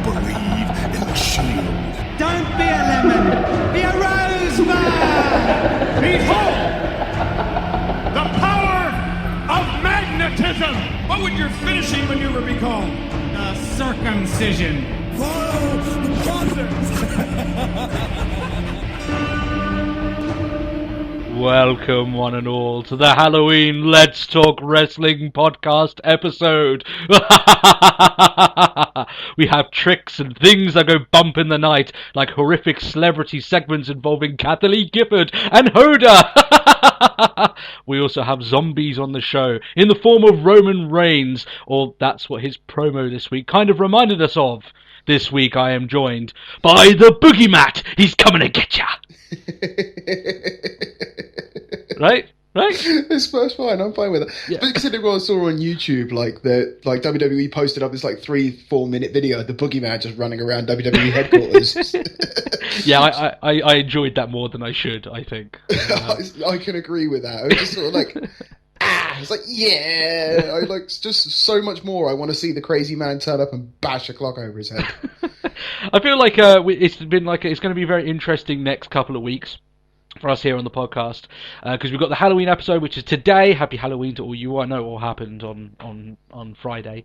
Believe in the shield. Don't be a lemon, be a rosebud! Behold the power of magnetism! What would your finishing maneuver be called? Circumcision. Follow the process! Welcome, one and all, to the Halloween Let's Talk Wrestling podcast episode. We have tricks and things that go bump in the night, like horrific celebrity segments involving Kathleen Gifford and Hoda. We also have zombies on the show, in the form of Roman Reigns, or that's what his promo this week kind of reminded us of. This week I am joined by the Boogeymat. He's coming to get ya. Right? It's fine. I'm fine with it. Yeah. But considering what I saw on YouTube, like WWE posted up this 3-4 minute video of the Boogeyman just running around WWE headquarters. Yeah, I enjoyed that more than I should, I think. I can agree with that. I was just sort of like, it's like, yeah, I like just so much more. I want to see the crazy man turn up and bash a clock over his head. I feel like it's going to be a very interesting next couple of weeks for us here on the podcast, because we've got the Halloween episode, which is today. Happy Halloween to all you. I know it all happened on Friday,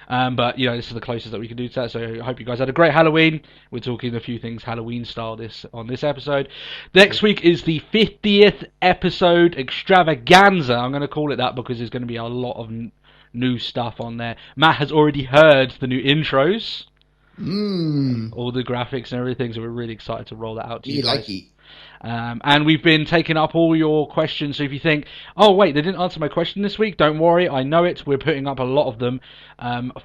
but you know, this is the closest that we can do to that. So I hope you guys had a great Halloween. We're talking a few things Halloween style on this episode. Next week is the 50th episode extravaganza. I'm going to call it that because there's going to be a lot of new stuff on there. Matt has already heard the new intros, all the graphics and everything, so we're really excited to roll that out to you guys. And we've been taking up all your questions, so if you think, oh wait, they didn't answer my question this week, don't worry, I know it. We're putting up a lot of them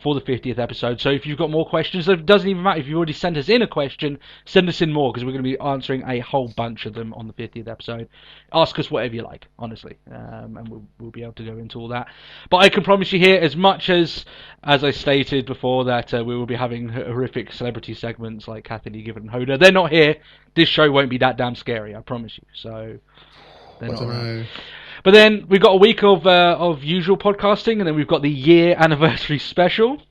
for the 50th episode, so if you've got more questions, it doesn't even matter if you've already sent us in a question, send us in more, because we're going to be answering a whole bunch of them on the 50th episode. Ask us whatever you like, honestly, and we'll be able to go into all that. But I can promise you here, as much as I stated before, that we will be having horrific celebrity segments like Kathleen Gifford and Hoda. They're not here. This show won't be that damn scary, I promise you. So, they're not around. But then we've got a week of usual podcasting, and then we've got the year anniversary special,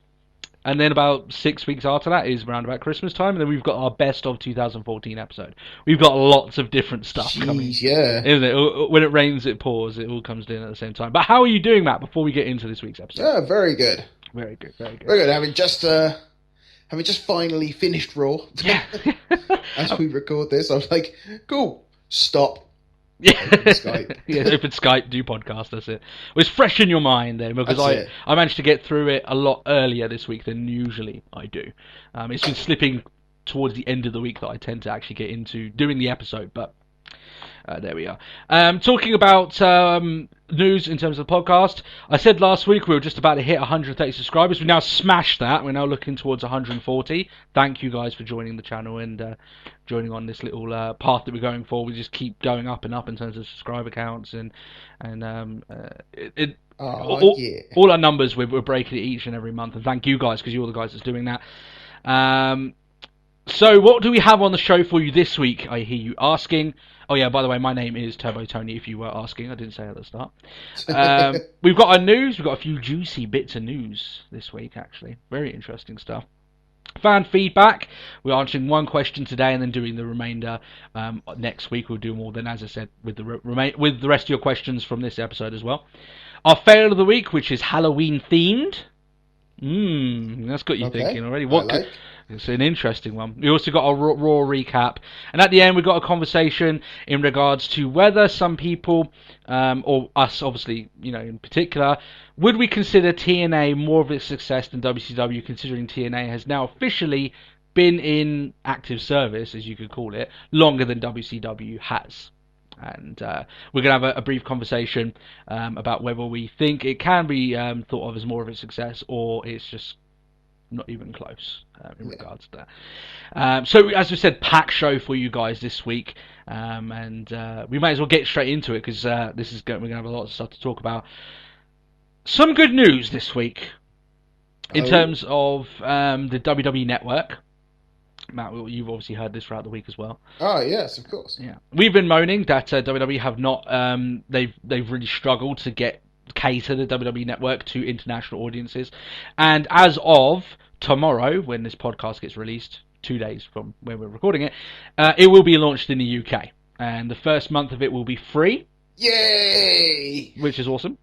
and then about 6 weeks after that is around about Christmas time, and then we've got our best of 2014 episode. We've got lots of different stuff coming. Yeah, isn't it? When it rains, it pours. It all comes in at the same time. But how are you doing, Matt? Before we get into this week's episode? Yeah, very good. Very good. Very good. Having just finally finished Raw. Yeah. As we record this, I was like, cool, stop. Yeah. Open Skype. Yeah, open Skype, do podcast, that's it. Well, it's fresh in your mind then, because I managed to get through it a lot earlier this week than usually I do. It's been slipping towards the end of the week that I tend to actually get into doing the episode, but there we are. Talking about news in terms of the podcast, I said last week we were just about to hit 130 subscribers. We now smashed that. We're now looking towards 140. Thank you guys for joining the channel and joining on this little path that we're going for. We just keep going up and up in terms of subscriber counts and all our numbers. We're breaking it each and every month, and thank you guys, because you're the guys that's doing that. So what do we have on the show for you this week, I hear you asking? Oh yeah, by the way, my name is Turbo Tony, if you were asking. I didn't say at the start. We've got our news. We've got a few juicy bits of news this week, actually. Very interesting stuff. Fan feedback. We're answering one question today and then doing the remainder next week. We'll do more than, as I said, with the rest of your questions from this episode as well. Our fail of the week, which is Halloween themed. That's got you thinking already. It's an interesting one. We also got a Raw recap. And at the end, we got a conversation in regards to whether some people, or us obviously, you know, in particular, would we consider TNA more of a success than WCW, considering TNA has now officially been in active service, as you could call it, longer than WCW has. And we're going to have a brief conversation about whether we think it can be thought of as more of a success, or it's just not even close in regards to that. So, as we said, packed show for you guys this week, and we may as well get straight into it, because we're going to have a lot of stuff to talk about. Some good news this week in terms of the WWE Network. Matt, you've obviously heard this throughout the week as well. Oh yes, of course. Yeah, we've been moaning that WWE have not. They've really struggled to get cater the WWE Network to international audiences. And as of tomorrow, when this podcast gets released, 2 days from when we're recording it, it will be launched in the UK. And the first month of it will be free. Yay! Which is awesome.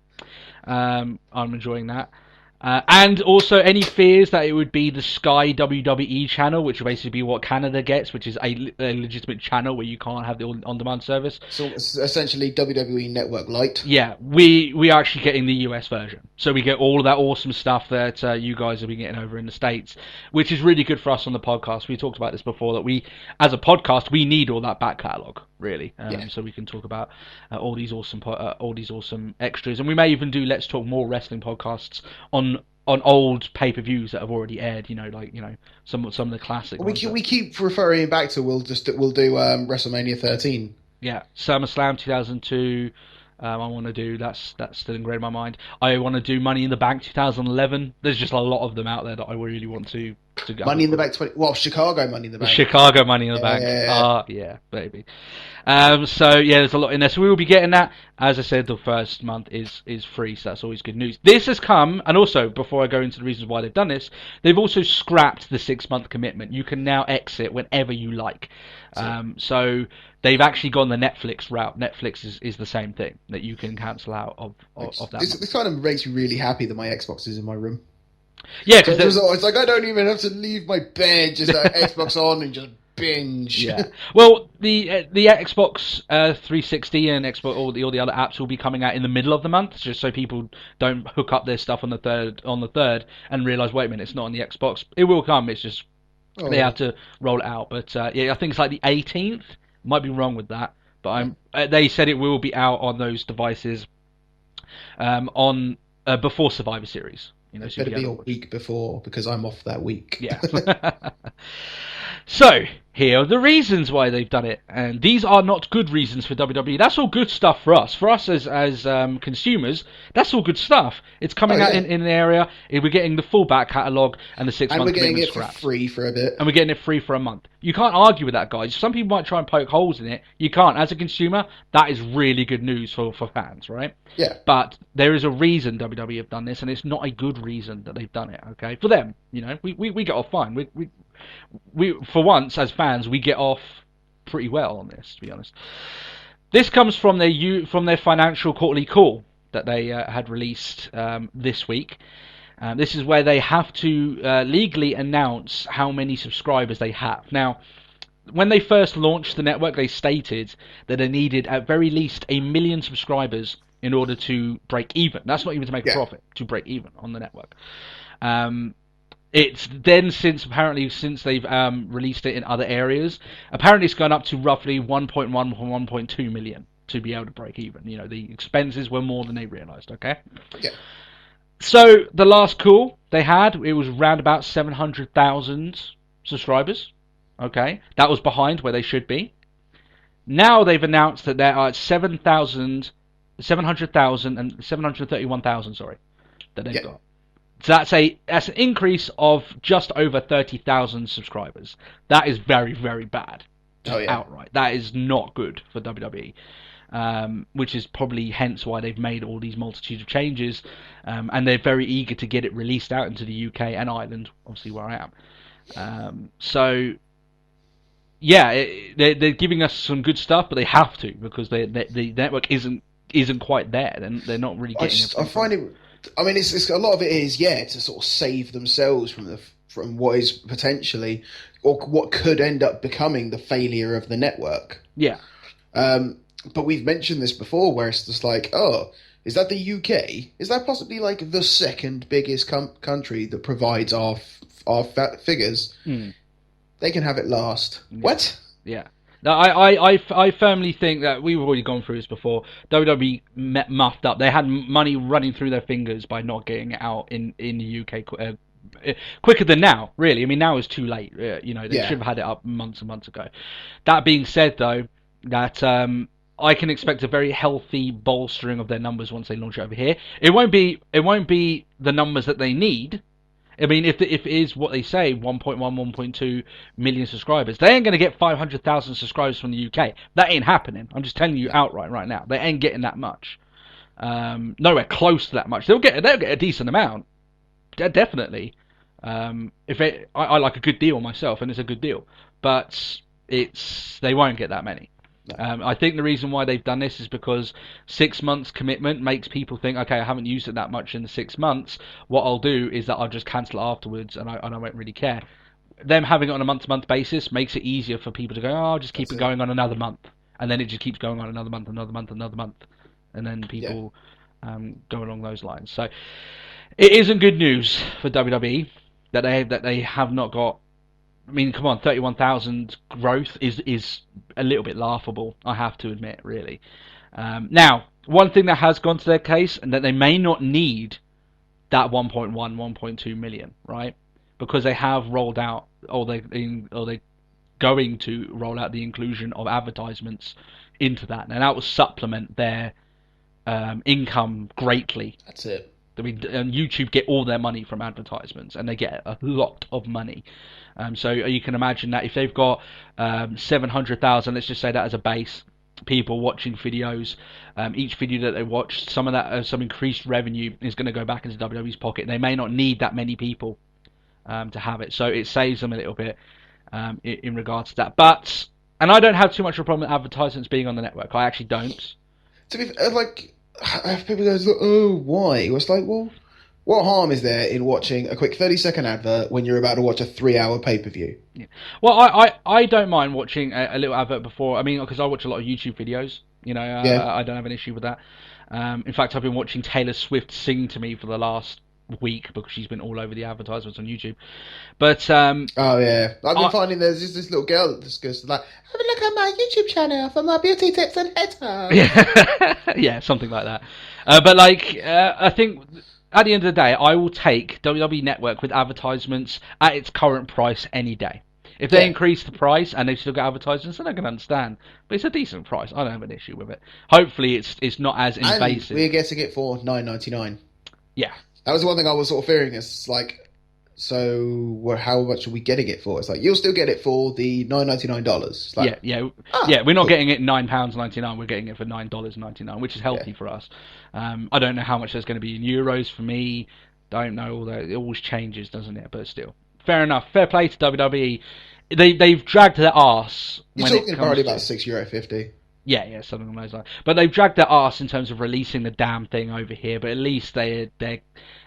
I'm enjoying that. And also any fears that it would be the Sky WWE channel, which will basically be what Canada gets, which is a legitimate channel where you can't have the on-demand service. So it's essentially WWE Network Lite. Yeah, we are actually getting the US version. So we get all of that awesome stuff that you guys have been getting over in the States, which is really good for us on the podcast. We talked about this before, that we, as a podcast, we need all that back catalogue, really. So we can talk about all these awesome extras. And we may even do Let's Talk More Wrestling podcasts on old pay-per-views that have already aired, some of the classic ones. We keep referring back to we'll do WrestleMania 13. Yeah, SummerSlam 2002. I want to do that's still ingrained in my mind. I want to do Money in the Bank 2011. There's just a lot of them out there that I really want to go. Money in the Bank Chicago Money in the Bank. Chicago Money in the Bank. Yeah, baby. So yeah, there's a lot in there. So we will be getting that. As I said, the first month is free, so that's always good news. This has come, and also before I go into the reasons why they've done this, they've also scrapped the 6-month commitment. You can now exit whenever you like. So they've actually gone the Netflix route. Netflix is the same thing, that you can cancel out of that. This kind of makes me really happy that my Xbox is in my room. Yeah, because it's like I don't even have to leave my bed, just have Xbox on and just binge. Yeah. Well, the Xbox 360 and Xbox all the other apps will be coming out in the middle of the month, just so people don't hook up their stuff on the third and realize, wait a minute, it's not on the Xbox. It will come. It's just they have to roll it out. But yeah, I think it's like the 18th. Might be wrong with that, but they said it will be out on those devices on before Survivor Series. It better be a week before, because I'm off that week. Yeah. So, here are the reasons why they've done it. And these are not good reasons for WWE. That's all good stuff for us. For us as consumers, that's all good stuff. It's coming out in an area. We're getting the full back catalogue and the 6-month And we're getting it scrapped. for free for a bit. And we're getting it free for a month. You can't argue with that, guys. Some people might try and poke holes in it. You can't. As a consumer, that is really good news for fans, right? Yeah. But there is a reason WWE have done this, and it's not a good reason that they've done it, okay? For them, we get off fine. We for once, as fans, we get off pretty well on this, to be honest. This comes from their financial quarterly call that they had released this week. This is where they have to legally announce how many subscribers they have. Now, when they first launched the network, they stated that they needed at very least 1 million subscribers in order to break even. That's not even to make a profit, to break even on the network. It's then since they've released it in other areas, apparently it's gone up to roughly 1.1 or 1.2 million to be able to break even. The expenses were more than they realised, okay? Yeah. So the last call they had, it was around about 700,000 subscribers, okay? That was behind where they should be. Now they've announced that there are 700,000 and 731,000, that they've got. So that's an increase of just over 30,000 subscribers. That is very, very bad. Outright. That is not good for WWE. Which is probably hence why they've made all these multitude of changes. And they're very eager to get it released out into the UK and Ireland, obviously where I am. So, yeah, they're giving us some good stuff, but they have to, because the network isn't quite there. They're not really getting it. I find it... I mean, it's a lot of it is to sort of save themselves from what is potentially or what could end up becoming the failure of the network. Yeah. But we've mentioned this before, where it's just like, oh, is that the UK? Is that possibly like the second biggest country that provides our figures? They can have it last. Yeah. What? Yeah. No, I firmly think that we've already gone through this before. WWE muffed up. They had money running through their fingers by not getting it out in the UK quicker than now, really. I mean, now is too late. They should have had it up months and months ago. That being said, though, that I can expect a very healthy bolstering of their numbers once they launch it over here. It won't be the numbers that they need. I mean, if it is what they say, 1.1, 1.2 million subscribers, they ain't going to get 500,000 subscribers from the UK. That ain't happening. I'm just telling you outright right now. They ain't getting that much. Nowhere close to that much. They'll get a decent amount, definitely. I like a good deal myself, and it's a good deal, but they won't get that many. No. I think the reason why they've done this is because 6 months commitment makes people think, okay, I haven't used it that much in the 6 months. What I'll do is that I'll just cancel it afterwards, and I won't really care. Them having it on a month-to-month basis makes it easier for people to go, oh, I'll just keep it going on another month, and then it just keeps going on another month, another month, another month, and then people go along those lines. So it isn't good news for WWE that they have not got. I mean, come on, 31,000 growth is a little bit laughable, I have to admit, really. Now, one thing that has gone to their case, and that they may not need that 1.1, 1.2 million, right? Because they have rolled out, or they're going to roll out the inclusion of advertisements into that. Now, that will supplement their income greatly. That's it. I mean, YouTube get all their money from advertisements, and they get a lot of money. So you can imagine that if they've got 700,000, let's just say that as a base, people watching videos, each video that they watch, some of that, some increased revenue is going to go back into WWE's pocket. They may not need that many people to have it, so it saves them a little bit in regards to that. But, and I don't have too much of a problem with advertisements being on the network. I actually don't. To be like, I have people go, oh, why? It's like, well, what harm is there in watching a quick 30-second advert when you're about to watch a 3-hour pay-per-view? Yeah. Well, I don't mind watching a little advert before. I mean, because I watch a lot of YouTube videos. You know, I don't have an issue with that. In fact, I've been watching Taylor Swift sing to me for the last week because she's been all over the advertisements on YouTube. But oh yeah, I've been finding there's just this little girl that just goes like, have a look at my YouTube channel for my beauty tips and hair tips. Yeah, yeah, something like that. But like, I think at the end of the day, I will take WWE Network with advertisements at its current price any day. If they increase the price and they still get advertisements, then I can understand. But it's a decent price. I don't have an issue with it. Hopefully, it's not as invasive. And we're getting it for $9.99. Yeah. That was the one thing I was sort of fearing. It's like, so how much are we getting it for? It's like, you'll still get it for the $9.99. Like, yeah. We're not getting it £9.99. We're getting it for $9.99, which is healthy for us. I don't know how much that's going to be in euros for me. Don't know. Although it always changes, doesn't it? But still, fair enough. Fair play to WWE. They've dragged their arse. You're talking probably about €6.50. Yeah, something along those lines. But they've dragged their arse in terms of releasing the damn thing over here. But at least a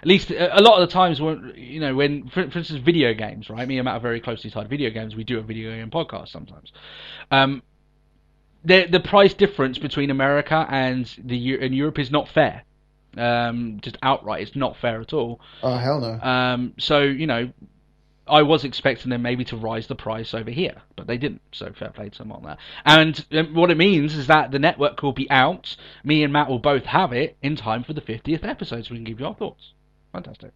lot of the times when for instance video games, right? Me and Matt are very closely tied to video games. We do a video game podcast sometimes. The price difference between America and Europe is not fair. Just outright, it's not fair at all. Oh hell no. So I was expecting them maybe to rise the price over here, but they didn't, so fair play to them on that. And what it means is that the network will be out, me and Matt will both have it in time for the 50th episode, so we can give you our thoughts. Fantastic.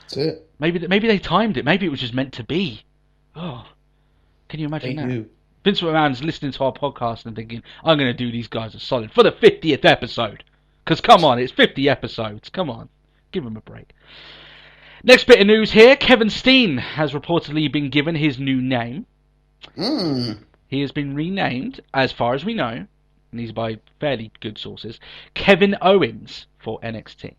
That's it. Maybe they timed it, maybe it was just meant to be. Oh, can you imagine that? Vince McMahon's listening to our podcast and thinking, I'm going to do these guys a solid for the 50th episode. Because come on, it's 50 episodes, come on, give them a break. Next bit of news here, Kevin Steen has reportedly been given his new name. He has been renamed, as far as we know, and these by fairly good sources, Kevin Owens for NXT.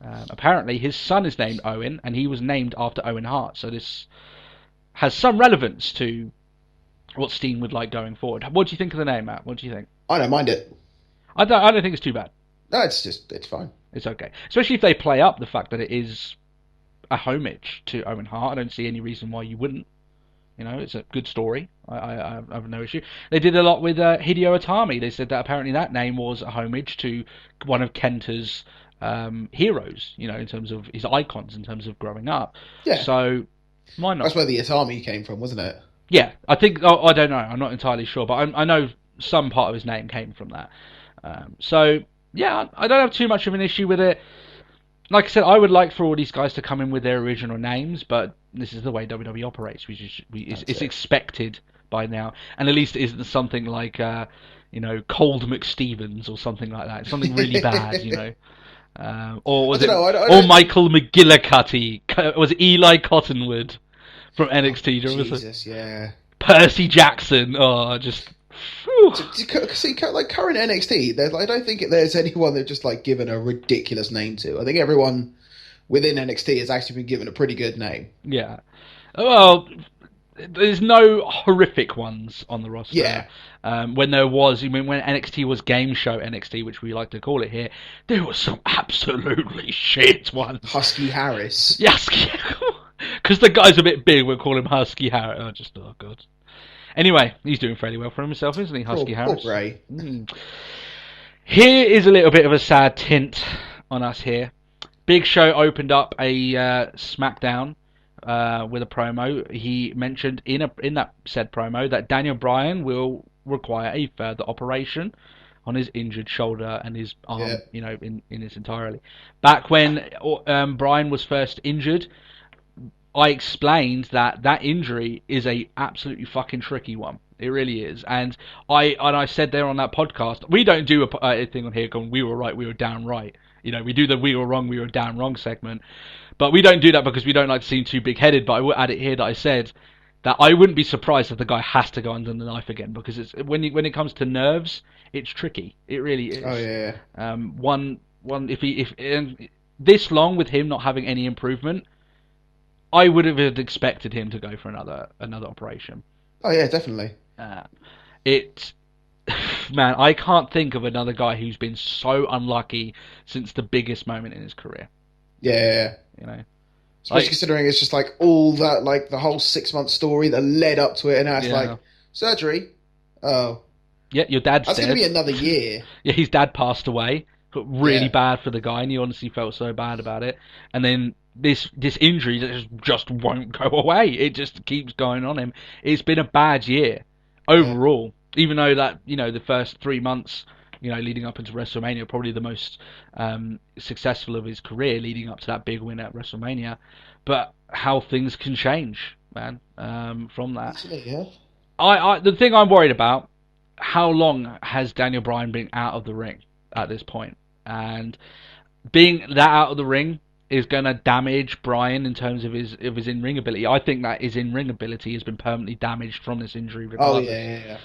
Apparently his son is named Owen, and he was named after Owen Hart, so this has some relevance to what Steen would like going forward. What do you think of the name, Matt? What do you think? I don't mind it. I don't think it's too bad. No, it's fine. It's okay. Especially if they play up the fact that it is a homage to Owen Hart. I don't see any reason why you wouldn't. It's a good story. I have no issue. They did a lot with Hideo Itami. They said that apparently that name was a homage to one of Kenta's heroes, in terms of his icons, in terms of growing up. Yeah. So, why not? That's where the Itami came from, wasn't it? Yeah, I think, I don't know, I'm not entirely sure, but I know some part of his name came from that. So, yeah, I don't have too much of an issue with it. Like I said, I would like for all these guys to come in with their original names, but this is the way WWE operates. It's expected by now, and at least it isn't something like, Cold McStevens or something like that. It's something really bad, or was or Michael McGillicuddy? Was it Eli Cottonwood from NXT? Jesus, yeah. Percy Jackson. Oh, just Phew. See, like current NXT, I don't think there's anyone they've just like given a ridiculous name to. I think everyone within NXT has actually been given a pretty good name. Yeah. Well, there's no horrific ones on the roster. Yeah. When there was, when NXT was game show NXT, which we like to call it here, there was some absolutely shit ones. Husky Harris. Yes, because the guy's a bit big, we'll call him Husky Harris. Oh god. Anyway, he's doing fairly well for himself, isn't he, Husky Harris? Poor Ray. Here is a little bit of a sad tint on us here. Big Show opened up a SmackDown with a promo. He mentioned in that said promo that Daniel Bryan will require a further operation on his injured shoulder and his arm, in its entirety. Back when Bryan was first injured, I explained that injury is a absolutely fucking tricky one. It really is, and I said there on that podcast, we don't do a thing on here going, we were right, we were down right. We do the we were wrong, we were down wrong segment, but we don't do that because we don't like to seem too big-headed. But I will add it here that I said that I wouldn't be surprised if the guy has to go under the knife again, because it's when it comes to nerves, it's tricky. It really is. Oh yeah. If this long with him not having any improvement, I would have expected him to go for another operation. Oh yeah, definitely. Man, I can't think of another guy who's been so unlucky since the biggest moment in his career. Yeah. Especially considering it's just like all that, like the whole 6-month story that led up to it, and now it's like surgery. Oh. Yeah, your dad's dead. That's going to be another year. Yeah, his dad passed away. Really bad for the guy, and he honestly felt so bad about it. And then this injury that just won't go away. It just keeps going on him. It's been a bad year overall. Even though that, the first 3 months, leading up into WrestleMania, are probably the most successful of his career, leading up to that big win at WrestleMania. But how things can change, man, from that. The thing I'm worried about, how long has Daniel Bryan been out of the ring at this point? And being that out of the ring is going to damage Bryan in terms of his in-ring ability. I think that his in-ring ability has been permanently damaged from this injury. Regardless. Oh, yeah.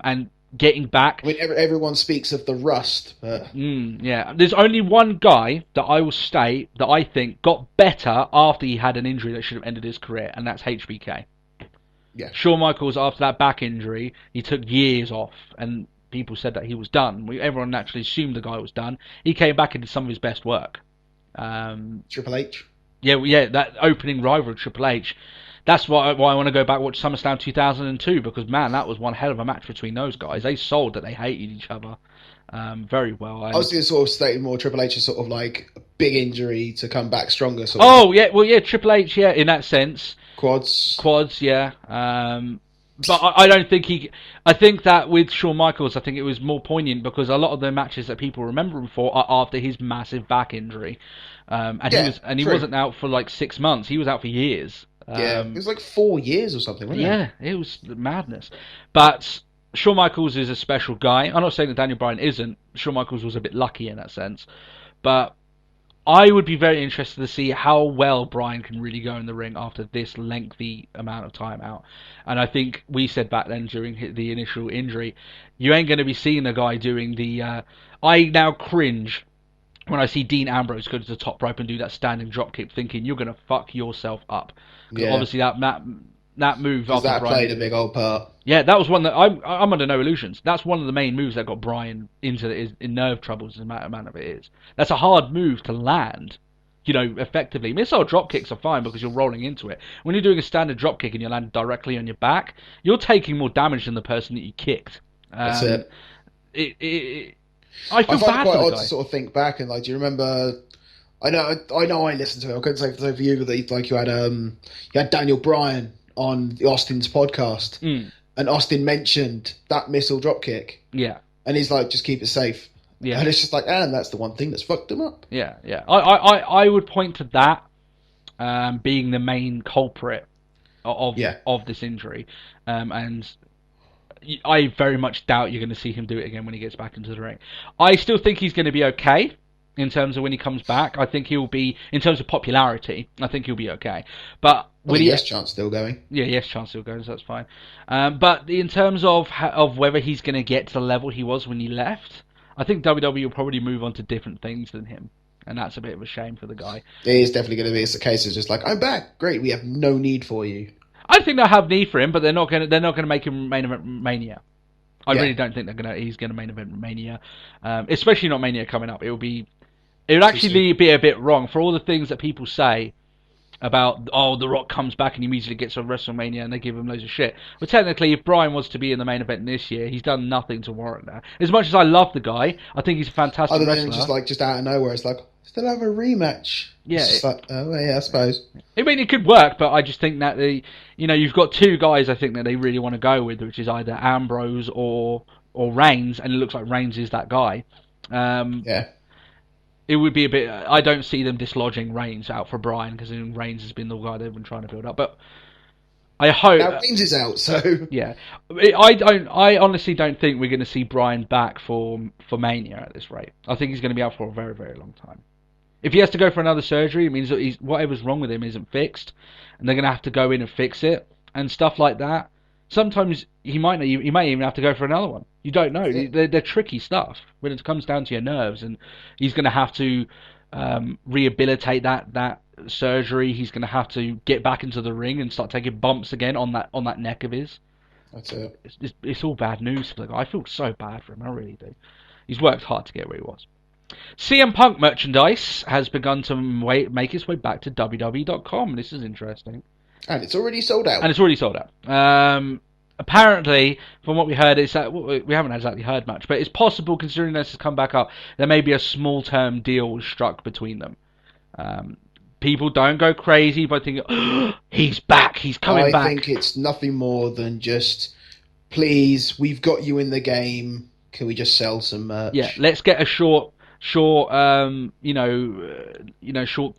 And getting back... I mean, everyone speaks of the rust, but... There's only one guy that I will state that I think got better after he had an injury that should have ended his career, and that's HBK. Yeah. Shawn Michaels, after that back injury, he took years off, and people said that he was done. Everyone naturally assumed the guy was done. He came back and did some of his best work. Triple H. Yeah, that opening rival Triple H. That's why I want to go back and watch SummerSlam 2002, because man, that was one hell of a match between those guys. They sold that they hated each other very well. And I was going to sort of state more Triple H as sort of like a big injury to come back stronger. Triple H, in that sense. Quads, yeah. But I don't think I think that with Shawn Michaels, I think it was more poignant because a lot of the matches that people remember him for are after his massive back injury. He wasn't out for like 6 months. He was out for years. It was like 4 years or something, wasn't it? Yeah, it was madness. But Shawn Michaels is a special guy. I'm not saying that Daniel Bryan isn't. Shawn Michaels was a bit lucky in that sense. But I would be very interested to see how well Bryan can really go in the ring after this lengthy amount of time out. And I think we said back then during the initial injury, you ain't going to be seeing a guy doing the... I now cringe when I see Dean Ambrose go to the top rope and do that standing dropkick, thinking you're going to fuck yourself up. Yeah. Obviously that move... That played a big old part. Yeah, that was one that... I'm under no illusions. That's one of the main moves that got Bryan into in nerve troubles, as a matter of it is. That's a hard move to land, effectively. Missile dropkicks are fine because you're rolling into it. When you're doing a standard dropkick and you land directly on your back, you're taking more damage than the person that you kicked. That's it. I feel bad for the guy. I find it quite odd to sort of think back and, like, do you remember... I know I listened to it. I couldn't say for you, but like you had Daniel Bryan on Austin's podcast, and Austin mentioned that missile dropkick. Yeah. And he's like, just keep it safe. Yeah. And it's just like, and that's the one thing that's fucked him up. Yeah. I would point to that being the main culprit of this injury. And I very much doubt you're going to see him do it again when he gets back into the ring. I still think he's going to be okay in terms of when he comes back. I think he'll be, in terms of popularity, I think he'll be okay. But Yes Chance still going. Yeah, Yes Chance still goes. That's fine. But in terms of whether he's going to get to the level he was when he left, I think WWE will probably move on to different things than him, and that's a bit of a shame for the guy. It is definitely going to be a case of just like, I'm back, great, we have no need for you. I think they'll have need for him, but they're not going to make him main event Mania. I really don't think he's going to main event Mania, especially not Mania coming up. It would actually be a bit wrong for all the things that people say about, The Rock comes back and he immediately gets on WrestleMania and they give him loads of shit. But technically, if Bryan was to be in the main event this year, he's done nothing to warrant that. As much as I love the guy, I think he's a fantastic wrestler. Just out of nowhere, it's like, still have a rematch. Yeah. It's like, oh, yeah, I suppose. I mean, it could work, but I just think that you've got two guys I think that they really want to go with, which is either Ambrose or Reigns, and it looks like Reigns is that guy. Yeah. It would be a bit. I don't see them dislodging Reigns out for Bryan, because Reigns has been the guy they've been trying to build up. But I hope now Reigns is out, so yeah. I honestly don't think we're going to see Bryan back for Mania at this rate. I think he's going to be out for a very, very long time. If he has to go for another surgery, it means that whatever's wrong with him isn't fixed, and they're going to have to go in and fix it and stuff like that. Sometimes he might even have to go for another one. You don't know. Yeah. They're tricky stuff when it comes down to your nerves, and he's going to have to rehabilitate that surgery. He's going to have to get back into the ring and start taking bumps again on that neck of his. That's it. It's all bad news for the guy. I feel so bad for him. I really do. He's worked hard to get where he was. CM Punk merchandise has begun to make its way back to WWE.com. This is interesting. And it's already sold out. Apparently, from what we heard, it's that we haven't exactly heard much, but it's possible, considering this has come back up, there may be a small-term deal struck between them. People don't go crazy by thinking, oh, he's back, he's coming back. I think it's nothing more than just, please, we've got you in the game, can we just sell some merch? Yeah, let's get a short short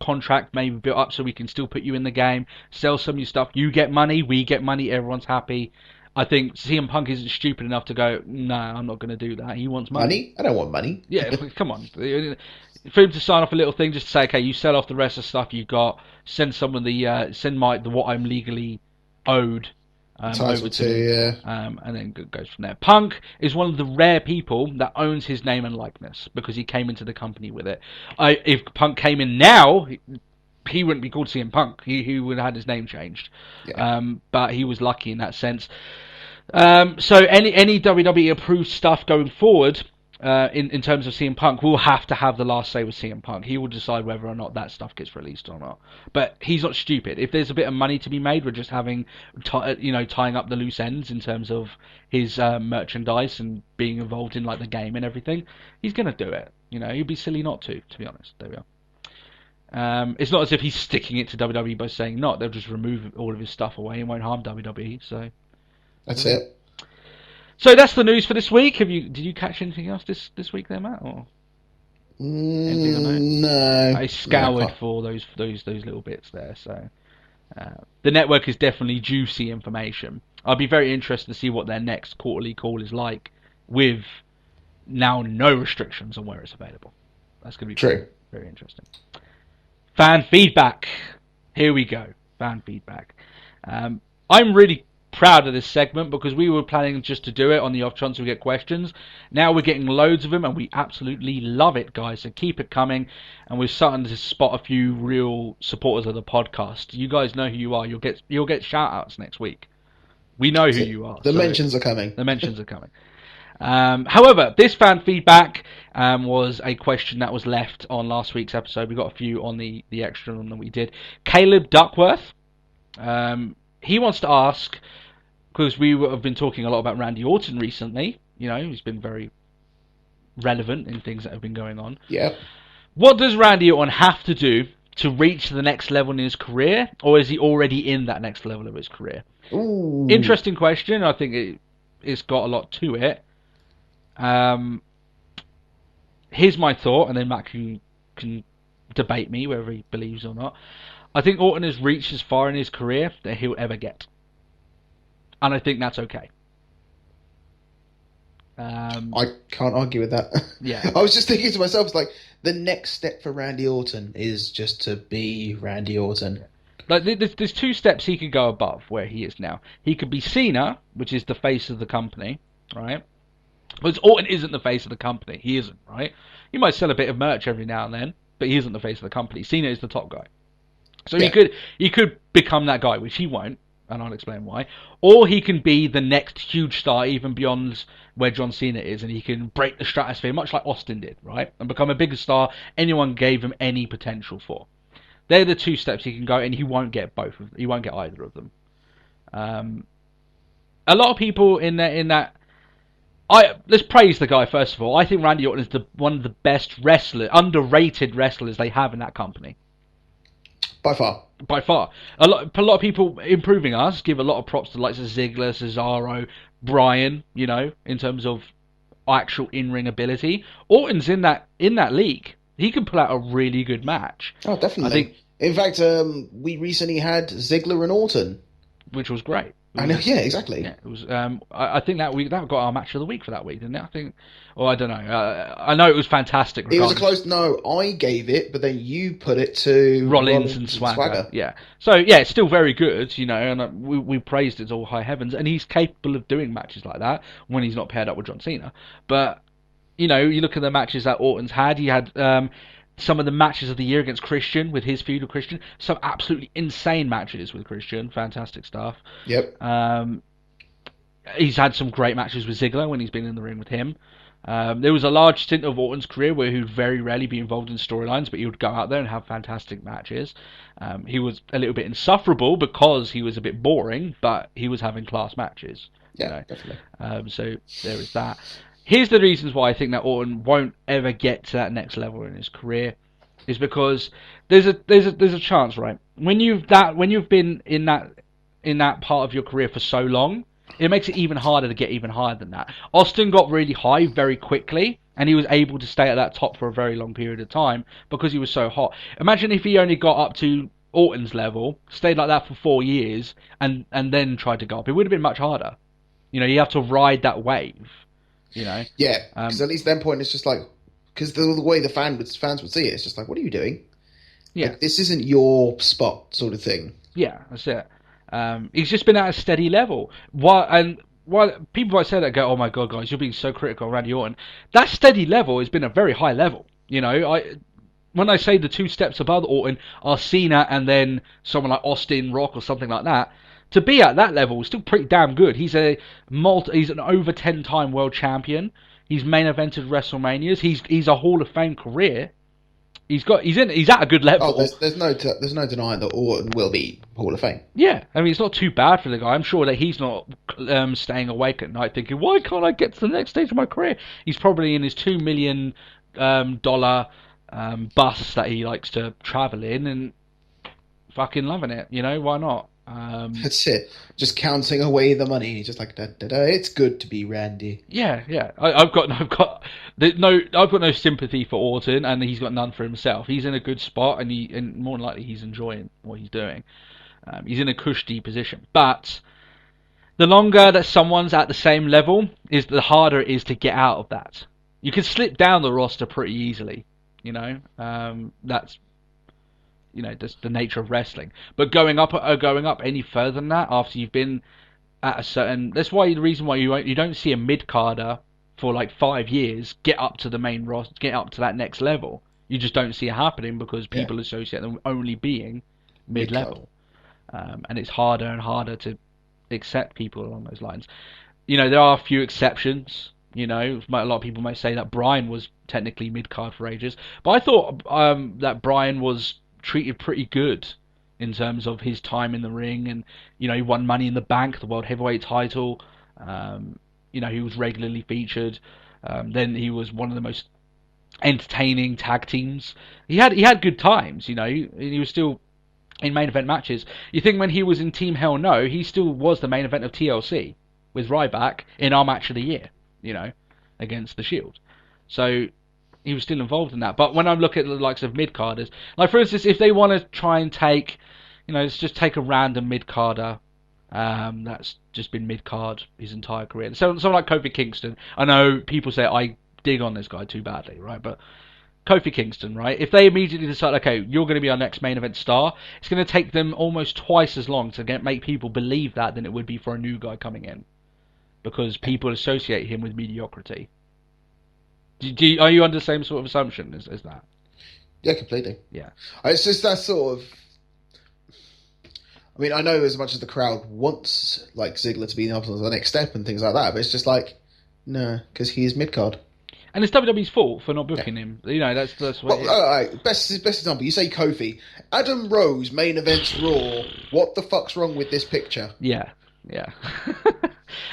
contract maybe built up so we can still put you in the game, sell some of your stuff, you get money, we get money, everyone's happy. I think CM Punk isn't stupid enough to go, no, I'm not going to do that. He wants money. I don't want money. Yeah, come on. For him to sign off a little thing, just to say, okay, you sell off the rest of the stuff you got, send some of the what I'm legally owed over to me, and then goes from there. Punk is one of the rare people that owns his name and likeness because he came into the company with it. If Punk came in now, he wouldn't be called CM Punk. He would have had his name changed. Yeah. But he was lucky in that sense. So any WWE approved stuff going forward, in terms of CM Punk, will have to have the last say with CM Punk. He will decide whether or not that stuff gets released or not. But he's not stupid. If there's a bit of money to be made, we're just tying up the loose ends in terms of his merchandise and being involved in like the game and everything. He's gonna do it. He'd be silly not to be honest. There we are. It's not as if he's sticking it to WWE by saying not. They'll just remove all of his stuff away and won't harm WWE. So that's it. So that's the news for this week. Did you catch anything else this week there, Matt? Or anything on that? No. I scoured for those little bits there. So the network is definitely juicy information. I'll be very interested to see what their next quarterly call is like, with now no restrictions on where it's available. That's going to be true. Very interesting. Fan feedback. Here we go. Fan feedback. I'm really proud of this segment because we were planning just to do it on the off chance we get questions. Now we're getting loads of them and we absolutely love it, guys. So keep it coming, and we're starting to spot a few real supporters of the podcast. You guys know who you are. You'll get shout outs next week. We know who you are. The mentions are coming. The mentions are coming. However, this fan feedback was a question that was left on last week's episode. We got a few on the extra one that we did. Caleb Duckworth, he wants to ask, because we have been talking a lot about Randy Orton recently. He's been very relevant in things that have been going on. Yeah. What does Randy Orton have to do to reach the next level in his career, or is he already in that next level of his career? Ooh. Interesting question. I think it's got a lot to it. Here's my thought, and then Matt can debate me whether he believes or not. I think Orton has reached as far in his career that he'll ever get, and I think that's okay. I can't argue with that. Yeah. I was just thinking to myself, it's like the next step for Randy Orton is just to be Randy Orton. Like there's two steps he could go above where he is now. He could be Cena, which is the face of the company, right? But Orton isn't the face of the company. He isn't, right? He might sell a bit of merch every now and then, but he isn't the face of the company. Cena is the top guy. So Yeah. he could become that guy, which he won't, and I'll explain why. Or he can be the next huge star, even beyond where John Cena is, and he can break the stratosphere, much like Austin did, right? And become a bigger star anyone gave him any potential for. They're the two steps he can go, and he won't get both of them. He won't get either of them. A lot of people in that. Let's praise the guy first of all. I think Randy Orton is one of the best underrated wrestlers they have in that company. By far. By far. A lot of people improving us give a lot of props to the likes of Ziggler, Cesaro, Bryan, in terms of actual in-ring ability. Orton's in that league. He can pull out a really good match. Oh, definitely. I think, in fact, we recently had Ziggler and Orton. Which was great. I know, yeah, exactly. Yeah, it was. I think that got our match of the week for that week, didn't it? I think, or I don't know. I know it was fantastic. It was a close. No, I gave it, but then you put it to Rollins and Swagger. Yeah. So yeah, it's still very good, and we praised it to all high heavens, and he's capable of doing matches like that when he's not paired up with John Cena. But you look at the matches that Orton's had. He had some of the matches of the year against Christian, with his feud with Christian. Some absolutely insane matches with Christian. Fantastic stuff. Yep. He's had some great matches with Ziggler when he's been in the ring with him. There was a large stint of Orton's career where he would very rarely be involved in storylines, but he would go out there and have fantastic matches. He was a little bit insufferable because he was a bit boring, but he was having class matches. Yeah, definitely. So there is that. Here's the reasons why I think that Orton won't ever get to that next level in his career, is because there's a chance, right? When you've been in that part of your career for so long, it makes it even harder to get even higher than that. Austin got really high very quickly, and he was able to stay at that top for a very long period of time because he was so hot. Imagine if he only got up to Orton's level, stayed like that for 4 years, and then tried to go up. It would have been much harder. You have to ride that wave. Yeah, because at least then point it's just like, because the way the fans would see it, it's just like, what are you doing? Yeah, like, this isn't your spot, sort of thing. Yeah, that's it. He's just been at a steady level. While people might say that, go, oh my god, guys, you're being so critical of Randy Orton. That steady level has been a very high level. When I say the two steps above Orton are Cena and then someone like Austin, Rock, or something like that. To be at that level is still pretty damn good. He's an over 10-time world champion. He's main evented WrestleManias. He's a Hall of Fame career. He's at a good level. Oh, there's no denying that Orton will be Hall of Fame. Yeah, I mean, it's not too bad for the guy. I'm sure that he's not staying awake at night thinking, why can't I get to the next stage of my career? He's probably in his $2 million bus that he likes to travel in and fucking loving it. Why not? That's it. Just counting away the money. He's just like, da, da, da. It's good to be Randy. Yeah. I've got no sympathy for Orton, and he's got none for himself. He's in a good spot, and more than likely he's enjoying what he's doing. He's in a cushy position, but the longer that someone's at the same level, the harder it is to get out of that. You can slip down the roster pretty easily. That's. Just the nature of wrestling. But going up any further than that after you've been at a certain... That's why the reason why you don't see a mid-carder for like 5 years get up to the main roster, get up to that next level. You just don't see it happening because people associate them only being mid-level. And it's harder and harder to accept people along those lines. There are a few exceptions. A lot of people might say that Bryan was technically mid-card for ages. But I thought that Bryan was treated pretty good in terms of his time in the ring, and he won Money in the Bank, the World Heavyweight title. He was regularly featured. Then he was one of the most entertaining tag teams. He had good times. He was still in main event matches. You think when he was in Team Hell No, he still was the main event of TLC with Ryback in our match of the year. Against the Shield. So he was still involved in that. But when I look at the likes of mid-carders, like for instance, if they want to try and take, let's just take a random mid-carder that's just been mid-card his entire career. So someone like Kofi Kingston. I know people say I dig on this guy too badly, right? But Kofi Kingston, right? If they immediately decide, okay, you're going to be our next main event star, it's going to take them almost twice as long to make people believe that than it would be for a new guy coming in, because people associate him with mediocrity. Are you under the same sort of assumption as that? Yeah, completely. Yeah. It's just that sort of. I mean, I know as much as the crowd wants like Ziggler to be up on the next step and things like that, but it's just like, no, because he is mid card. And it's WWE's fault for not booking him. You know, that's what. Well, all right, best example. You say Kofi, Adam Rose main events Raw. What the fuck's wrong with this picture? Yeah.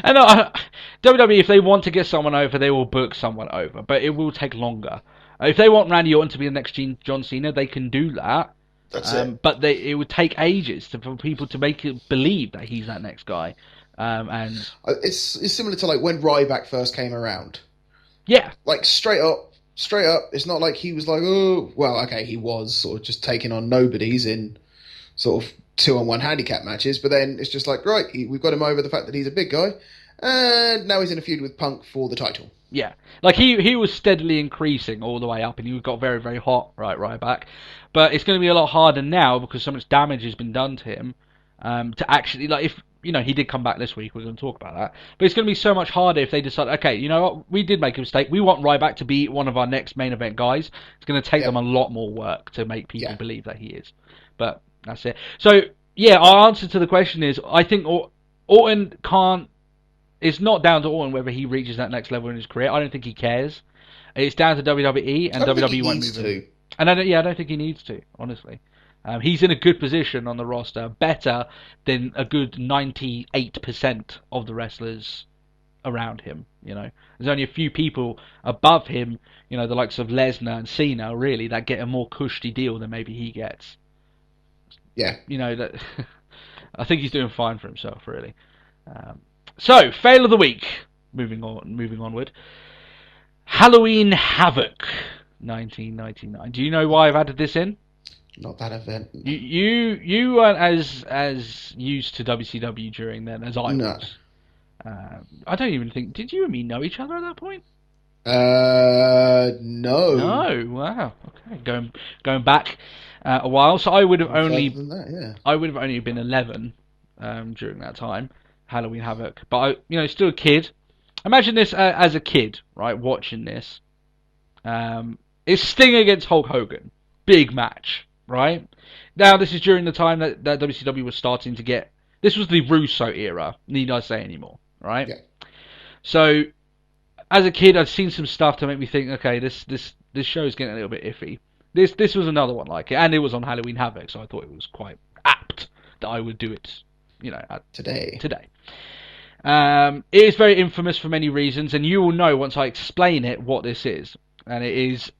And WWE, if they want to get someone over, they will book someone over, but it will take longer. If they want Randy Orton to be the next John Cena, they can do that. That's it. But it would take ages for people to make it believe that he's that next guy. And it's similar to like when Ryback first came around. Yeah. Like, straight up, it's not like he was like, oh, well, okay, he was sort of just taking on nobodies in sort of 2-on-1 handicap matches, but then it's just like, right, we've got him over the fact that he's a big guy, and now he's in a feud with Punk for the title. Yeah. Like, he was steadily increasing all the way up, and he got very, very hot right back. But it's going to be a lot harder now because so much damage has been done to him to actually, like, if, you know, he did come back this week, we're going to talk about that. But it's going to be so much harder if they decide, okay, you know what, we did make a mistake. We want Ryback to be one of our next main event guys. It's going to take them a lot more work to make people believe that he is. But that's it. So, yeah, our answer to the question is, I think Orton can't, it's not down to Orton whether he reaches that next level in his career. I don't think he cares. It's down to WWE, and WWE won't move him. And I don't think he needs to, honestly. He's in a good position on the roster, better than a good 98% of the wrestlers around him. You know, there's only a few people above him, you know, the likes of Lesnar and Cena, really, that get a more cushy deal than maybe he gets. Yeah, you know that. I think he's doing fine for himself, really. So, fail of the week. Moving onward. Halloween Havok, 1999. Do you know why I've added this in? Not that event. You weren't as used to WCW during then as I was. I don't even think. Did you and me know each other at that point? No. No. Wow. Okay. Going back a while. So I would have only. I would have only been 11 during that time. Halloween Havok, but still a kid. Imagine this as a kid, right? Watching this. It's Sting against Hulk Hogan, big match. Right? Now, this is during the time that WCW was starting to get... This was the Russo era, need I say anymore, right? Yeah. So, as a kid, I'd seen some stuff to make me think, okay, this show's getting a little bit iffy. This was another one like it, and it was on Halloween Havok, so I thought it was quite apt that I would do it, today. It is very infamous for many reasons, and you will know once I explain it what this is. And it is...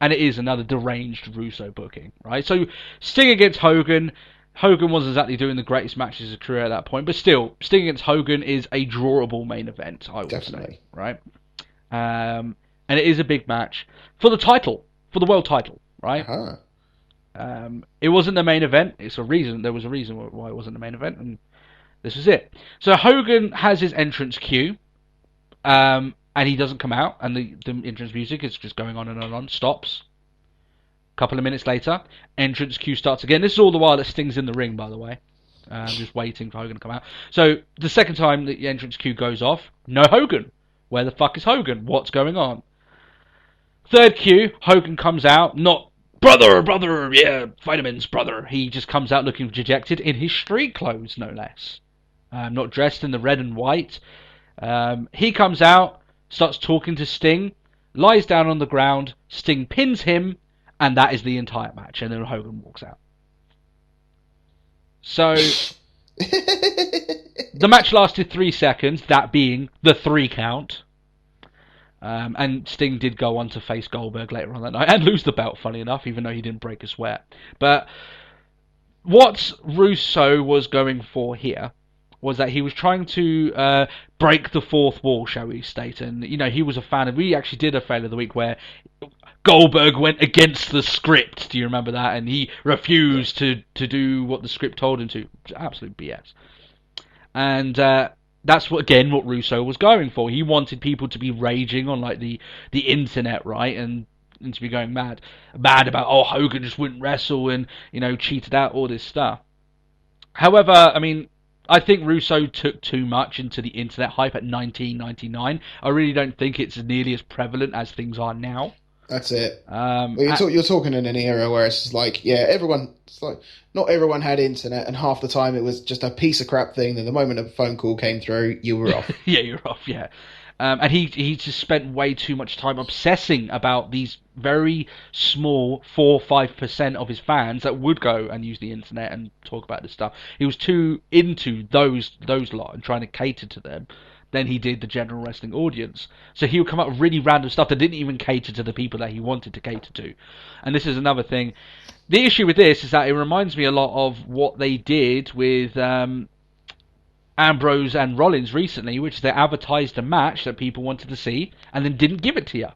And it is another deranged Russo booking, right? So, Sting against Hogan. Hogan wasn't exactly doing the greatest matches of his career at that point, but still, Sting against Hogan is a drawable main event, I would say, right? And it is a big match for the title, for the world title, right? Uh-huh. It wasn't the main event. There was a reason why it wasn't the main event, and this was it. So Hogan has his entrance cue. And he doesn't come out, and the entrance music is just going on and on, stops. A couple of minutes later, entrance cue starts again. This is all the while that Sting's in the ring, by the way. Just waiting for Hogan to come out. So, the second time the entrance cue goes off, no Hogan. Where the fuck is Hogan? What's going on? Third cue, Hogan comes out, not, brother, yeah, vitamins, brother. He just comes out looking dejected in his street clothes, no less. Not dressed in the red and white. He comes out, starts talking to Sting, lies down on the ground, Sting pins him, and that is the entire match, and then Hogan walks out. So, the match lasted 3 seconds, that being the 3 count, and Sting did go on to face Goldberg later on that night, and lose the belt, funny enough, even though he didn't break a sweat. But, what Russo was going for here was that he was trying to break the fourth wall, shall we state, and he was a fan of. We actually did a fail of the week where Goldberg went against the script. Do you remember that? And he refused to do what the script told him to. Absolute BS. And that's what Russo was going for. He wanted people to be raging on like the internet, right? And interview going mad about, oh, Hogan just wouldn't wrestle and, cheated out, all this stuff. However, I mean, I think Russo took too much into the internet hype at 1999. I really don't think it's nearly as prevalent as things are now. That's it. You're talking in an era where it's like, not everyone had internet, and half the time it was just a piece of crap thing. Then the moment a phone call came through, you were off. Yeah, you're off. Yeah, and he just spent way too much time obsessing about these very small 4-5% of his fans that would go and use the internet and talk about this stuff. He was too into those lot and trying to cater to them than he did the general wrestling audience. So he would come up with really random stuff that didn't even cater to the people that he wanted to cater to. And this is another thing. The issue with this is that it reminds me a lot of what they did with Ambrose and Rollins recently, which they advertised a match that people wanted to see and then didn't give it to you.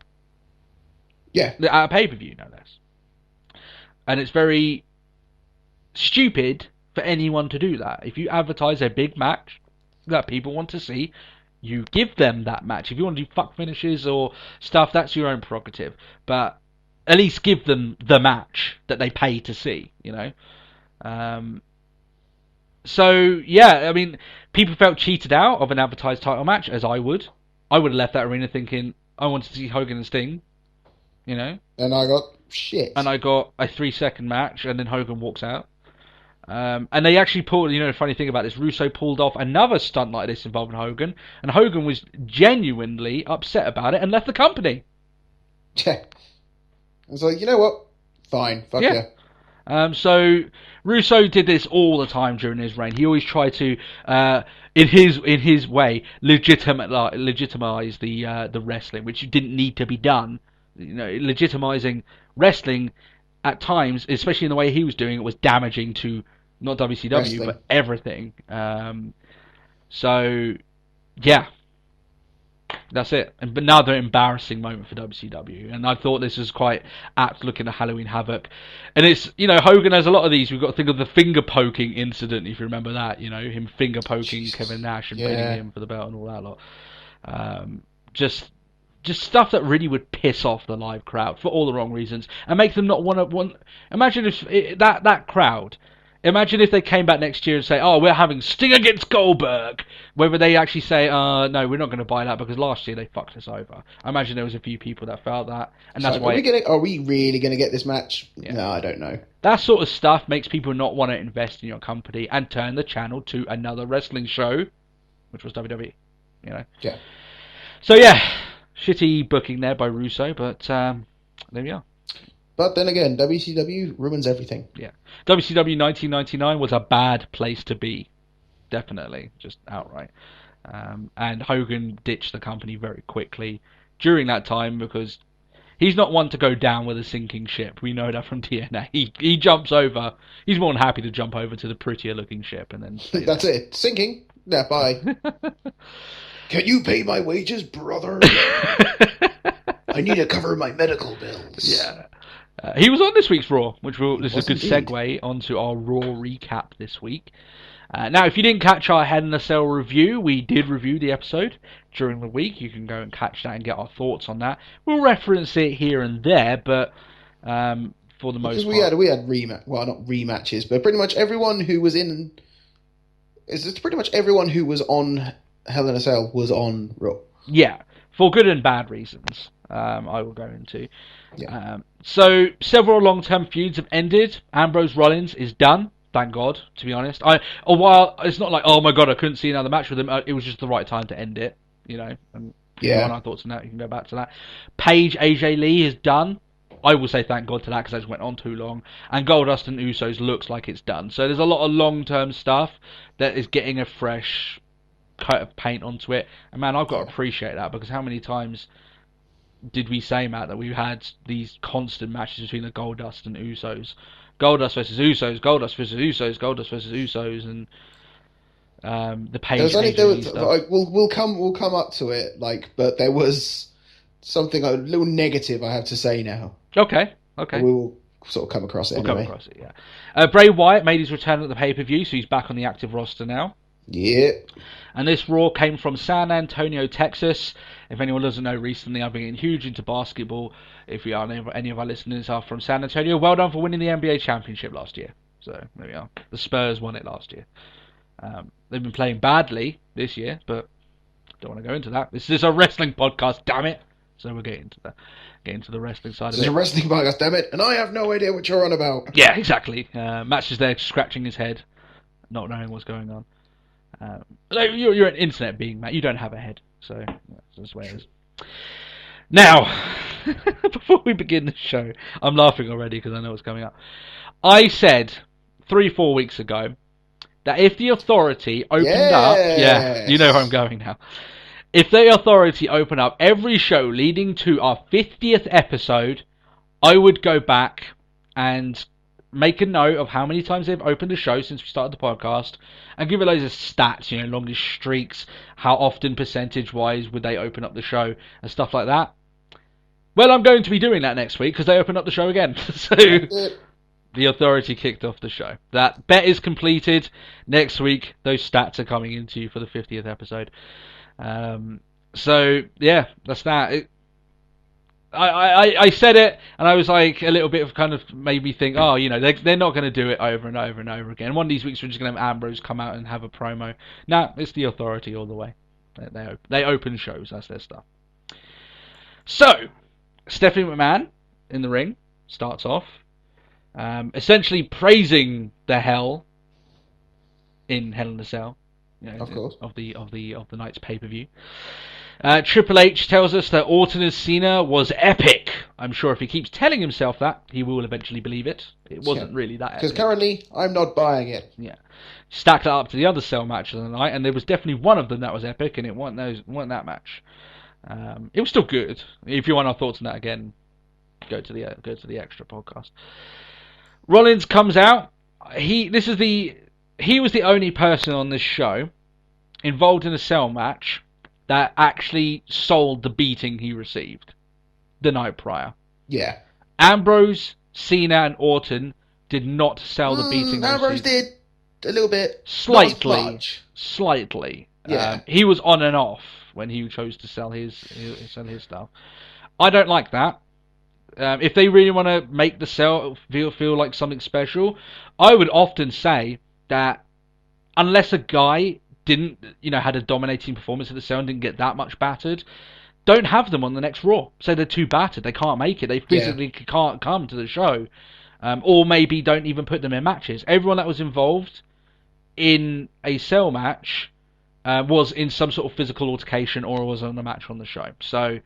Yeah. At a pay-per-view, no less. And it's very stupid for anyone to do that. If you advertise a big match that people want to see, you give them that match. If you want to do fuck finishes or stuff, that's your own prerogative. But at least give them the match that they pay to see, So, yeah, I mean, people felt cheated out of an advertised title match, as I would. I would have left that arena thinking, I wanted to see Hogan and Sting, And I got shit. And I got a 3-second match, and then Hogan walks out. And they actually pulled, the funny thing about this, Russo pulled off another stunt like this involving Hogan, and Hogan was genuinely upset about it and left the company. Yeah. I was like, you know what? Fine, fuck yeah. So Russo did this all the time during his reign. He always tried to, in his way, legitimize the wrestling, which didn't need to be done. Legitimizing wrestling at times, especially in the way he was doing it, was damaging to not WCW wrestling, but everything. So yeah. That's it. But another embarrassing moment for WCW. And I thought this was quite apt looking at Halloween Havok. And it's, Hogan has a lot of these. We've got to think of the finger poking incident, if you remember that. Him finger poking Kevin Nash and pinning him for the belt and all that lot. Just stuff that really would piss off the live crowd for all the wrong reasons and make them not want to. Imagine if that crowd. Imagine if they came back next year and say, "Oh, we're having Sting against Goldberg." Whether they actually say, "No, we're not going to buy that because last year they fucked us over." I imagine there was a few people that felt that, and that's why. Are we really going to get this match? Yeah. No, I don't know. That sort of stuff makes people not want to invest in your company and turn the channel to another wrestling show, which was WWE. Yeah. So yeah, shitty booking there by Russo, but there we are. But then again, WCW ruins everything. Yeah. WCW 1999 was a bad place to be. Definitely. Just outright. And Hogan ditched the company very quickly during that time because he's not one to go down with a sinking ship. We know that from TNA. He jumps over. He's more than happy to jump over to the prettier looking ship and then That's it. Sinking? Yeah, bye. Can you pay my wages, brother? I need to cover my medical bills. Yeah. He was on this week's Raw, this is a good segue onto our Raw recap this week. Now, if you didn't catch our Hell in a Cell review, we did review the episode during the week. You can go and catch that and get our thoughts on that. We'll reference it here and there, but for the most part... we had not rematches, but pretty much everyone who was in... It's pretty much everyone who was on Hell in a Cell was on Raw. Yeah, for good and bad reasons. I will go into. Yeah. So several long-term feuds have ended. Ambrose Rollins is done. Thank God. To be honest, while it's not like, oh my God, I couldn't see another match with him. It was just the right time to end it. And if you want our thoughts on that, you can go back to that. Paige AJ Lee is done. I will say thank God to that because that just went on too long. And Goldust and Usos looks like it's done. So there's a lot of long-term stuff that is getting a fresh coat of paint onto it. And man, I've got to appreciate that because how many times did we say, Matt, that we had these constant matches between the Goldust and Usos? Goldust versus Usos, Goldust versus Usos, Goldust versus Usos, and the Paige. We'll come up to it, but there was something a little negative I have to say now. Okay. We will sort of come across it. Come across it, yeah. Bray Wyatt made his return at the pay-per-view, so he's back on the active roster now. Yeah. And this Raw came from San Antonio, Texas. If anyone doesn't know, recently I've been getting huge into basketball. If you are any of our listeners are from San Antonio, well done for winning the NBA championship last year. So there we are. The Spurs won it last year. They've been playing badly this year, but don't want to go into that. This is a wrestling podcast, damn it. So we'll get into the wrestling side of it. This is a wrestling podcast, damn it, and I have no idea what you're on about. Yeah, exactly. Matt's just there scratching his head, not knowing what's going on. You're an internet being, Matt. You don't have a head, so that's the way it is. Now, before we begin the show, I'm laughing already because I know what's coming up. I said 3-4 weeks ago that if the Authority opened up, yeah, you know where I'm going now. If the Authority opened up every show leading to our 50th episode, I would go back and make a note of how many times they've opened a show since we started the podcast, and give it loads of stats, longest streaks, how often percentage-wise would they open up the show, and stuff like that. Well, I'm going to be doing that next week, because they opened up the show again. So, the Authority kicked off the show. That bet is completed. Next week, those stats are coming into you for the 50th episode. So, yeah, that's that. I said it, and I was like, a little bit of kind of made me think, they're not going to do it over and over and over again. One of these weeks we're just going to have Ambrose come out and have a promo. Nah, it's the Authority all the way. They open shows, that's their stuff. So, Stephanie McMahon in the ring starts off, essentially praising the Hell in Hell in a Cell, of course, of the night's pay-per-view. Triple H tells us that Orton and Cena was epic. I'm sure if he keeps telling himself that, he will eventually believe it. It wasn't really that epic. Because currently, I'm not buying it. Yeah. Stacked that up to the other Cell matches of the night, and there was definitely one of them that was epic, and it wasn't that match. It was still good. If you want our thoughts on that again, go to the extra podcast. Rollins comes out. He was the only person on this show involved in a Cell match that actually sold the beating he received the night prior. Yeah. Ambrose, Cena, and Orton did not sell the beating. Ambrose did a little bit. Slightly. Yeah. He was on and off when he chose to sell his stuff. I don't like that. If they really want to make the Cell feel like something special, I would often say that unless a guy didn't, had a dominating performance at the Cell and didn't get that much battered, don't have them on the next Raw. Say they're too battered, they can't make it, they physically can't come to the show, or maybe don't even put them in matches. Everyone that was involved in a Cell match was in some sort of physical altercation or was on a match on the show. So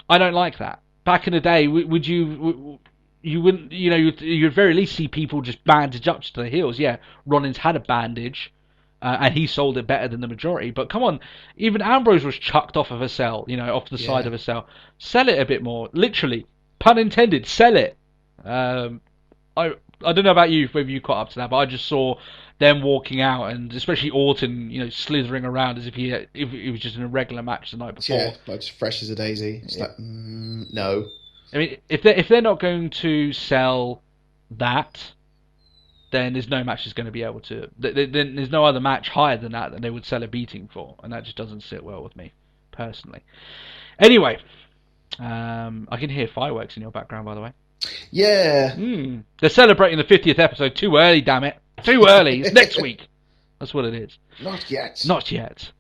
I don't like that. Back in the day, you wouldn't, you'd very least see people just bandage up to the heels. Yeah, Rollins had a bandage, and he sold it better than the majority. But come on, even Ambrose was chucked off of a Cell, off the side of a Cell. Sell it a bit more, literally, pun intended. Sell it. I don't know about you, whether you caught up to that, but I just saw them walking out, and especially Orton, slithering around as if he was just in a regular match the night before. Yeah, like just fresh as a daisy. It's like, no. I mean, if they're not going to sell that, then there's no match that's going to be able to. Then there's no other match higher than that they would sell a beating for, and that just doesn't sit well with me personally. Anyway, I can hear fireworks in your background, by the way. Yeah. They're celebrating the 50th episode too early. Damn it, too early. It's next week. That's what it is. Not yet. Not yet.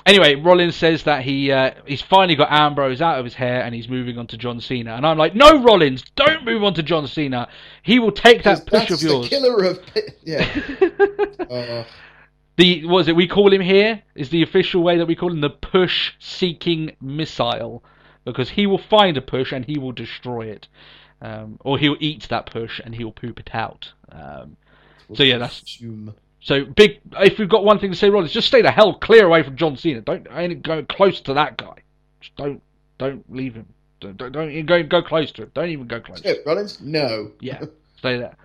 Anyway, Rollins says that he's finally got Ambrose out of his hair and he's moving on to John Cena. And I'm like, no, Rollins, don't move on to John Cena. He will take that push of yours. The killer of... Yeah. What is it we call him here? Is the official way that we call him the push-seeking missile. Because he will find a push and he will destroy it. Or he'll eat that push and he'll poop it out. So yeah, that's... So big. If we've got one thing to say, Rollins, just stay the hell clear away from John Cena. Don't go close to that guy. Just don't leave him. Don't even go close to him. Don't even go close. Rollins, no. Yeah, stay there.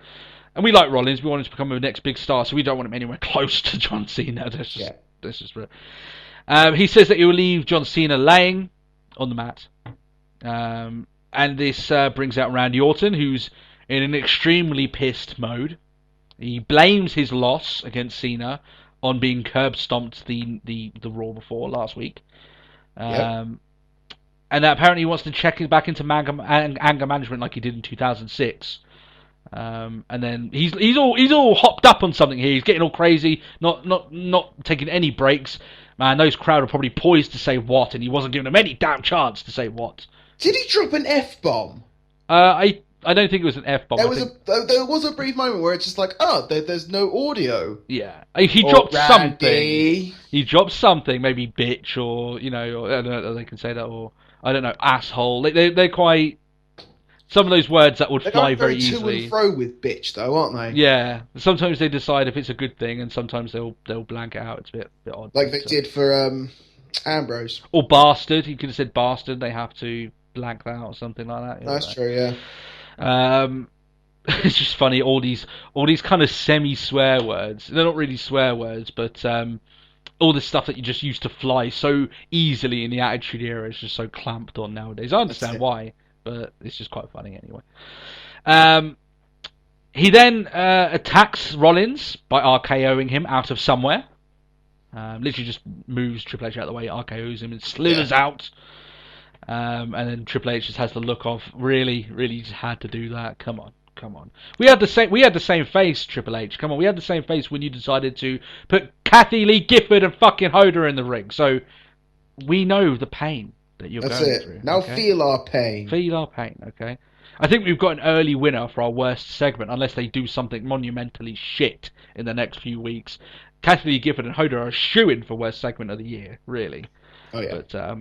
And we like Rollins. We want him to become the next big star, so we don't want him anywhere close to John Cena. That's just real. He says that he will leave John Cena laying on the mat. And this brings out Randy Orton, who's in an extremely pissed mode. He blames his loss against Cena on being curb stomped the Raw before last week. Yep. And that apparently he wants to check it back into anger management like he did in 2006. And then he's all hopped up on something here. He's getting all crazy, not taking any breaks. Man, those crowd are probably poised to say what, and he wasn't giving them any damn chance to say what. Did he drop an F-bomb? I don't think it was an F-bomb. There was a brief moment where it's just like, there's no audio. Yeah, he dropped something. Randy. He dropped something, maybe bitch or or I don't know if they can say that, or I don't know, asshole. They're quite some of those words that would fly very easily. To and fro with bitch though, aren't they? Yeah, sometimes they decide if it's a good thing, and sometimes they'll blank it out. It's a bit odd. Like they did for Ambrose. Or bastard. He could have said bastard. They have to blank that out or something like that. That's true. Yeah. It's just funny, all these kind of semi-swear words. They're not really swear words, but all this stuff that you just used to fly so easily in the Attitude Era is just so clamped on nowadays. I understand why, but it's just quite funny anyway. He then attacks Rollins by RKOing him out of somewhere. Literally just moves Triple H out of the way, RKOs him, and slithers out. And then Triple H just has the look of, really just had to do that. Come on. We had the same face, Triple H. Come on, we had the same face when you decided to put Kathy Lee Gifford and fucking Hoda in the ring. So we know the pain that you're going through. Now okay? feel our pain. Feel our pain, okay? I think we've got an early winner for our worst segment, unless they do something monumentally shit in the next few weeks. Kathy Lee Gifford and Hoda are a shoo-in for worst segment of the year, really. Oh yeah. But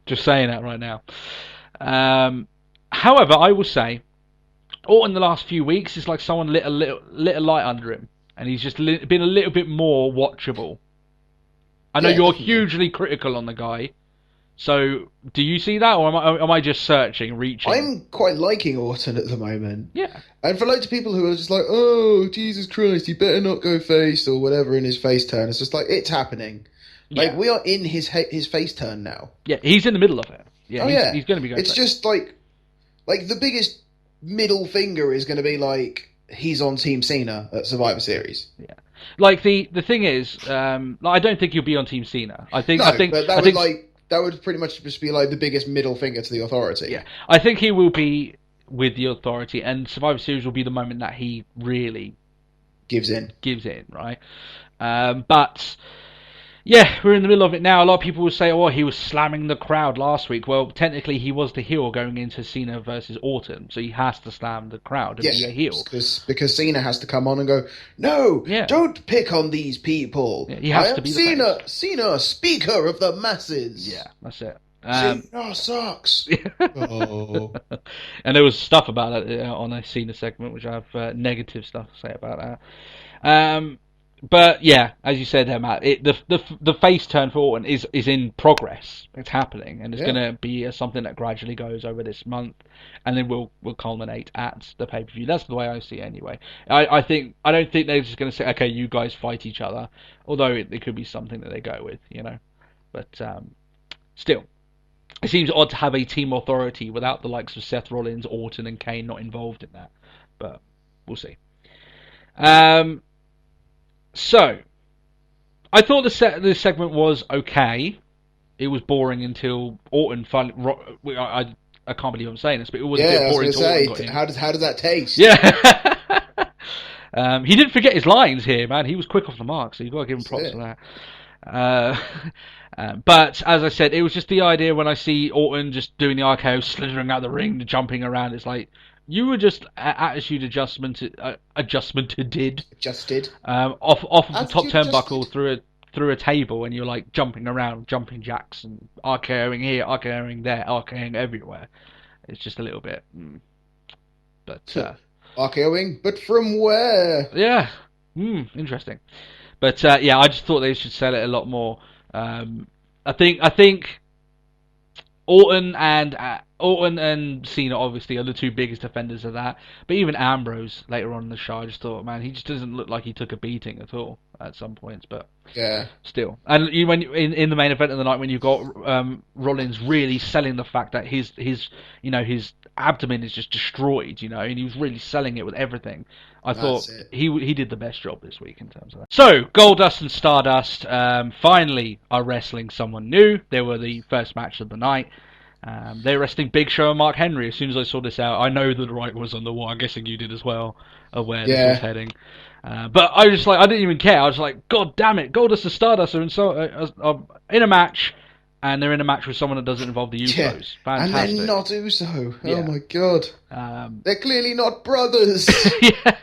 just saying that right now. However, I will say, Orton the last few weeks is like someone lit a light under him, and he's just been a little bit more watchable. I know you're definitely hugely critical on the guy, so do you see that, or am I just searching, reaching? I'm quite liking Orton at the moment. Yeah. And for loads of people who are just like, oh, Jesus Christ, he better not go face or whatever in his face turn, it's just like, it's happening. Like, we are in his face turn now. Yeah, he's in the middle of it. Yeah, he's going to be going. It's just like the biggest middle finger is going to be like he's on Team Cena at Survivor Series. Yeah, like the thing is, I don't think he'll be on Team Cena. I think that would pretty much just be like the biggest middle finger to the Authority. Yeah, I think he will be with the Authority, and Survivor Series will be the moment that he really gives in, right? But yeah, we're in the middle of it now. A lot of people will say, oh, he was slamming the crowd last week. Well, technically, he was the heel going into Cena versus Orton, so he has to slam the crowd and be a heel. Because Cena has to come on and go, no, don't pick on these people. Yeah, he has to be Cena, speaker of the masses. Yeah, that's it. Cena sucks. Oh. And there was stuff about it on a Cena segment, which I have negative stuff to say about that. But yeah, as you said there, Matt, the face turn for Orton is in progress. It's happening, and it's going to be something that gradually goes over this month, and then will culminate at the pay per view. That's the way I see it, anyway. I don't think they're just going to say, okay, you guys fight each other, although it could be something that they go with, But still, it seems odd to have a team Authority without the likes of Seth Rollins, Orton, and Kane not involved in that. But we'll see. So, I thought this segment was okay. It was boring until Orton finally... I can't believe I'm saying this, but it was a bit boring until Orton got in. How does that taste? Yeah. He didn't forget his lines here, man. He was quick off the mark, so you've got to give him props for that. But, as I said, it was just the idea when I see Orton just doing the RKO, slithering out the ring, jumping around, it's like... You were just attitude adjusted off of the top turnbuckle through a table, and you're like jumping around, jumping jacks, and RKOing here, RKOing there, RKOing everywhere. It's just a little bit, but RKOing, but from where? Yeah, interesting. But I just thought they should sell it a lot more. I think Orton and Orton and Cena obviously are the two biggest defenders of that. But even Ambrose later on in the show, I just thought, man, he just doesn't look like he took a beating at all at some points. But Yeah. still, and in the main event of the night, when you've got Rollins really selling the fact that his abdomen is just destroyed, and he was really selling it with everything. I thought he did the best job this week in terms of that. So Goldust and Stardust finally are wrestling someone new. They were the first match of the night. They're wrestling Big Show and Mark Henry. As soon as I saw this out, I know that the right was on the wall. I'm guessing you did as well, of where this was heading. But I was like, I didn't even care. I was like, God damn it, Goldust and Stardust are in a match, and they're in a match with someone that doesn't involve the Usos. Yeah. Fantastic. And they're not Uso. Yeah. Oh my god. They're clearly not brothers. Yeah.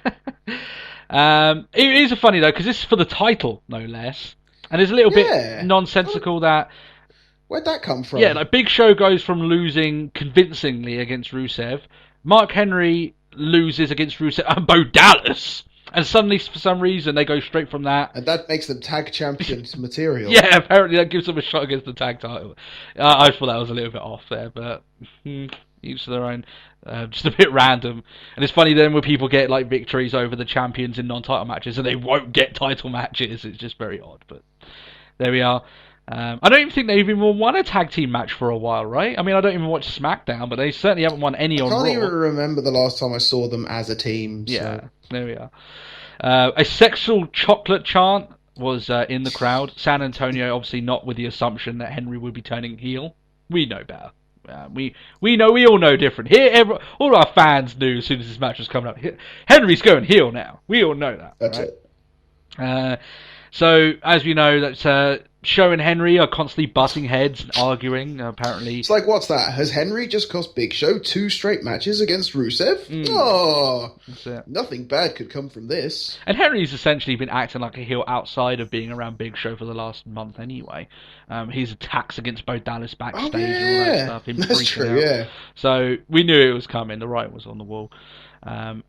It is funny though, because this is for the title, no less. And it's a little bit nonsensical that. Where'd that come from? Yeah, like Big Show goes from losing convincingly against Rusev. Mark Henry loses against Rusev and Bo Dallas. And suddenly, for some reason, they go straight from that. And that makes them tag champions material. Yeah, apparently that gives them a shot against the tag title. I thought that was a little bit off there, but each to their own. Just a bit random. And it's funny then when people get like victories over the champions in non-title matches and they won't get title matches. It's just very odd, but there we are. I don't even think they've even won a tag team match for a while, right? I mean, I don't even watch SmackDown, but they certainly haven't won any on Raw. I can't even remember the last time I saw them as a team. So. Yeah, there we are. A sexual chocolate chant was in the crowd. San Antonio, obviously not with the assumption that Henry would be turning heel. We know better. We all know different. Here, all our fans knew as soon as this match was coming up. Henry's going heel now. We all know that. That's right? it. So, as we know, that Show and Henry are constantly butting heads and arguing, apparently. It's like, what's that? Has Henry just cost Big Show 2 straight matches against Rusev? Oh, that's it. Nothing bad could come from this. And Henry's essentially been acting like a heel outside of being around Big Show for the last month anyway. His attacks against Bo Dallas backstage and all that stuff. Him That's freaking true, out. yeah. So, we knew it was coming. The writing was on the wall.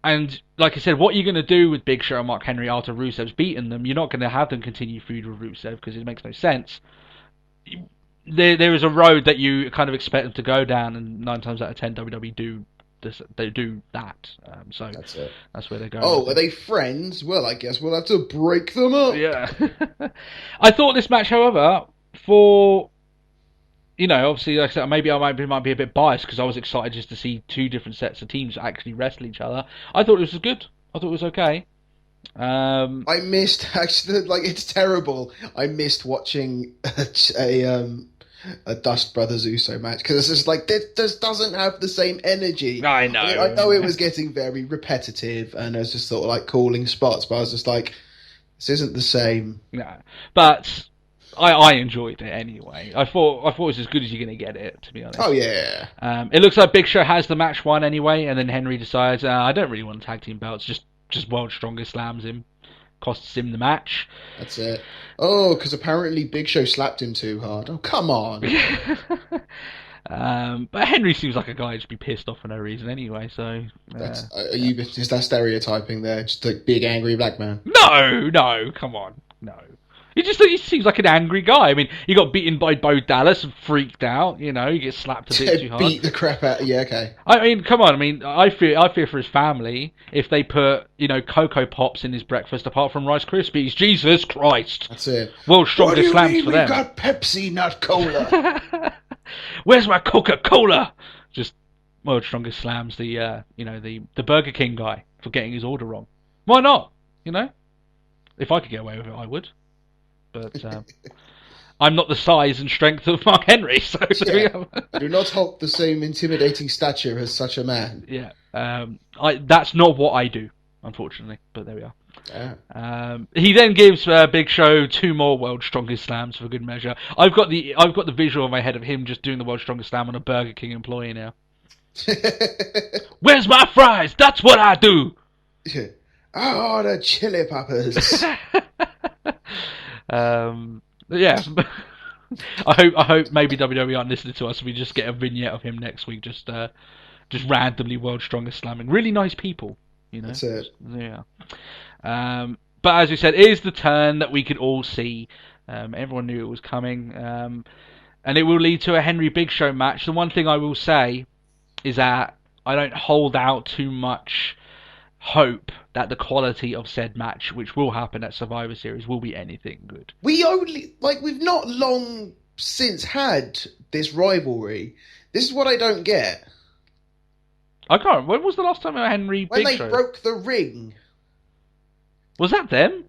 And like I said, what you're going to do with Big Show and Mark Henry after Rusev's beaten them, you're not going to have them continue feud with Rusev because it makes no sense. There is a road that you kind of expect them to go down, and 9 times out of 10 WWE do this, they do that. So that's it. That's where they're going. Oh, are they friends? Well, I guess we'll have to break them up. Yeah. I thought this match, however, for... obviously, like I said, maybe I might be a bit biased because I was excited just to see 2 different sets of teams actually wrestle each other. I thought it was good. I thought it was okay. I missed, actually, like, it's terrible. I missed watching a Dust Brothers Uso match because it's just like, this doesn't have the same energy. I know. I know it was getting very repetitive and it was just sort of like calling spots, but I was just like, this isn't the same. No. But... I enjoyed it anyway. I thought it was as good as you're going to get it, to be honest. Oh, yeah. It looks like Big Show has the match won anyway, and then Henry decides, I don't really want tag team belts, just World's Strongest slams him, costs him the match. That's it. Oh, because apparently Big Show slapped him too hard. Oh, come on. But Henry seems like a guy who'd just be pissed off for no reason anyway, so... Is that stereotyping there? Just a big angry black man? No, come on, no. He seems like an angry guy. I mean, he got beaten by Bo Dallas and freaked out. He gets slapped a bit too hard. Beat the crap out. Yeah, okay. I mean, come on. I mean, I fear for his family if they put Cocoa Pops in his breakfast apart from Rice Krispies. Jesus Christ! That's it. World's Strongest slams for them. We've got Pepsi, not cola. Where's my Coca-Cola? Just World's Strongest slams the Burger King guy for getting his order wrong. Why not? If I could get away with it, I would. But I'm not the size and strength of Mark Henry, so I do not hold the same intimidating stature as such a man. Yeah, that's not what I do, unfortunately. But there we are. Yeah. He then gives Big Show 2 more World's Strongest Slams for good measure. I've got the visual in my head of him just doing the World's Strongest Slam on a Burger King employee now. Where's my fries? That's what I do. Oh, the chili peppers. Yeah. I hope maybe WWE aren't listening to us. We just get a vignette of him next week, just randomly World's Strongest slamming. Really nice people, That's it. Yeah. But as we said, it is the turn that we could all see. Everyone knew it was coming, and it will lead to a Henry Big Show match. The one thing I will say is that I don't hold out too much hope that the quality of said match, which will happen at Survivor Series, will be anything good. We've not long since had this rivalry. This is what I don't get. I can't. When was the last time Henry When Big they Show? broke the ring. Was that them?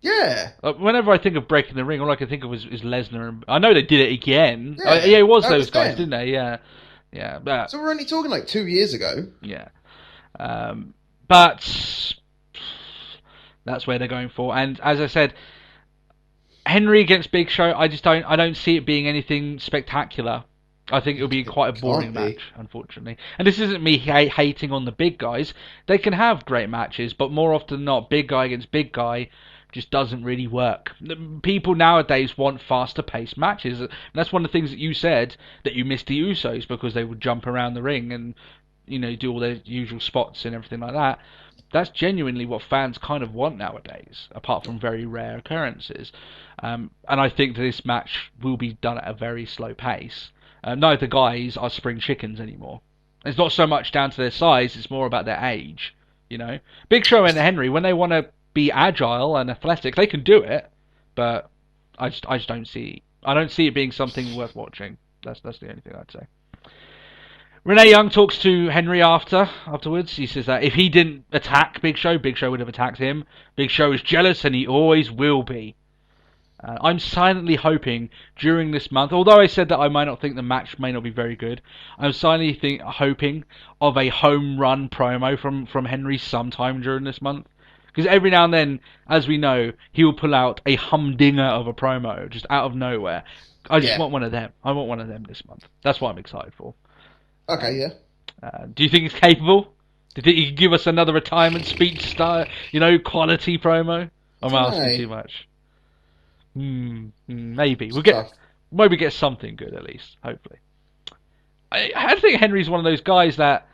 Yeah. Whenever I think of breaking the ring, all I can think of is Lesnar. And I know they did it again. Yeah, It was that those was guys, them. didn't they? Yeah. Yeah. But, So we're only talking like 2 years ago. yeah. But that's where they're going for. And as I said, Henry against Big Show, I don't see it being anything spectacular. I think it'll be quite a boring match, unfortunately. And this isn't me hating on the big guys. They can have great matches, but more often than not, big guy against big guy just doesn't really work. People nowadays want faster paced matches. And that's one of the things that you said, that you missed the Usos because they would jump around the ring and, do all their usual spots and everything like that. That's genuinely what fans kind of want nowadays, apart from very rare occurrences. And I think this match will be done at a very slow pace. Neither guys are spring chickens anymore. It's not so much down to their size, it's more about their age. Big Show and Henry, when they want to be agile and athletic, they can do it, but I just don't see it being something worth watching. That's the only thing I'd say. Renee Young talks to Henry afterwards. He says that if he didn't attack Big Show would have attacked him. Big Show is jealous and he always will be. I'm silently hoping during this month, although I said that I might not think the match may not be very good, I'm silently hoping of a home run promo from Henry sometime during this month. Because every now and then, as we know, he will pull out a humdinger of a promo just out of nowhere. I just want one of them. I want one of them this month. That's what I'm excited for. Okay, yeah. Do you think he's capable? Do you think he can give us another retirement speech style, quality promo? I'm asking too much. Maybe we'll get something good at least. Hopefully, I think Henry's one of those guys that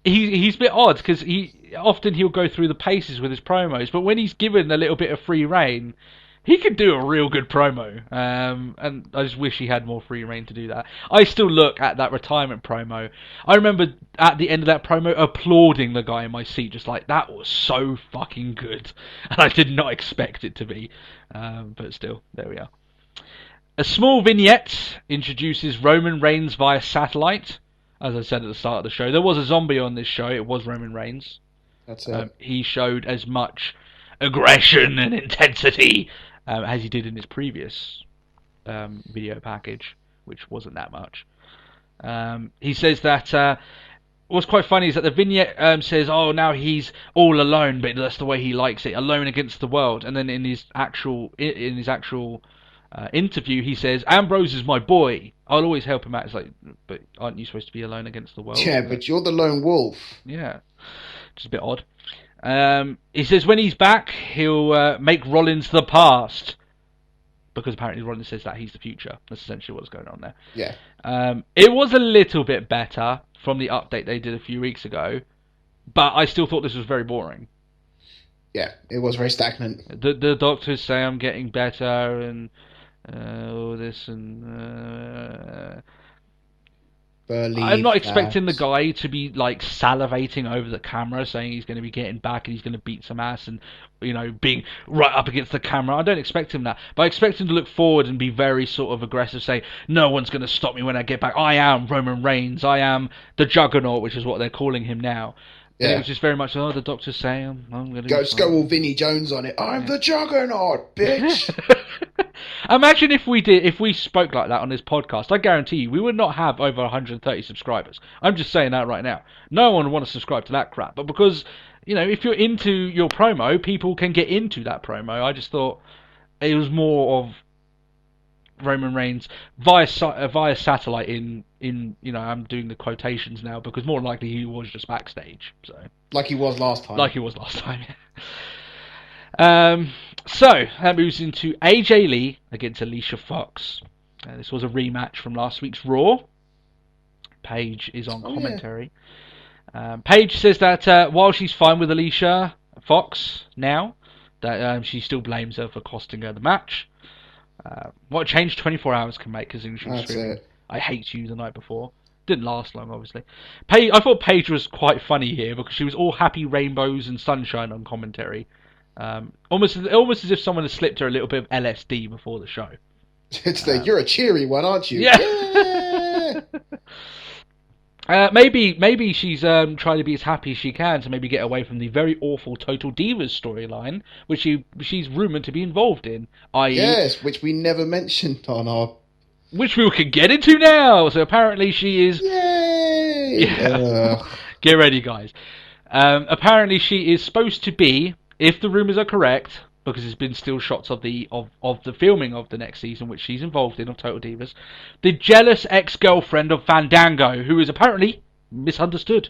he's a bit odd because he'll go through the paces with his promos, but when he's given a little bit of free reign, he can do a real good promo. And I just wish he had more free reign to do that. I still look at that retirement promo. I remember at the end of that promo applauding the guy in my seat, just like, that was so fucking good. And I did not expect it to be. But still, there we are. A small vignette introduces Roman Reigns via satellite. As I said at the start of the show, there was a zombie on this show. It was Roman Reigns. That's it. He showed as much aggression and intensity as he did in his previous video package, which wasn't that much. He says that what's quite funny is that the vignette says, "Oh, now he's all alone," but that's the way he likes it, alone against the world. And then in his actual interview, he says, "Ambrose is my boy. I'll always help him out." It's like, but aren't you supposed to be alone against the world? Yeah, but you're the lone wolf. Yeah, just a bit odd. He says when he's back, he'll make Rollins the past. Because apparently Rollins says that he's the future. That's essentially what's going on there. Yeah. It was a little bit better from the update they did a few weeks ago, but I still thought this was very boring. Yeah, it was very stagnant. The doctors say I'm getting better and all this and... I'm not expecting the guy to be like salivating over the camera saying he's going to be getting back and he's going to beat some ass and being right up against the camera. I don't expect him that, but I expect him to look forward and be very sort of aggressive, say no one's going to stop me when I get back. I am Roman Reigns. I am the Juggernaut, which is what they're calling him now. Yeah. And it was just very much, the doctors say I'm going to go all Vinnie Jones on it. I'm the Juggernaut, bitch. Imagine if we spoke like that on this podcast. I guarantee you, we would not have over 130 subscribers. I'm just saying that right now. No one would want to subscribe to that crap. But because, if you're into your promo, people can get into that promo. I just thought it was more of Roman Reigns via satellite in I'm doing the quotations now because more likely he was just backstage. So like he was last time. Yeah. So that moves into AJ Lee against Alicia Fox. This was a rematch from last week's Raw. Paige is on commentary. Yeah. Paige says that while she's fine with Alicia Fox now, that she still blames her for costing her the match. What a change 24 hours can make, because she was screaming, "I hate you" the night before. Didn't last long, obviously. I thought Paige was quite funny here because she was all happy rainbows and sunshine on commentary. Almost as if someone had slipped her a little bit of LSD before the show. It's like, you're a cheery one, aren't you? Yeah. Maybe she's trying to be as happy as she can to maybe get away from the very awful Total Divas storyline, which she's rumoured to be involved in. I.e., yes, which we never mentioned on our... Which we can get into now. So apparently she is... Yay! Yeah. Get ready, guys. Apparently she is supposed to be, if the rumours are correct, because there's been still shots of the filming of the next season, which she's involved in, of Total Divas, the jealous ex-girlfriend of Fandango, who is apparently misunderstood.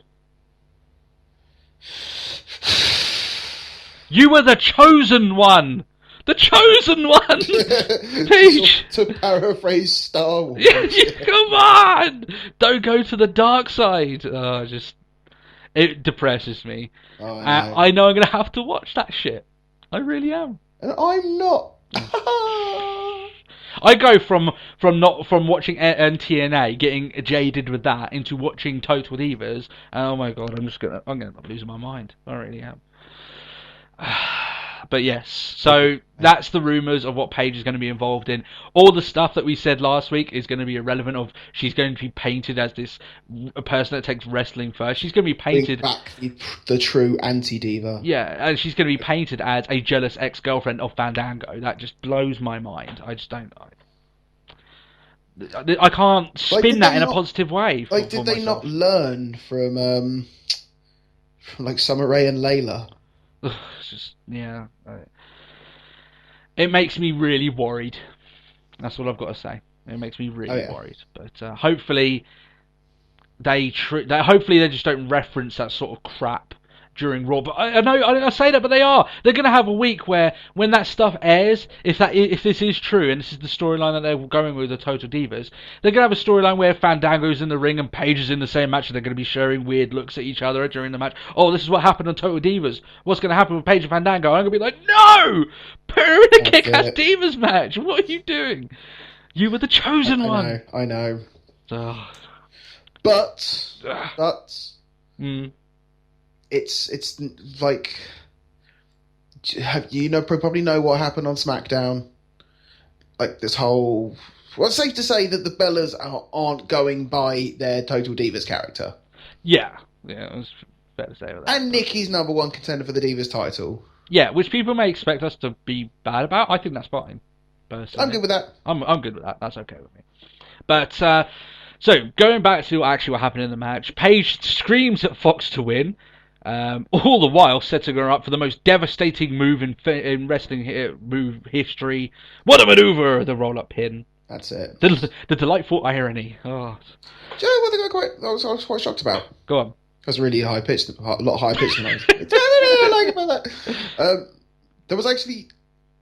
You were the chosen one! The chosen one! Paige! To paraphrase Star Wars. Come on! Don't go to the dark side! It depresses me. Oh, I know I'm going to have to watch that shit. I really am. And I'm not. I go from watching TNA, getting jaded with that, into watching Total Divas, and oh my god, I'm gonna end up losing my mind. I really am. But yes, so that's the rumours of what Paige is going to be involved in. All the stuff that we said last week is going to be irrelevant. Of she's going to be painted as a person that takes wrestling first. She's going to be painted back the true anti-diva. Yeah, and she's going to be painted as a jealous ex-girlfriend of Fandango. That just blows my mind. I just don't. I can't spin that in a positive way. Did they not learn from like Summer Rae and Layla? It's just, yeah. It makes me really worried. That's what I've got to say. It makes me really worried. But hopefully they just don't reference that sort of crap during Raw. But I know I say that, but they are. They're going to have a week where when that stuff airs, if this is true and this is the storyline that they're going with the Total Divas, they're going to have a storyline where Fandango's in the ring and Paige is in the same match, and they're going to be sharing weird looks at each other during the match. Oh, this is what happened on Total Divas. What's going to happen with Paige and Fandango? I'm going to be like, no! Put her in a kick-ass Divas match. What are you doing? You were the chosen one. I know. Oh. But it's like, probably know what happened on SmackDown. Like this whole, it's safe to say that the Bellas aren't going by their Total Divas character. Yeah, it was fair to say that. And Nikki's number one contender for the Divas title. Yeah, which people may expect us to be bad about. I think that's fine. Personally. I'm good with that. I'm good with that. That's okay with me. But so going back to actually what happened in the match, Paige screams at Fox to win. All the while setting her up for the most devastating move in wrestling move history. What a maneuver! The roll-up pin. That's it. The delightful irony. Oh. Do you know what I was quite shocked about? Go on. It was really high pitched, a lot higher pitched than I was. I like about that. There was actually,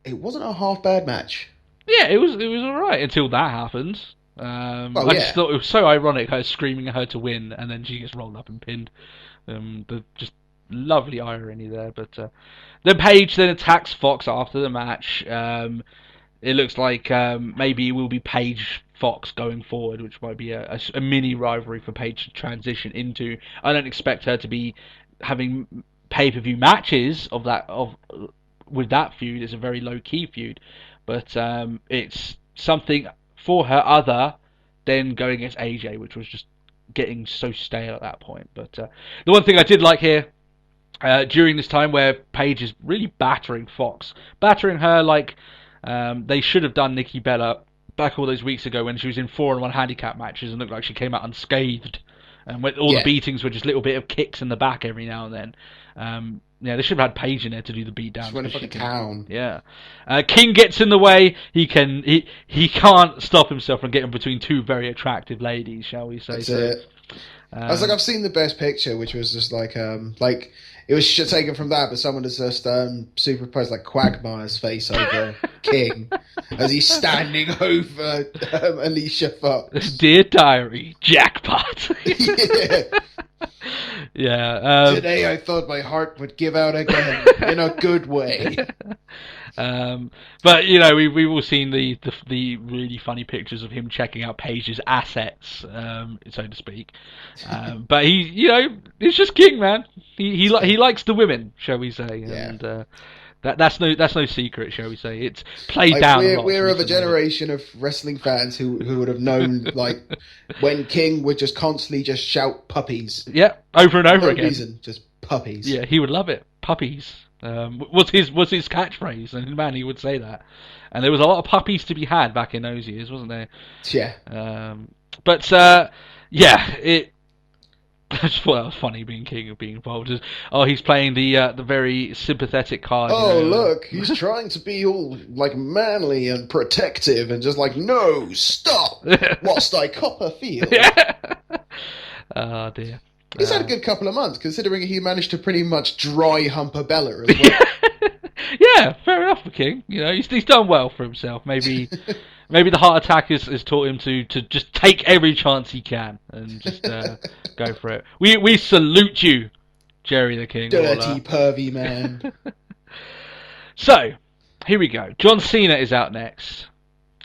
it wasn't a half bad match. Yeah, it was alright until that happened. I just thought it was so ironic, her screaming at her to win, and then she gets rolled up and pinned. The just lovely irony there. But then Paige then attacks Fox after the match. It looks like maybe it will be Paige Fox going forward, which might be a mini rivalry for Paige to transition into. I don't expect her to be having pay-per-view matches with that feud. It's a very low-key feud, but it's something for her other than going against AJ, which was just getting so stale at that point. But the one thing I did like here during this time where Paige is really battering Fox, battering her like they should have done Nikki Bella back all those weeks ago when she was in 4-on-1 handicap matches and looked like she came out unscathed, and when all the beatings were just little bit of kicks in the back every now and then. They should have had Paige in there to do the beatdown. She went for the town. Yeah. King gets in the way. He can't stop himself from getting between two very attractive ladies, shall we say? That's it. I was like, I've seen the best picture, which was just like it was taken from that, but someone has just superposed like Quagmire's face over King as he's standing over Alicia Fox. Dear diary, jackpot. Yeah. Yeah. Today I thought my heart would give out again in a good way. But you know, we've all seen the really funny pictures of him checking out Paige's assets, so to speak. But he's just king, man. He likes the women, shall we say? Yeah. And that's no secret, shall we say? It's played down. We're of a generation of wrestling fans who would have known, like, when King would just constantly just shout puppies. Yeah, over and over No again. reason, just puppies. Yeah, he would love it. Puppies. Was his catchphrase, and man, he would say that. And there was a lot of puppies to be had back in those years, wasn't there? Yeah. But yeah, it. I just thought that was funny, being king of being involved. He's playing the very sympathetic card. Oh, look, he's trying to be all, like, manly and protective and just like, no, stop, whilst I cop a feel. Yeah. Oh, dear. He's had a good couple of months, considering he managed to pretty much dry hump a Bella as well. Yeah, fair enough for King. You know, he's done well for himself. Maybe the heart attack has taught him to just take every chance he can and just go for it. We salute you, Jerry the King. Dirty, pervy man. So, here we go. John Cena is out next.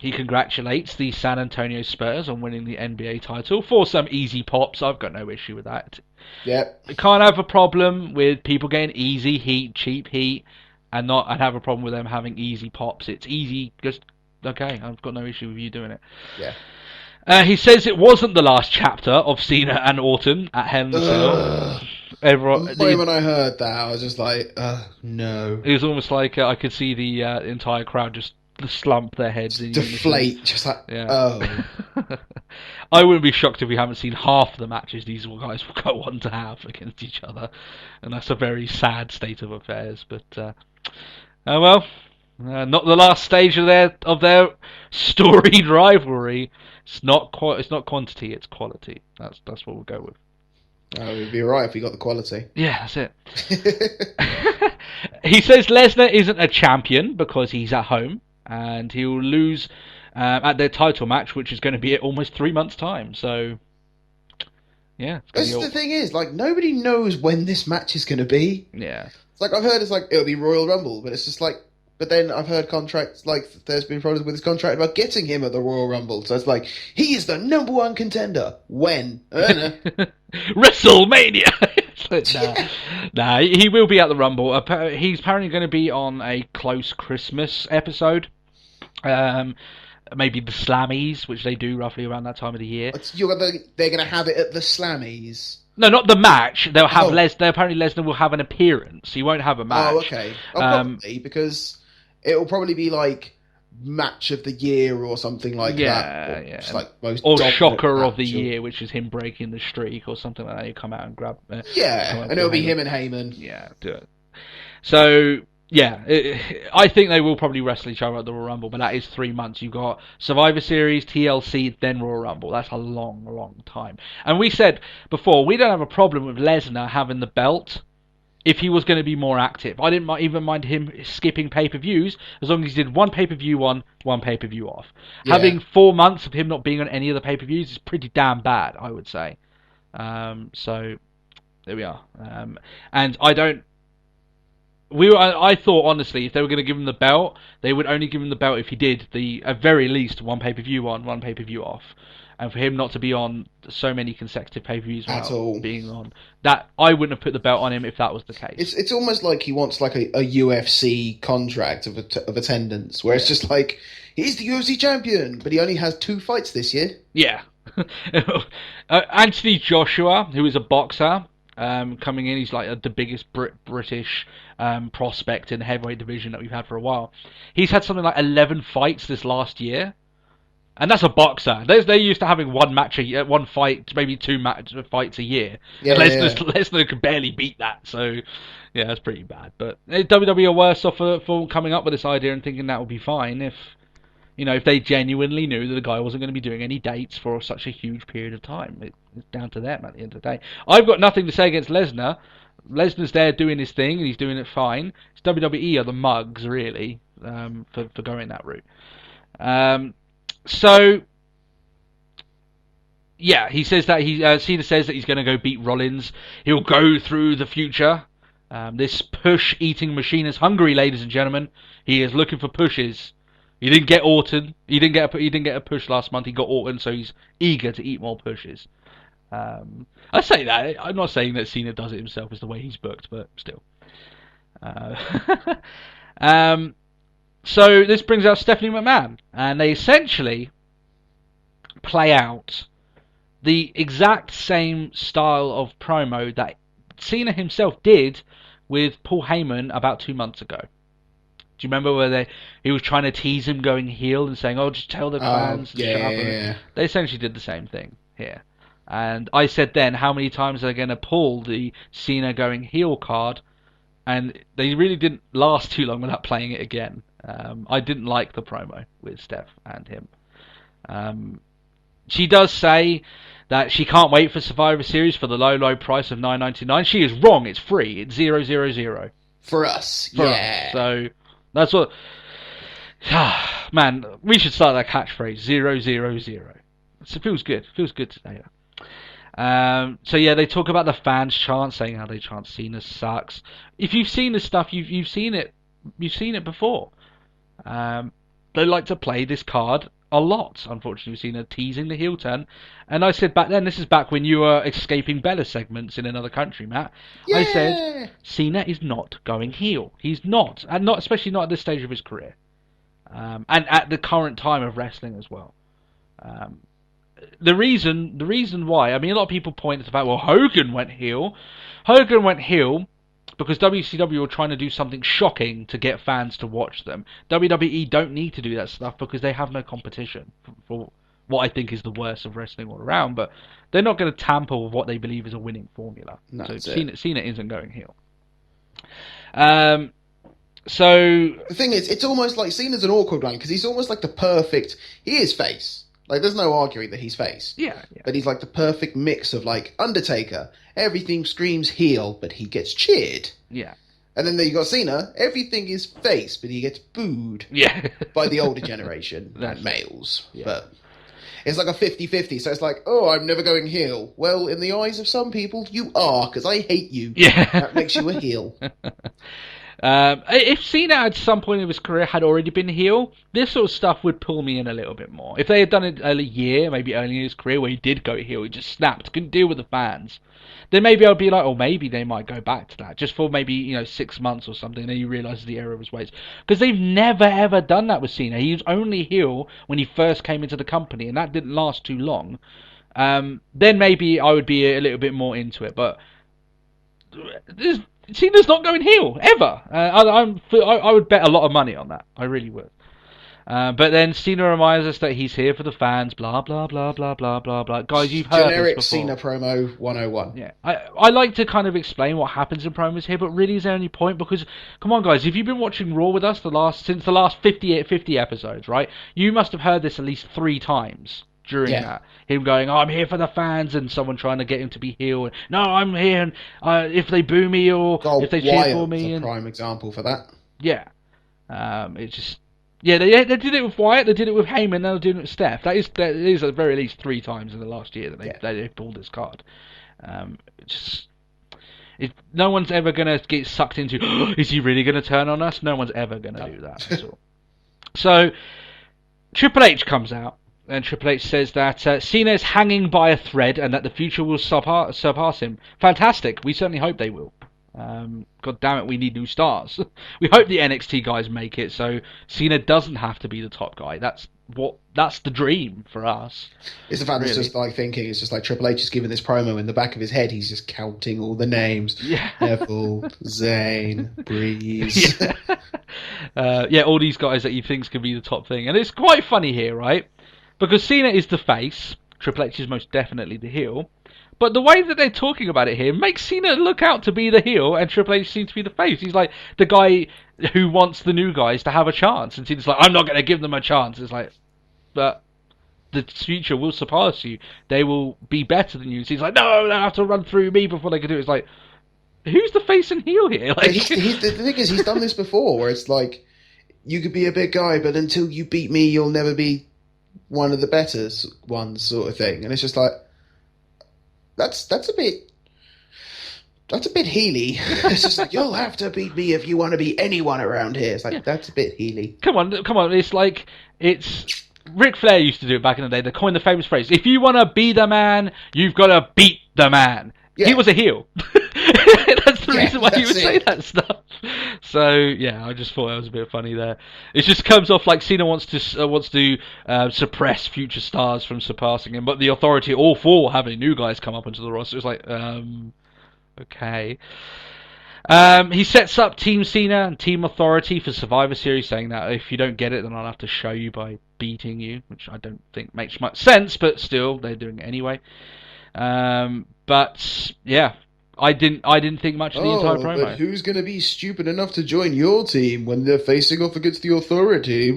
He congratulates the San Antonio Spurs on winning the NBA title for some easy pops. I've got no issue with that. Yep. I can't have a problem with people getting easy heat, cheap heat, and have a problem with them having easy pops. It's easy, just okay. I've got no issue with you doing it. Yeah. He says it wasn't the last chapter of Cena and Orton at Hell in the Cell. The moment I heard that, I was just like, no. It was almost like I could see the entire crowd just slump their heads in deflate, just like, yeah. Oh. I wouldn't be shocked if we haven't seen half the matches these guys will go on to have against each other, and that's a very sad state of affairs. But oh well, not the last stage of their storied rivalry. It's not quantity, it's quality. That's what we'll go with. It would be alright if we got the quality. Yeah, that's it. He says Lesnar isn't a champion because he's at home, and he'll lose at their title match, which is going to be at almost 3 months' time. So, yeah. The thing is, like, nobody knows when this match is going to be. Yeah. It's like, I've heard it's like, it'll be Royal Rumble, but it's just like, but then I've heard contracts, like, there's been problems with his contract about getting him at the Royal Rumble. So it's like, he is the #1 contender. When? WrestleMania! Nah, he will be at the Rumble. He's apparently going to be on a close Christmas episode. Maybe the Slammies, which they do roughly around that time of the year. They're going to have it at the Slammies. No, not the match. They'll have apparently Lesnar will have an appearance. He won't have a match. Oh, okay. Probably, because it'll probably be like match of the year or something like that. Yeah. Like most or shocker match of the year, which is him breaking the streak or something like that. You come out and grab. And it'll be him and Heyman. Yeah, do it. So. Yeah, I think they will probably wrestle each other at the Royal Rumble, but that is 3 months. You've got Survivor Series, TLC, then Royal Rumble. That's a long, long time. And we said before, we don't have a problem with Lesnar having the belt if he was going to be more active. I didn't even mind him skipping pay-per-views as long as he did one pay-per-view on, one pay-per-view off. Yeah. Having 4 months of him not being on any of the pay-per-views is pretty damn bad, I would say. So, there we are. And I don't... I thought, honestly, if they were going to give him the belt, they would only give him the belt if he did at very least one pay-per-view on, one pay-per-view off. And for him not to be on so many consecutive pay-per-views without being on, that I wouldn't have put the belt on him if that was the case. It's almost like he wants like a UFC contract of attendance, where it's just like, he's the UFC champion, but he only has 2 fights this year. Yeah. Anthony Joshua, who is a boxer, coming in, he's like the biggest British prospect in the heavyweight division that we've had for a while. He's had something like 11 fights this last year, and that's a boxer. They're used to having one match a year, one fight, maybe 2 fights a year. Yeah, Lesnar could barely beat that, so yeah, that's pretty bad. But WWE are worse off for coming up with this idea and thinking that would be fine if they genuinely knew that the guy wasn't going to be doing any dates for such a huge period of time. It's down to them at the end of the day. I've got nothing to say against Lesnar. Lesnar's there doing his thing, and he's doing it fine. It's WWE are the mugs, really, for going that route. So, Yeah, he says that Cena says that he's going to go beat Rollins. He'll go through the future. This push-eating machine is hungry, ladies and gentlemen. He is looking for pushes. He didn't get Orton. He didn't get a push last month. He got Orton, so he's eager to eat more pushes. I say that. I'm not saying that Cena does it himself. It's the way he's booked, but still. So this brings out Stephanie McMahon, and they essentially play out the exact same style of promo that Cena himself did with Paul Heyman about 2 months ago. Do you remember where he was trying to tease him going heel and saying, "Oh, just tell the fans." Yeah. They essentially did the same thing here. And I said then, how many times are they going to pull the Cena going heel card? And they really didn't last too long without playing it again. I didn't like the promo with Steph and him. She does say that she can't wait for Survivor Series for the low price of $9.99. She is wrong. It's free. It's 000. For us, For yeah. us. So that's what. Man, we should start that catchphrase 000. It feels good. It feels good to say that. So yeah, they talk about the fans chant, saying how they chant Cena sucks. If you've seen this stuff, you've seen it. You've seen it before. They like to play this card a lot. Unfortunately, we've seen her teasing the heel turn. And I said back then, this is back when you were escaping Bella segments in another country, Matt. Yeah. I said Cena is not going heel. He's not, and not especially not at this stage of his career, and at the current time of wrestling as well. The reason why, I mean, a lot of people point to the fact, well, Hogan went heel. Hogan went heel because WCW were trying to do something shocking to get fans to watch them. WWE don't need to do that stuff because they have no competition for what I think is the worst of wrestling all around, but they're not going to tamper with what they believe is a winning formula. No, so Cena isn't going heel. So the thing is, it's almost like Cena's an awkward one because he's almost like the perfect. He is face. Like, there's no arguing that he's face. Yeah. But he's like the perfect mix of, like, Undertaker. Everything screams heel, but he gets cheered. Yeah. And then you got Cena. Everything is face, but he gets booed. Yeah. By the older generation That's and males. Yeah. But it's like a 50-50. So it's like, oh, I'm never going heel. Well, in the eyes of some people, you are, because I hate you. Yeah. That makes you a heel. If Cena at some point in his career had already been heel, this sort of stuff would pull me in a little bit more. If they had done it a year, maybe early in his career, where he did go heel, he just snapped, couldn't deal with the fans, then maybe I'd be like, oh, maybe they might go back to that, just for maybe 6 months or something, and then you realise the error of his ways. Because they've never ever done that with Cena. He was only heel when he first came into the company, and that didn't last too long. Then maybe I would be a little bit more into it, but Cena's not going heel ever. I would bet a lot of money on that. I really would. But then Cena reminds us that he's here for the fans. Blah blah blah blah blah blah blah. Guys, you've heard Generic this before. Cena promo 101. Yeah, I like to kind of explain what happens in promos here, but really, is there any point? Because come on, guys, if you've been watching Raw with us since the last 50 episodes, right? You must have heard this at least 3 times. During that, him going, oh, I'm here for the fans, and someone trying to get him to be heel. And, no, I'm here, and if they boo me or if they cheer for me, a prime example for that. Yeah, it's just they did it with Wyatt, they did it with Heyman, now they're doing it with Steph. That is at the very least 3 times in the last year that they pulled this card. No one's ever gonna get sucked into. Is he really gonna turn on us? No one's ever gonna do that at all. So Triple H comes out. And Triple H says that Cena is hanging by a thread and that the future will surpass him. Fantastic. We certainly hope they will. God damn it, we need new stars. We hope the NXT guys make it so Cena doesn't have to be the top guy. That's the dream for us. It's the fact really. It's just like thinking, it's just like Triple H is giving this promo in the back of his head, he's just counting all the names. Yeah. Neville, Zayn, Breeze. All these guys that he thinks could be the top thing. And it's quite funny here, right? Because Cena is the face, Triple H is most definitely the heel, but the way that they're talking about it here makes Cena look out to be the heel, and Triple H seems to be the face. He's like the guy who wants the new guys to have a chance, and Cena's like, I'm not going to give them a chance. It's like, but the future will surpass you. They will be better than you. And Cena's like, no, they have to run through me before they can do it. It's like, who's the face and heel here? Like, the thing is, he's done this before, where it's like, you could be a big guy, but until you beat me, you'll never be one of the better ones, sort of thing. And it's just like, That's a bit. That's a bit Healy. It's just like, you'll have to beat me if you want to beat anyone around here. It's like, that's a bit Healy. Come on. It's Ric Flair used to do it back in the day. They coined the famous phrase: "If you want to be the man, you've got to beat the man." Yeah. He was a heel. That's the reason why he would say it. that stuff. So yeah, I just thought that was a bit funny there. It just comes off like Cena wants to suppress future stars from surpassing him, but the Authority are all for having new guys come up into the roster. It's like, okay. He sets up Team Cena and Team Authority for Survivor Series, saying that if you don't get it, then I'll have to show you by beating you, which I don't think makes much sense, but still, they're doing it anyway. But yeah, I didn't think much of the entire promo. But who's going to be stupid enough to join your team when they're facing off against the Authority?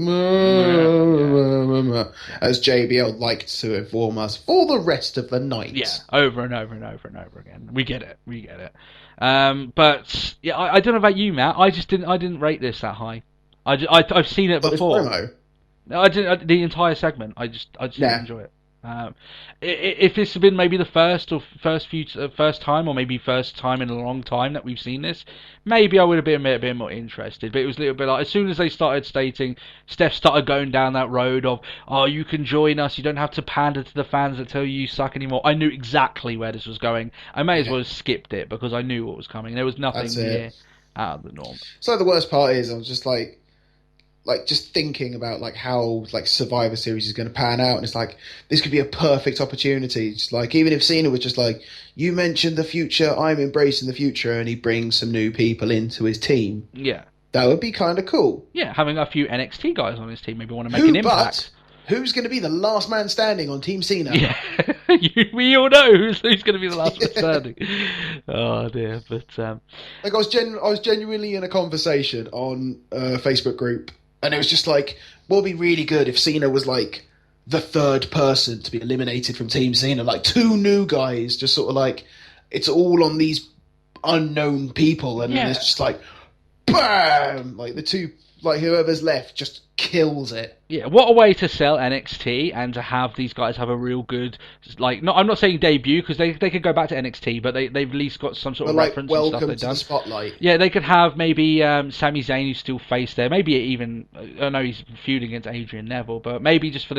As JBL liked to inform us for the rest of the night. Yeah, over and over and over and over again. We get it. But yeah, I don't know about you, Matt. I didn't rate this that high. I've seen it before. Promo. I didn't. The entire segment. I just didn't enjoy it. If this had been maybe the first time, or maybe first time in a long time that we've seen this, maybe I would have been a bit more interested. But it was a little bit like, as soon as they started stating, Steph started going down that road of, oh, you can join us, you don't have to pander to the fans that tell you suck anymore. I knew exactly where this was going. I may as well have skipped it because I knew what was coming. There was nothing here out of the norm. So the worst part is, I was just like just thinking about like how like Survivor Series is going to pan out, and it's like this could be a perfect opportunity. Just like, even if Cena was just like, you mentioned the future, I'm embracing the future, and he brings some new people into his team. Yeah, that would be kind of cool. Yeah, having a few NXT guys on his team, maybe want to make an impact. Who's going to be the last man standing on Team Cena? Yeah, we all know who's going to be the last man standing. Oh dear, but like I was genuinely in a conversation on a Facebook group. And it was just like, what would be really good if Cena was like the third person to be eliminated from Team Cena, like two new guys, just sort of like, it's all on these unknown people, and then it's just like, bam! Like the two, like whoever's left just kills it. Yeah, what a way to sell NXT and to have these guys have a real good, like, I'm not saying debut because they could go back to NXT, but they've at least got some sort of reference and stuff they've done. The spotlight. Yeah, they could have maybe Sami Zayn, who's still faced there. Maybe even, I know he's feuding against Adrian Neville, but maybe just for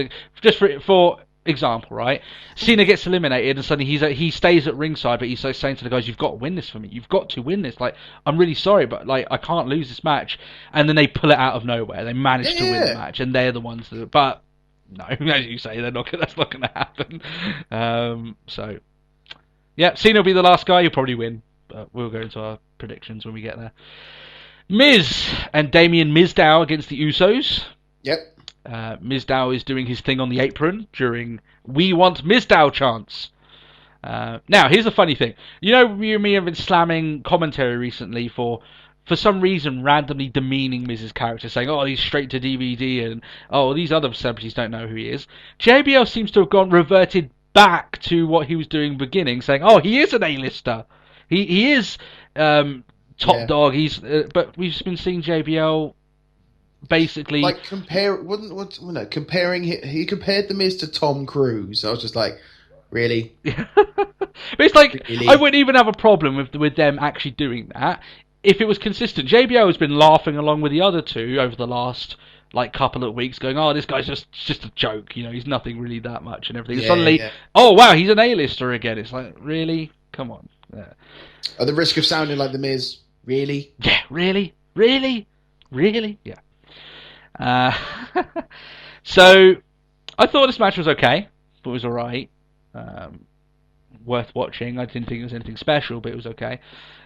example, right? Cena gets eliminated, and suddenly he stays at ringside, but he's saying to the guys, "You've got to win this for me. You've got to win this. Like, I'm really sorry, but like, I can't lose this match." And then they pull it out of nowhere. They manage to win the match, and they're the ones that. But no, as you say, that's not going to happen. So yeah, Cena will be the last guy. He'll probably win, but we'll go into our predictions when we get there. Miz and Damien Mizdow against the Usos. Yep. Mizdow is doing his thing on the apron during "We Want Mizdow" chants. Now, here's the funny thing. You know, you and me have been slamming commentary recently for some reason randomly demeaning Miz's character, saying, "Oh, he's straight to DVD," and "Oh, these other celebrities don't know who he is." JBL seems to have reverted back to what he was doing in the beginning, saying, "Oh, he is an A-lister. He is top dog." But we've been seeing JBL basically like comparing he compared the Miz to Tom Cruise. I was just like, really? But it's like, really? I wouldn't even have a problem with them actually doing that if it was consistent. JBL has been laughing along with the other two over the last like couple of weeks, going, "Oh, this guy's just a joke, you know, he's nothing really that much," and everything. Suddenly, oh wow, he's an A-lister again. It's like, really? Come on. Yeah. At the risk of sounding like the Miz, really? Yeah, really? Yeah. So I thought this match was okay, but it was alright. Worth watching. I didn't think it was anything special, but it was okay.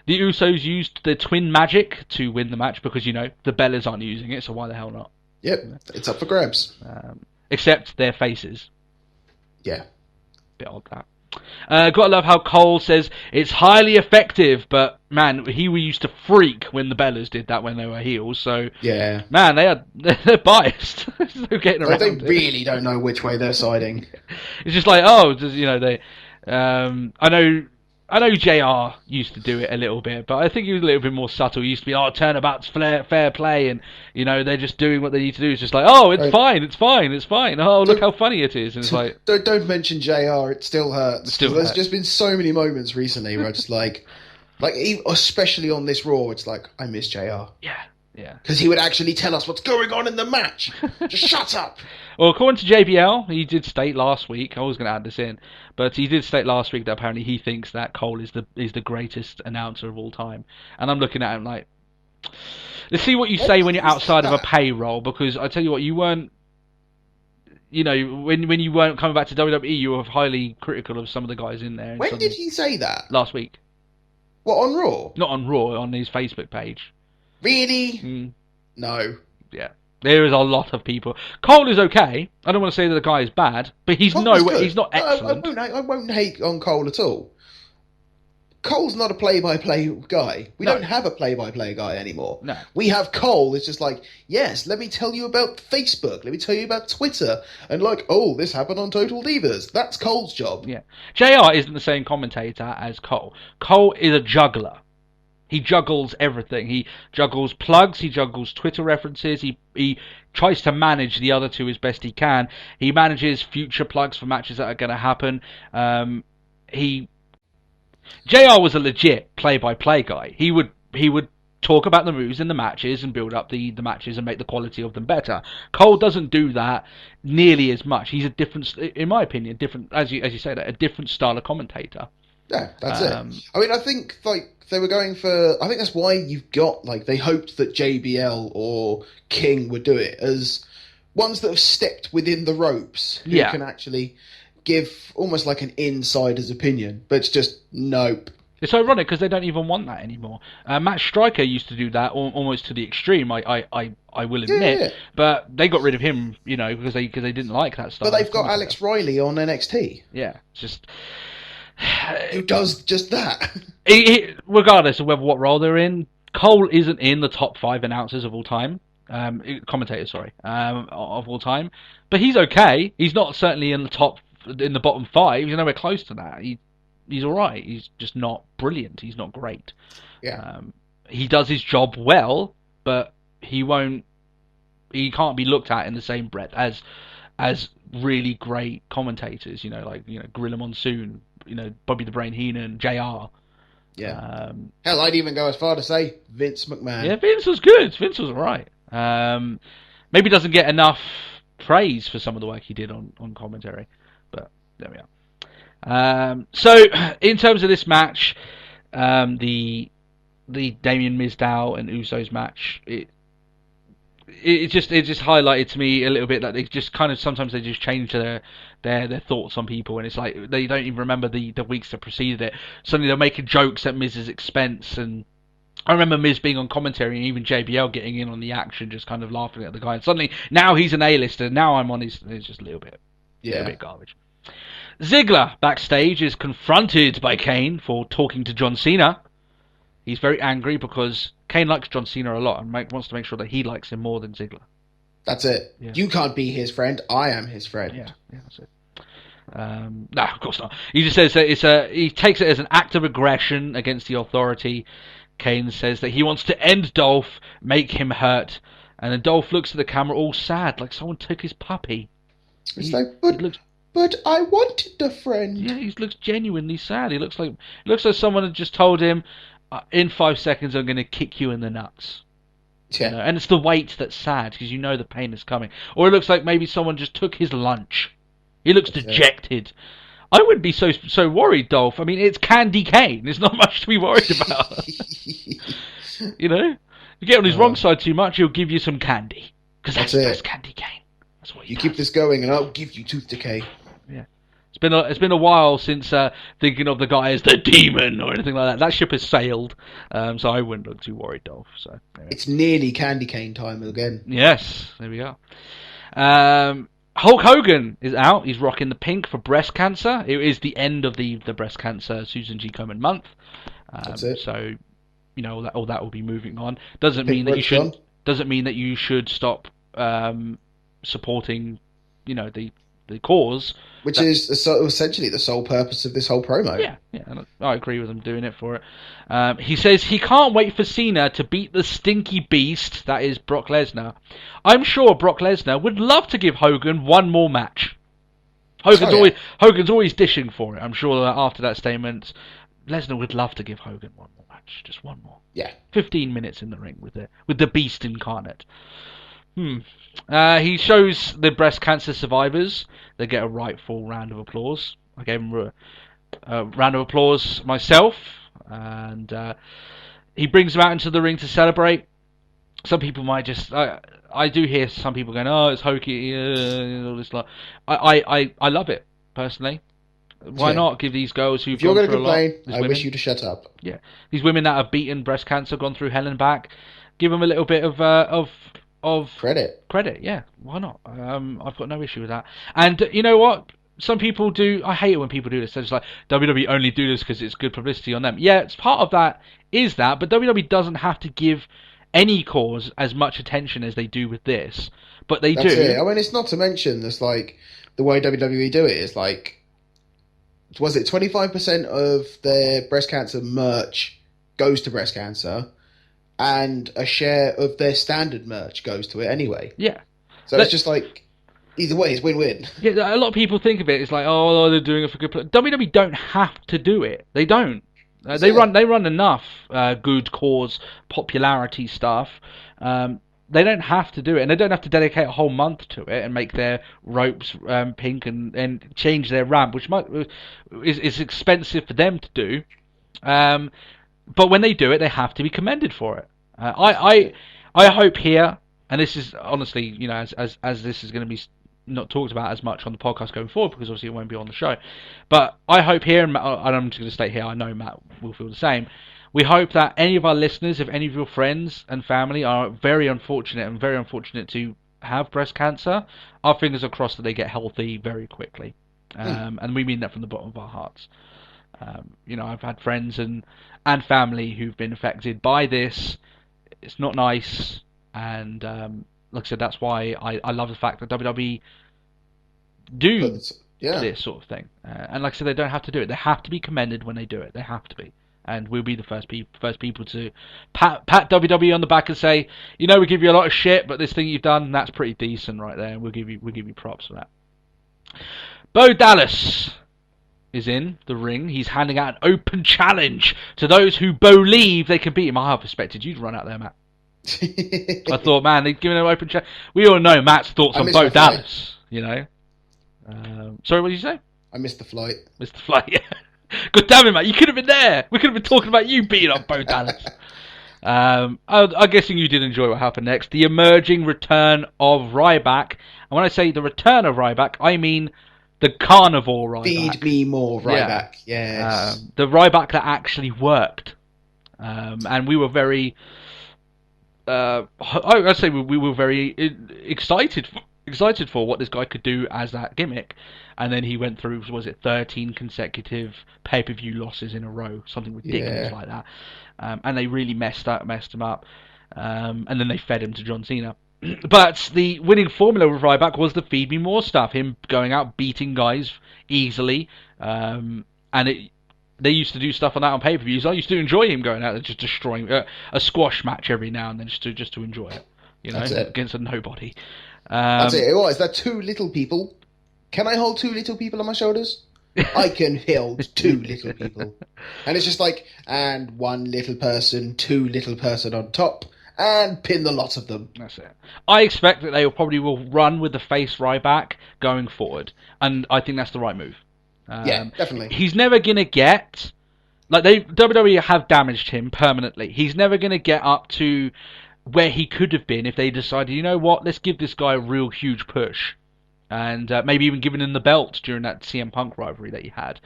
The Usos used the twin magic to win the match because, you know, the Bellas aren't using it, so why the hell not? Yep, it's up for grabs. Except their faces. Yeah. Bit odd, that. Gotta love how Cole says it's highly effective, but man, he used to freak when the Bellas did that when they were heels. So yeah, man, they're biased. So getting around they really don't know which way they're siding. It's just like, oh, you know, they. I know I know JR used to do it a little bit, but I think he was a little bit more subtle. He used to be, turnabout's fair play, and they're just doing what they need to do. It's just like, it's fine. Oh, look how funny it is. And it's like, don't mention JR. It still hurts. There's hurts. just been so many moments recently where I just like especially on this Raw, it's like I miss JR. Yeah. Because he would actually tell us what's going on in the match. Just shut up. Well, according to JBL, he did state last week. I was going to add this in, but he did state last week that apparently he thinks that Cole is the greatest announcer of all time. And I'm looking at him like, let's see what you say when you're outside of a payroll. Because I tell you what, you weren't. When you weren't coming back to WWE, you were highly critical of some of the guys in there. When did he say that? Last week. What, on Raw? Not on Raw, on his Facebook page. Really? No. Yeah. There is a lot of people. Cole is okay. I don't want to say that the guy is bad, but he's not excellent. I won't hate on Cole at all. Cole's not a play-by-play guy. We don't have a play-by-play guy anymore. No. We have Cole. It's just like, yes, let me tell you about Facebook. Let me tell you about Twitter. And like, this happened on Total Divas. That's Cole's job. Yeah. JR isn't the same commentator as Cole. Cole is a juggler. He juggles everything. He juggles plugs. He juggles Twitter references. He tries to manage the other two as best he can. He manages future plugs for matches that are going to happen. JR was a legit play-by-play guy. He would talk about the moves in the matches and build up the matches and make the quality of them better. Cole doesn't do that nearly as much. He's a different, in my opinion, as you say that, a different style of commentator. Yeah, that's it. I mean, I think they were going for. I think that's why you've got they hoped that JBL or King would do it as ones that have stepped within the ropes who can actually give almost like an insider's opinion. But it's just nope. It's ironic because they don't even want that anymore. Matt Stryker used to do that almost to the extreme. I will admit, yeah. But they got rid of him, because they didn't like that stuff. But they've got Alex Riley on NXT. Yeah, just. Who does just that? Regardless of what role they're in, Cole isn't in the top 5 announcers of all time. Commentators, sorry, of all time. But he's okay. He's not certainly in the bottom 5. He's nowhere close to that. He's all right. He's just not brilliant. He's not great. Yeah. He does his job well, but he can't be looked at in the same breath as really great commentators. Gorilla Monsoon. Bobby the Brain Heenan, JR. Yeah. Hell, I'd even go as far to say Vince McMahon. Yeah, Vince was good. Vince was alright. Maybe doesn't get enough praise for some of the work he did on commentary, but there we are. So, in terms of this match, the Damien Mizdow and Usos match, it just highlighted to me a little bit that they just kind of sometimes they just change their thoughts on people, and it's like they don't even remember the weeks that preceded it. Suddenly they're making jokes at Miz's expense, and I remember Miz being on commentary and even JBL getting in on the action, just kind of laughing at the guy. And suddenly now he's an A-lister. Now I'm on his. It's just a little bit garbage. Ziggler backstage is confronted by Kane for talking to John Cena. He's very angry because Kane likes John Cena a lot and wants to make sure that he likes him more than Ziggler. That's it. Yeah. You can't be his friend. I am his friend. Yeah, that's it. No, of course not. He just says that he takes it as an act of aggression against the authority. Kane says that he wants to end Dolph, make him hurt, and then Dolph looks at the camera all sad, like someone took his puppy. But I wanted a friend. Yeah, he looks genuinely sad. He looks like someone had just told him, in 5 seconds I'm going to kick you in the nuts. Yeah. And it's the weight that's sad, because the pain is coming. Or it looks like maybe someone just took his lunch. He looks dejected. I wouldn't be so worried, Dolph. I mean, it's Candy Cane. There's not much to be worried about. You get on his wrong side too much, he'll give you some candy. Because that's Candy Cane. That's what you keep this going, and I'll give you tooth decay. Yeah. It's been a while since thinking of the guy as the demon or anything like that. That ship has sailed, so I wouldn't look too worried, Dolph. So anyway. It's nearly Candy Cane time again. Yes, there we go. Hulk Hogan is out. He's rocking the pink for breast cancer. It is the end of the breast cancer Susan G. Komen month. That's it. So all that will be moving on. Doesn't mean that you should stop supporting the the cause. Which is essentially the sole purpose of this whole promo. Yeah, and I agree with him doing it for it. He says he can't wait for Cena to beat the stinky beast, that is Brock Lesnar. I'm sure Brock Lesnar would love to give Hogan one more match. Hogan's always dishing for it. I'm sure that after that statement, Lesnar would love to give Hogan one more match. Just one more. Yeah. 15 minutes in the ring with the beast incarnate. He shows the breast cancer survivors. They get a rightful round of applause. I gave him a round of applause myself. And he brings them out into the ring to celebrate. Some people might just... I do hear some people going, "Oh, it's hokey," all this lot. I love it, personally. Why not give these girls who've gone through a lot... If you're going to complain, I wish you to shut up. Yeah. These women that have beaten breast cancer, gone through hell and back, give them a little bit of credit, yeah. Why not? I've got no issue with that. And you know what? Some people do. I hate it when people do this. They're just like, WWE only do this because it's good publicity on them. Yeah, it's part of that. But WWE doesn't have to give any cause as much attention as they do with this. But they do. It. I mean, it's not to mention this, like, the way WWE do it is like, was it 25% of their breast cancer merch goes to breast cancer? And a share of their standard merch goes to it anyway. Yeah. So it's just like, either way, it's win-win. Yeah, a lot of people think of it, it's like, oh, they're doing it for good. WWE don't have to do it. They don't. They run enough good cause popularity stuff. They don't have to do it, and they don't have to dedicate a whole month to it and make their ropes pink and change their ramp, which is expensive for them to do. But when they do it, they have to be commended for it. I hope here, and this is honestly, you know, as this is going to be not talked about as much on the podcast going forward, because obviously it won't be on the show. But I hope here, and I'm just going to state here, I know Matt will feel the same. We hope that any of our listeners, if any of your friends and family are very unfortunate to have breast cancer, our fingers are crossed that they get healthy very quickly. And we mean that from the bottom of our hearts. You know, I've had friends and family who've been affected by this. It's not nice, and like I said, that's why I love the fact that WWE do this sort of thing. And like I said, they don't have to do it. They have to be commended when they do it. They have to be. And we'll be the first people to pat WWE on the back and say, you know, we give you a lot of shit, but this thing you've done, that's pretty decent right there, and we'll give you props for that. Bo Dallas is in the ring. He's handing out an open challenge to those who believe they can beat him. I expected you to run out there, Matt. I thought, man, they've given him an open challenge. We all know Matt's thoughts on Bo Dallas, you know. Sorry, what did you say? I missed the flight. Missed the flight, yeah. God damn it, Matt, you could have been there. We could have been talking about you beating up Bo Dallas. I'm guessing you did enjoy what happened next. The emerging return of Ryback. And when I say the return of Ryback, I mean the carnivore Ryback. Feed me more Ryback, yes. The Ryback that actually worked. And we were very... I'd say we were very excited for what this guy could do as that gimmick. And then he went through, was it 13 consecutive pay-per-view losses in a row, something ridiculous like that. And they really messed him up. And then they fed him to John Cena. But the winning formula with Ryback was the feed me more stuff, him going out beating guys easily. They used to do stuff on that on pay-per-views. I used to enjoy him going out and just destroying a squash match every now and then just to enjoy it, you know, against a nobody. That's it. What, is that two little people? Can I hold two little people on my shoulders? I can hold two little people. And it's just like, and one little person, two little person on top, and pin the lot of them. That's it. I expect that they probably will run with the face Ryback going forward, and I think that's the right move. Yeah, definitely. He's never gonna get, like, WWE have damaged him permanently. He's never gonna get up to where he could have been if they decided, you know what, let's give this guy a real huge push. And maybe even giving him the belt during that CM Punk rivalry that he had,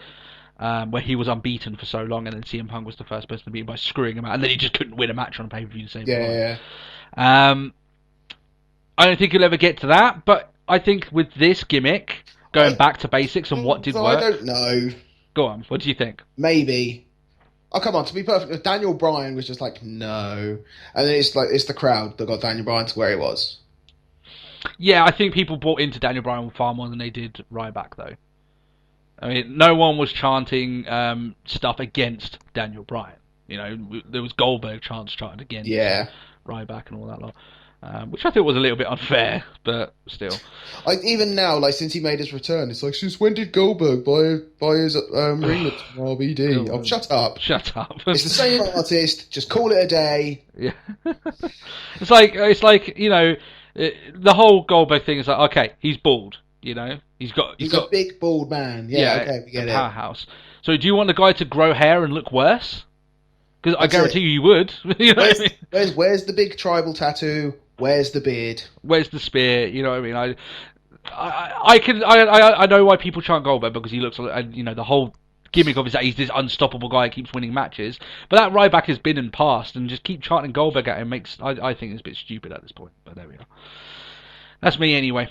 where he was unbeaten for so long, and then CM Punk was the first person to beat him by screwing him out, and then he just couldn't win a match on a pay-per-view to save his life. I don't think he'll ever get to that, but I think with this gimmick, going back to basics and what did work... I don't know. Go on, what do you think? Maybe. Oh, come on, to be perfect, Daniel Bryan was just like, no. And then it's the crowd that got Daniel Bryan to where he was. Yeah, I think people bought into Daniel Bryan far more than they did Ryback, though. I mean, no one was chanting stuff against Daniel Bryan. You know, there was Goldberg chants chanted against Ryback and all that lot. Which I thought was a little bit unfair, but still. Like, even now, like, since he made his return, it's like, since when did Goldberg buy his ring from RBD? Oh, shut up. Shut up. It's the same artist, just call it a day. Yeah. It's like, you know, the whole Goldberg thing is like, okay, he's bald, you know? He's got a big bald man. Yeah, okay, we get it. Powerhouse. So do you want the guy to grow hair and look worse? Because I guarantee you would. You know what I mean? Where's the big tribal tattoo? Where's the beard? Where's the spear? You know what I mean? I know why people chant Goldberg, because he looks, you know, the whole gimmick of it is that he's this unstoppable guy who keeps winning matches. But that Ryback has been in past, and just keep chanting Goldberg at him makes, I think it's a bit stupid at this point. But there we are. That's me anyway.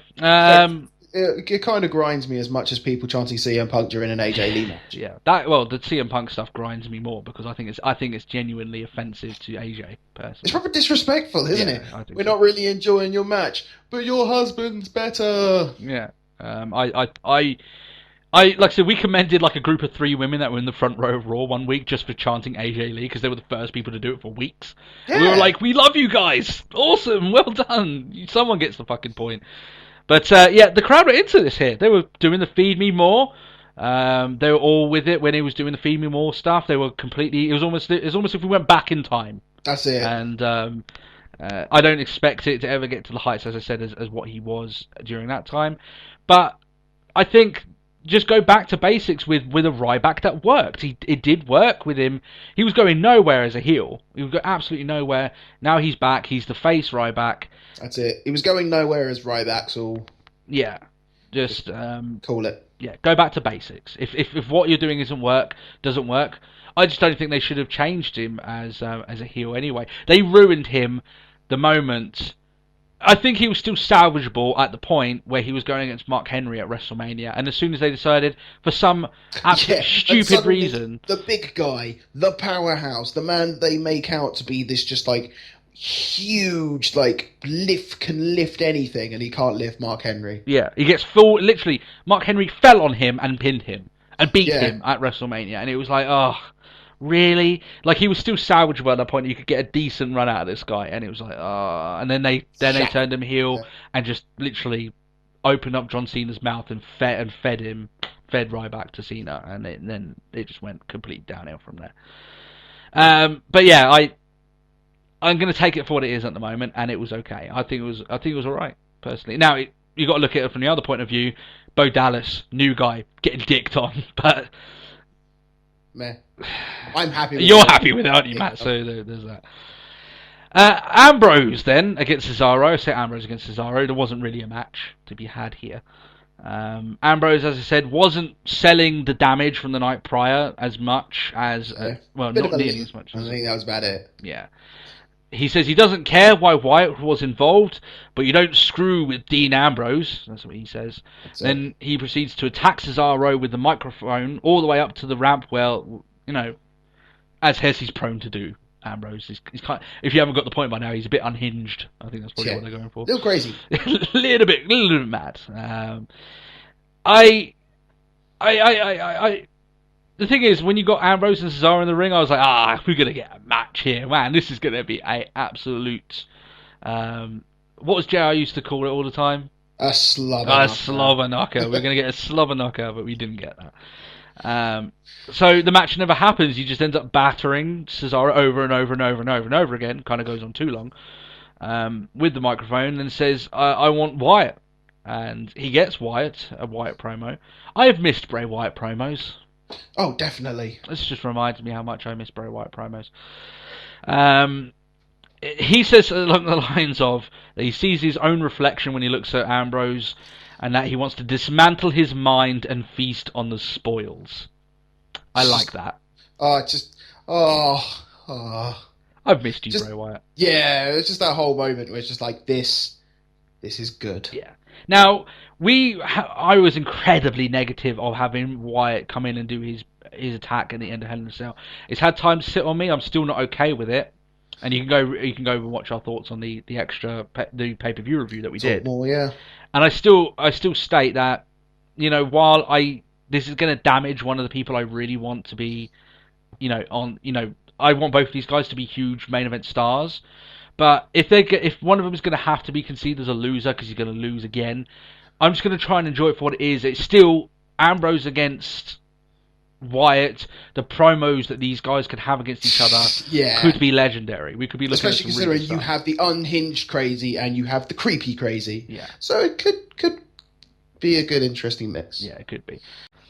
It kind of grinds me as much as people chanting CM Punk during an AJ Lee match. Yeah, the CM Punk stuff grinds me more, because I think it's genuinely offensive to AJ personally. It's proper disrespectful, isn't it? We're not really enjoying your match, but your husband's better. Yeah, I like I said, we commended like a group of 3 women that were in the front row of Raw one week just for chanting AJ Lee, because they were the first people to do it for weeks. Yeah. We were like, we love you guys, awesome, well done. Someone gets the fucking point. But yeah, the crowd were into this here. They were doing the Feed Me More. They were all with it when he was doing the Feed Me More stuff. They were completely. It was almost if we went back in time. That's it. And I don't expect it to ever get to the heights, as I said, as what he was during that time. But I think just go back to basics with a Ryback that worked. It did work with him. He was going nowhere as a heel. He would go absolutely nowhere. Now he's back. He's the face Ryback. That's it. He was going nowhere as Ryback, so... Yeah. Just... call it. Yeah, go back to basics. If what you're doing doesn't work, I just don't think they should have changed him as a heel anyway. They ruined him the moment... I think he was still salvageable at the point where he was going against Mark Henry at WrestleMania, and as soon as they decided, for some absolute stupid reason... The big guy, the powerhouse, the man they make out to be this just, like, huge, like, can lift anything, and he can't lift Mark Henry. Yeah, he gets full... Literally, Mark Henry fell on him and pinned him, and beat him at WrestleMania, and it was like, oh... Really? Like, he was still salvageable at that point. You could get a decent run out of this guy, and it was like, oh. And then they turned him heel and just literally opened up John Cena's mouth and fed Ryback to Cena, and then it just went complete downhill from there. But yeah, I'm going to take it for what it is at the moment, and it was okay. I think it was all right personally. Now you got to look at it from the other point of view. Bo Dallas, new guy, getting dicked on, but. Meh. I'm happy with You're happy with it, aren't you, Matt? So there's that. Ambrose then against Cesaro. I say Ambrose against Cesaro. There wasn't really a match to be had here. Ambrose, as I said, wasn't selling the damage from the night prior as much as... not nearly as much. I think that was about it. Yeah. He says he doesn't care why Wyatt was involved, but you don't screw with Dean Ambrose. That's what he says. Then he proceeds to attack Cesaro with the microphone all the way up to the ramp. Well, you know, as Hesse's prone to do. Ambrose is kind of, if you haven't got the point by now, he's a bit unhinged. I think that's probably what they're going for. A little crazy. a little bit mad. The thing is, when you got Ambrose and Cesaro in the ring, I was like, we're going to get a match here. Man, this is going to be a absolute... what was JR used to call it all the time? A slobber knocker. We're going to get a slobber knocker, but we didn't get that. So the match never happens. You just end up battering Cesaro over and over and over and over and over again. Kind of goes on too long. With the microphone and says, I want Wyatt. And he gets Wyatt, a Wyatt promo. I have missed Bray Wyatt promos. Oh, definitely. This just reminds me how much I miss Bray Wyatt promos. He says along the lines of that he sees his own reflection when he looks at Ambrose, and that he wants to dismantle his mind and feast on the spoils. I like that. I've missed you, Bray Wyatt. Yeah, it's just that whole moment where it's just like, this is good. Yeah. Now, I was incredibly negative of having Wyatt come in and do his attack at the end of Hell in a Cell. It's had time to sit on me. I'm still not okay with it. And you can go and watch our thoughts on the extra the pay-per-view review that we Talk did. more, yeah. And I still state that, while this is going to damage one of the people I really want to be, I want both of these guys to be huge main event stars. But if one of them is going to have to be conceived as a loser because he's going to lose again, I'm just going to try and enjoy it for what it is. It's still Ambrose against Wyatt. The promos that these guys could have against each other could be legendary. We could be looking especially at some considering really you have the unhinged crazy and you have the creepy crazy. Yeah. So it could be a good, interesting mix. Yeah, it could be.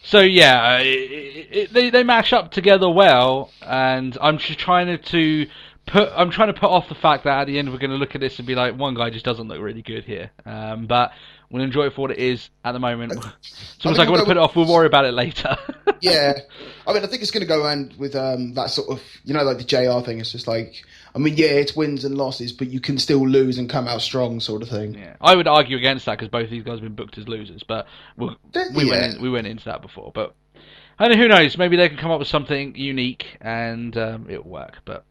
So yeah, they mash up together well, and I'm just trying to put off the fact that at the end we're going to look at this and be like, one guy just doesn't look really good here. But we'll enjoy it for what it is at the moment. It's almost like I want to put it off. We'll worry about it later. Yeah, I mean, I think it's going to go around with that sort of, like the JR thing. It's just like, I mean, yeah, it's wins and losses, but you can still lose and come out strong, sort of thing. Yeah, I would argue against that because both these guys have been booked as losers, but we went into that before. But who knows? Maybe they can come up with something unique and it'll work. But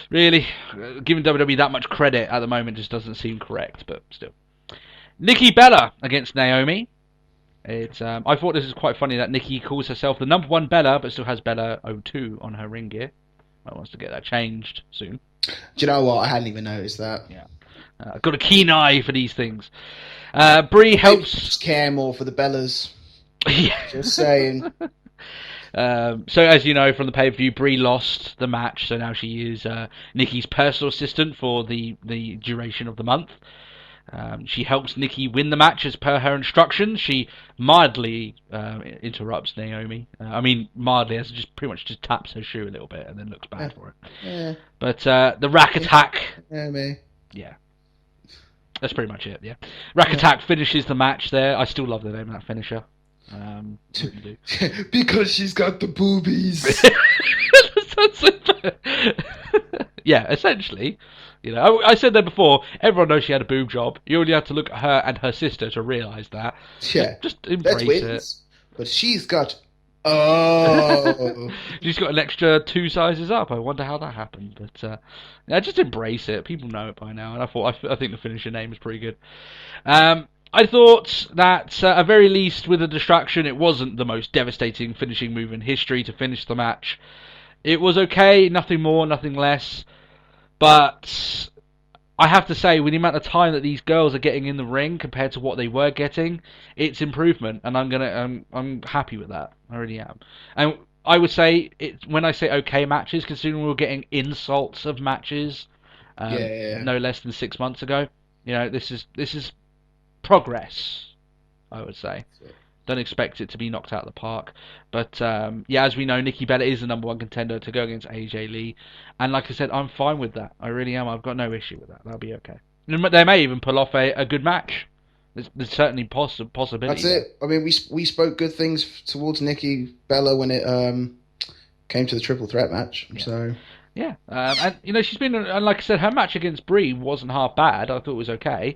really, giving WWE that much credit at the moment just doesn't seem correct. But still, Nikki Bella against Naomi. I thought this is quite funny that Nikki calls herself the number 1 Bella, but still has Bella 02 on her ring gear. I wants to get that changed soon. Do you know what? I hadn't even noticed that. Yeah, I've got a keen eye for these things. Brie helps. Just care more for the Bellas. Yeah. Just saying. So as you know from the pay-per-view, Brie lost the match, so now she is Nikki's personal assistant for the duration of the month. She helps Nikki win the match as per her instructions. She mildly interrupts Naomi. I mean, mildly, as just pretty much just taps her shoe a little bit and then looks bad for it. Yeah. But the Rack Attack. Yeah, me. Yeah. That's pretty much it, yeah. Rack Attack finishes the match there. I still love the name of that finisher. Really do. Because she's got the boobies. Yeah, essentially. I said that before. Everyone knows she had a boob job. You only have to look at her and her sister to realise that. Yeah, just embrace it. But she's got. Oh, she's got an extra 2 sizes up. I wonder how that happened. But just embrace it. People know it by now, and I think the finisher name is pretty good. I thought that at very least with a distraction, it wasn't the most devastating finishing move in history to finish the match. It was okay, nothing more, nothing less. But I have to say, with the amount of time that these girls are getting in the ring compared to what they were getting, it's improvement, and I'm happy with that. I really am. And I would say when I say okay matches, considering we were getting insults of matches, no less than 6 months ago. This is progress, I would say. Don't expect it to be knocked out of the park. But, as we know, Nikki Bella is the number 1 contender to go against AJ Lee. And like I said, I'm fine with that. I really am. I've got no issue with that. That'll be okay. They may even pull off a good match. There's certainly possibility. That's it. I mean, we spoke good things towards Nikki Bella when it came to the triple threat match. Yeah. So... Yeah. And, she's been... And like I said, her match against Brie wasn't half bad. I thought it was okay.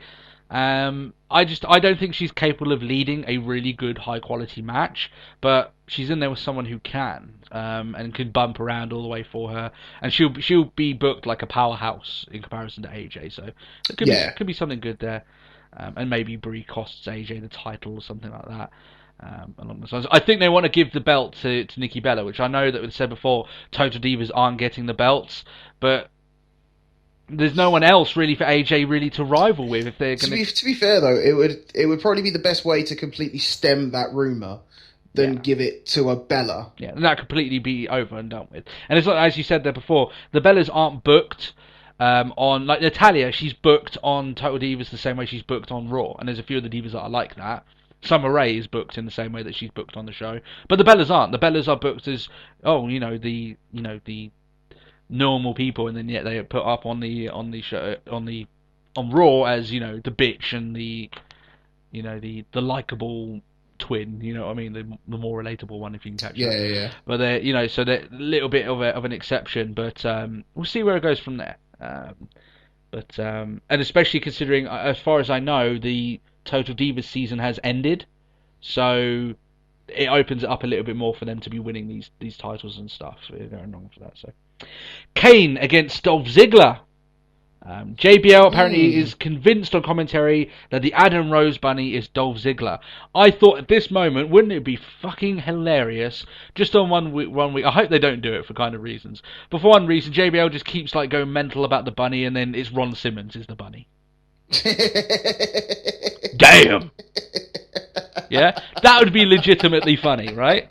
I don't think she's capable of leading a really good high quality match, but she's in there with someone who can, and can bump around all the way for her, and she'll be booked like a powerhouse in comparison to AJ, so it could be something good there, and maybe Brie costs AJ the title or something like that. Along those lines. I think they want to give the belt to Nikki Bella, which I know that we've said before, Total Divas aren't getting the belts, but there's no one else really for AJ really to rival with if they're going to be fair though, it would probably be the best way to completely stem that rumor than give it to a Bella. Yeah, and that completely be over and done with. And it's like, as you said there before, the Bellas aren't booked on, like Natalya, she's booked on Total Divas the same way she's booked on Raw, and there's a few of the Divas that are like that. Summer Rae is booked in the same way that she's booked on the show, but the Bellas aren't. The Bellas are booked as the normal people, and then yet they are put up on the show on Raw as the bitch and the likable twin, you know what I mean, the more relatable one, if you can catch that. Yeah. But they're so they're a little bit of an exception, but we'll see where it goes from there. And especially considering, as far as I know, the Total Divas season has ended, so it opens it up a little bit more for them to be winning these titles and stuff. So they're going wrong for that. So Kane against Dolph Ziggler. JBL apparently is convinced on commentary that the Adam Rose Bunny is Dolph Ziggler. I thought at this moment, wouldn't it be fucking hilarious? Just on one week. I hope they don't do it for kind of reasons. But for one reason, JBL just keeps like going mental about the bunny, and then it's Ron Simmons is the bunny. Damn. Yeah, that would be legitimately funny, right?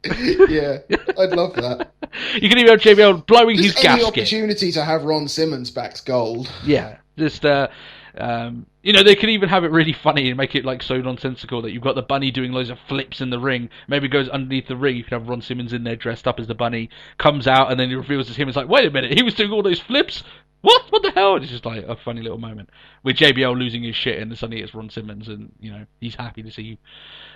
Yeah, I'd love that. You can even have JBL blowing his gasket. Any opportunity to have Ron Simmons back's gold. Yeah, just they could even have it really funny and make it like so nonsensical that you've got the bunny doing loads of flips in the ring. Maybe it goes underneath the ring. You can have Ron Simmons in there dressed up as the bunny, comes out, and then he reveals it's him. It's like, wait a minute, he was doing all those flips. What the hell? It's just like a funny little moment with JBL losing his shit, and suddenly it's Ron Simmons, and he's happy to see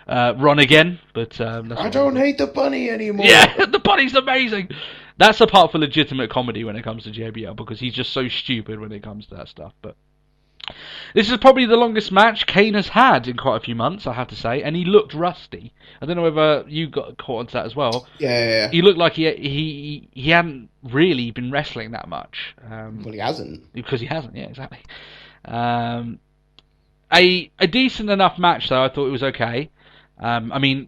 Ron again. But I don't hate the bunny anymore. Yeah, the bunny's amazing. That's the part for legitimate comedy when it comes to JBL, because he's just so stupid when it comes to that stuff. But this is probably the longest match Kane has had in quite a few months, I have to say, and he looked rusty. I don't know whether you got caught onto that as well. Yeah. He looked like he hadn't really been wrestling that much. Well, he hasn't. Because he hasn't, yeah, exactly. A decent enough match, though. I thought it was okay. I mean,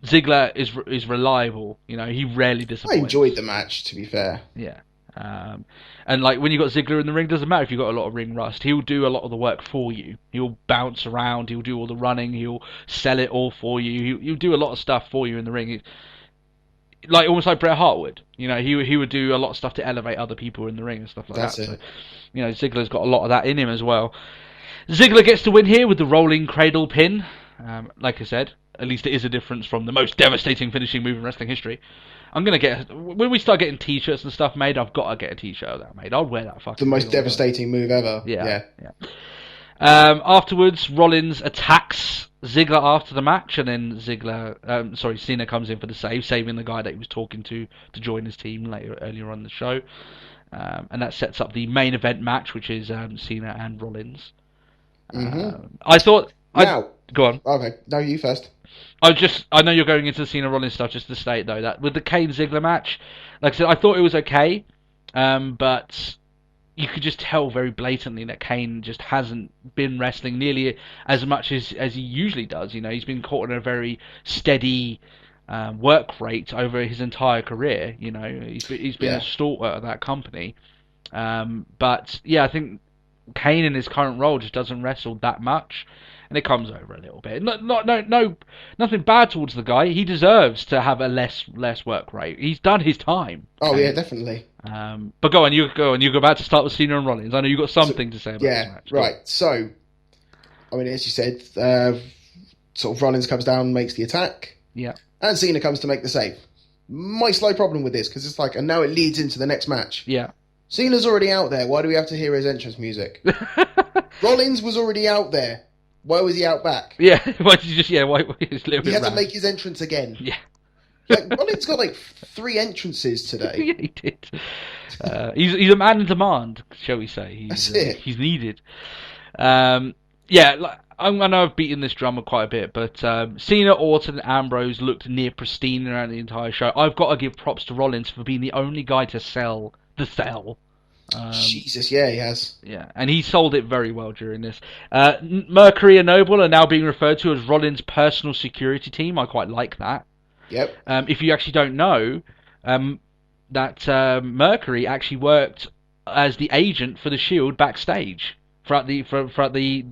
Ziggler is reliable. He rarely disappoints. I enjoyed the match, to be fair. Yeah. And like when you got Ziggler in the ring, doesn't matter if you've got a lot of ring rust. He'll do a lot of the work for you. He'll bounce around. He'll do all the running. He'll sell it all for you. He'll do a lot of stuff for you in the ring. Like almost like Bret Hart would. He would do a lot of stuff to elevate other people in the ring and stuff like that. So, Ziggler's got a lot of that in him as well. Ziggler gets to win here with the rolling cradle pin. Like I said, at least it is a difference from the most devastating finishing move in wrestling history. I'm going to get... When we start getting t-shirts and stuff made, I've got to get a t-shirt of that made. I'll wear that fucking... The most devastating move ever. Yeah. Afterwards, Rollins attacks Ziggler after the match, and then Cena comes in for the save, saving the guy that he was talking to join his team earlier on in the show. And that sets up the main event match, which is Cena and Rollins. I thought... Now... Go on. Okay, no, you first. I know you're going into the Cena Rollins stuff, just to state though that with the Kane Ziggler match, like I said, I thought it was okay, but you could just tell very blatantly that Kane just hasn't been wrestling nearly as much as he usually does. He's been caught in a very steady work rate over his entire career. He's been a stalwart of that company, but yeah, I think Kane in his current role just doesn't wrestle that much. And it comes over a little bit. Nothing bad towards the guy. He deserves to have a less work rate. He's done his time. Oh yeah, definitely. But go on. You go about to start with Cena and Rollins. I know you got something to say about this match. Yeah, right. So, I mean, as you said, sort of Rollins comes down, makes the attack. Yeah. And Cena comes to make the save. My slight problem with this, because it's like, and now it leads into the next match. Yeah. Cena's already out there. Why do we have to hear his entrance music? Rollins was already out there. Why was he out back? Yeah, why did you just... Yeah, why was he a little bit He had round. to make his entrance again. Yeah. Rollins got 3 entrances today. Yeah, he did. He's a man in demand, shall we say. That's it. He's needed. I know I've beaten this drummer quite a bit, but Cena, Orton, and Ambrose looked near pristine around the entire show. I've got to give props to Rollins for being the only guy to sell the sell. Jesus, yeah, he has. Yeah, and he sold it very well during this. Mercury and Noble are now being referred to as Rollins' personal security team. I quite like that. Yep. If you actually don't know, that Mercury actually worked as the agent for the Shield backstage throughout the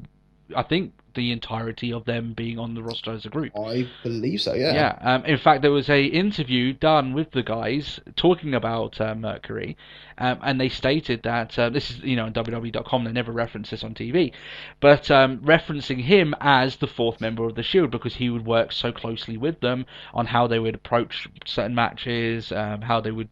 I think the entirety of them being on the roster as a group. I believe so, yeah. Yeah. In fact, there was a interview done with the guys talking about Mercury, and they stated that this is on WWE.com. They never reference this on TV, but referencing him as the 4th member of the Shield because he would work so closely with them on how they would approach certain matches, how they would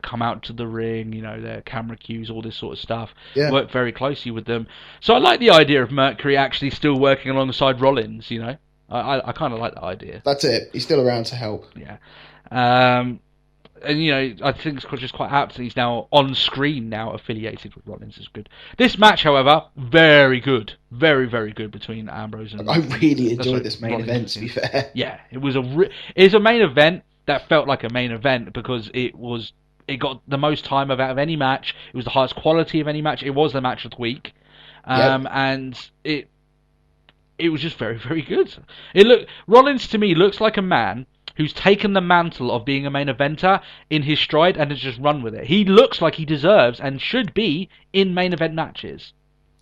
come out to the ring, their camera cues, all this sort of stuff. Yeah. Work very closely with them. So I like the idea of Mercury actually still working alongside Rollins. I kind of like that idea. That's it. He's still around to help. Yeah. And I think it's just quite apt that he's now on screen now affiliated with Rollins is good. This match, however, very good, very very good between Ambrose and. I really enjoyed this main event. To be fair. Yeah, it was a main event that felt like a main event because it got the most time out of any match. It was the highest quality of any match. It was the match of the week, and it was just very, very good. Rollins to me looks like a man who's taken the mantle of being a main eventer in his stride and has just run with it. He looks like he deserves and should be in main event matches.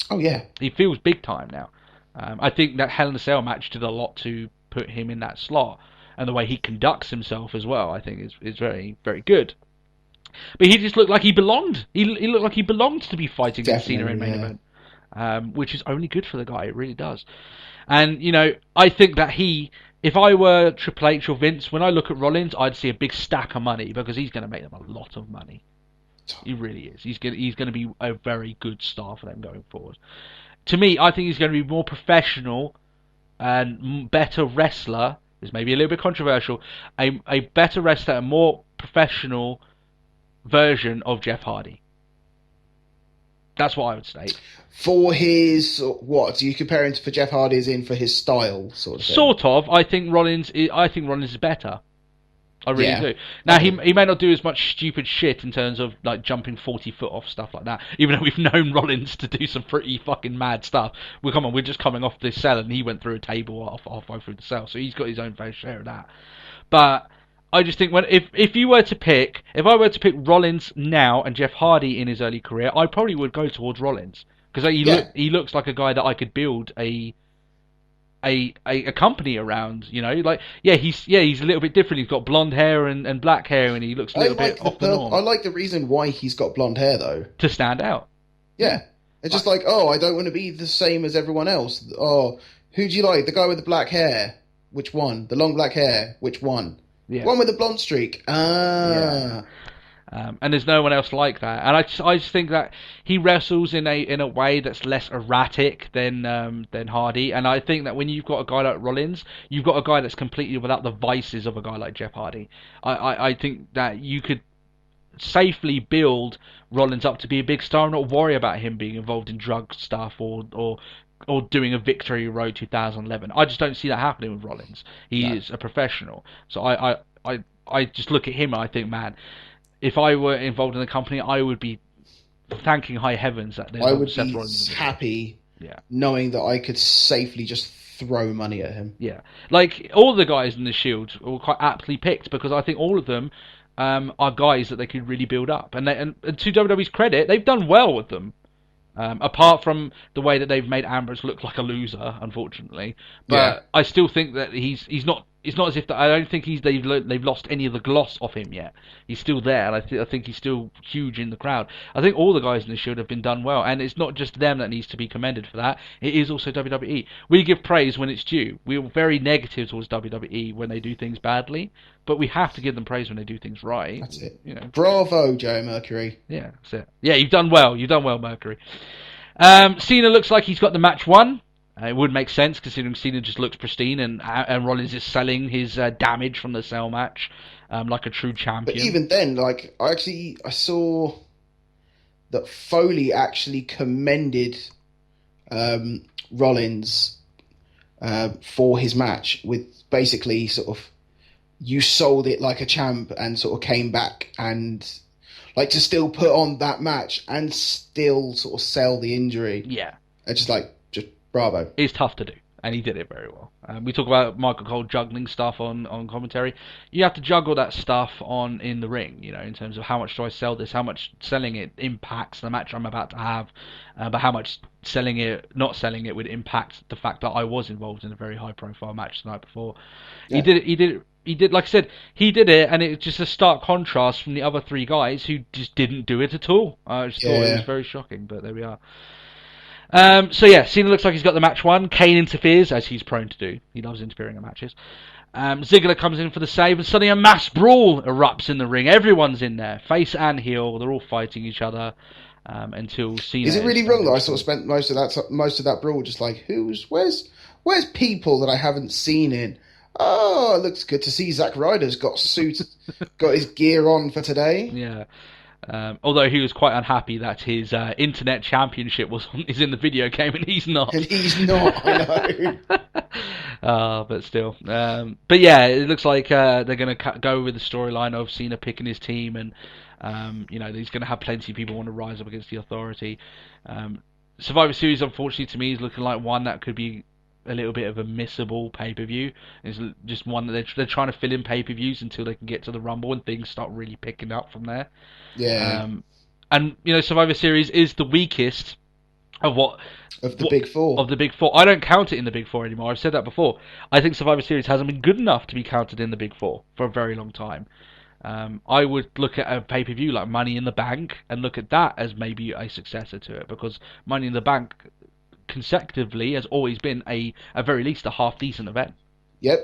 Oh yeah, he feels big time now. I think that Hell in a Cell match did a lot to put him in that slot, and the way he conducts himself as well, I think is very, very good. But he just looked like he belonged. He looked like he belonged to be fighting against Cena in main event, which is only good for the guy. It really does. And I think that if I were Triple H or Vince, when I look at Rollins, I'd see a big stack of money because he's going to make them a lot of money. He really is. He's going to be a very good star for them going forward. To me, I think he's going to be more professional and better wrestler. This may be a little bit controversial. A better wrestler, a more professional version of Jeff Hardy. That's what I would state. For his what? Do you compare him for Jeff Hardy as in for his style, sort of thing? Sort of. I think Rollins is better. I really do. Now he may not do as much stupid shit in terms of like jumping 40 foot off stuff like that. Even though we've known Rollins to do some pretty fucking mad stuff. We're just coming off this cell and he went through a table halfway through the cell, so he's got his own fair share of that. But I just think if I were to pick Rollins now and Jeff Hardy in his early career, I probably would go towards Rollins because he looks like a guy that I could build a company around, he's a little bit different. He's got blonde hair and black hair, and he looks a little bit off the norm. I like the reason why he's got blonde hair though, to stand out. Yeah, it's just I don't want to be the same as everyone else. Oh, who do you like? The guy with the black hair? Which one? The long black hair? Which one? Yeah. One with the blonde streak. Yeah. And there's no one else like that. And I just think that he wrestles in a way that's less erratic than Hardy. And I think that when you've got a guy like Rollins, you've got a guy that's completely without the vices of a guy like Jeff Hardy. I think that you could safely build Rollins up to be a big star and not worry about him being involved in drug stuff or doing a Victory Road 2011. I just don't see that happening with Rollins. He is a professional. So I just look at him and I think, man, if I were involved in the company, I would be thanking high heavens that I would be happy knowing that I could safely just throw money at him. Yeah. Like, all the guys in the Shield were quite aptly picked because I think all of them are guys that they could really build up. And to WWE's credit, they've done well with them. Apart from the way that they've made Ambrose look like a loser, unfortunately. But I still think that he's not. It's not as if I don't think they've lost any of the gloss off him yet. He's still there, and I think he's still huge in the crowd. I think all the guys in the Shield have been done well, and it's not just them that needs to be commended for that. It is also WWE. We give praise when it's due. We're very negative towards WWE when they do things badly, but we have to give them praise when they do things right. That's it. Bravo, Joe Mercury. Yeah, that's it. Yeah, you've done well. You've done well, Mercury. Cena looks like he's got the match won. It would make sense considering Cena just looks pristine and Rollins is selling his damage from the cell match like a true champion. But even then, I saw that Foley actually commended Rollins for his match with basically sort of you sold it like a champ and sort of came back and to still put on that match and still sort of sell the injury. Yeah. It's just bravo. It's tough to do, and he did it very well. We talk about Michael Cole juggling stuff on commentary. You have to juggle that stuff in the ring, in terms of how much do I sell this, how much selling it impacts the match I'm about to have, but how much not selling it would impact the fact that I was involved in a very high-profile match the night before. Yeah. He did, like I said, he did it, and it's just a stark contrast from the other three guys who just didn't do it at all. I just thought it was very shocking, but there we are. Cena looks like he's got the match won. Kane interferes, as he's prone to do. He loves interfering in matches. Ziggler comes in for the save, and suddenly a mass brawl erupts in the ring. Everyone's in there, face and heel. They're all fighting each other until Cena. Is it really wrong that I sort of spent most of that brawl just where's people that I haven't seen in? Oh, it looks good to see Zack Ryder's got his gear on for today. Yeah. Although he was quite unhappy that his internet championship is in the video game and he's not. And he's not, I But still. But yeah, it looks like they're going to go with the storyline of Cena picking his team, and he's going to have plenty of people want to rise up against the Authority. Survivor Series, unfortunately, to me, is looking like one that could be a little bit of a missable pay-per-view. It's just one that they're trying to fill in pay-per-views until they can get to the Rumble and things start really picking up from there. Yeah. And Survivor Series is the weakest of the Big Four. Of the Big Four. I don't count it in the Big Four anymore. I've said that before. I think Survivor Series hasn't been good enough to be counted in the Big Four for a very long time. I would look at a pay-per-view like Money in the Bank and look at that as maybe a successor to it, because Money in the Bank consecutively has always been a very least a half-decent event. Yep.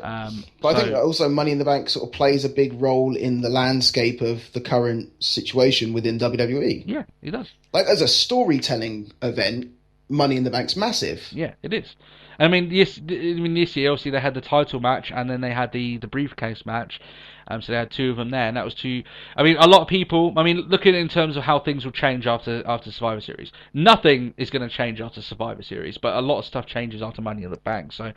But I think also Money in the Bank sort of plays a big role in the landscape of the current situation within WWE. Yeah, it does. Like, as a storytelling event, Money in the Bank's massive. Yeah, it is. This year, obviously, they had the title match, and then they had the briefcase match. So they had two of them there, and that was two. A lot of people. Looking in terms of how things will change after Survivor Series, nothing is going to change after Survivor Series, but a lot of stuff changes after Money in the Bank. So,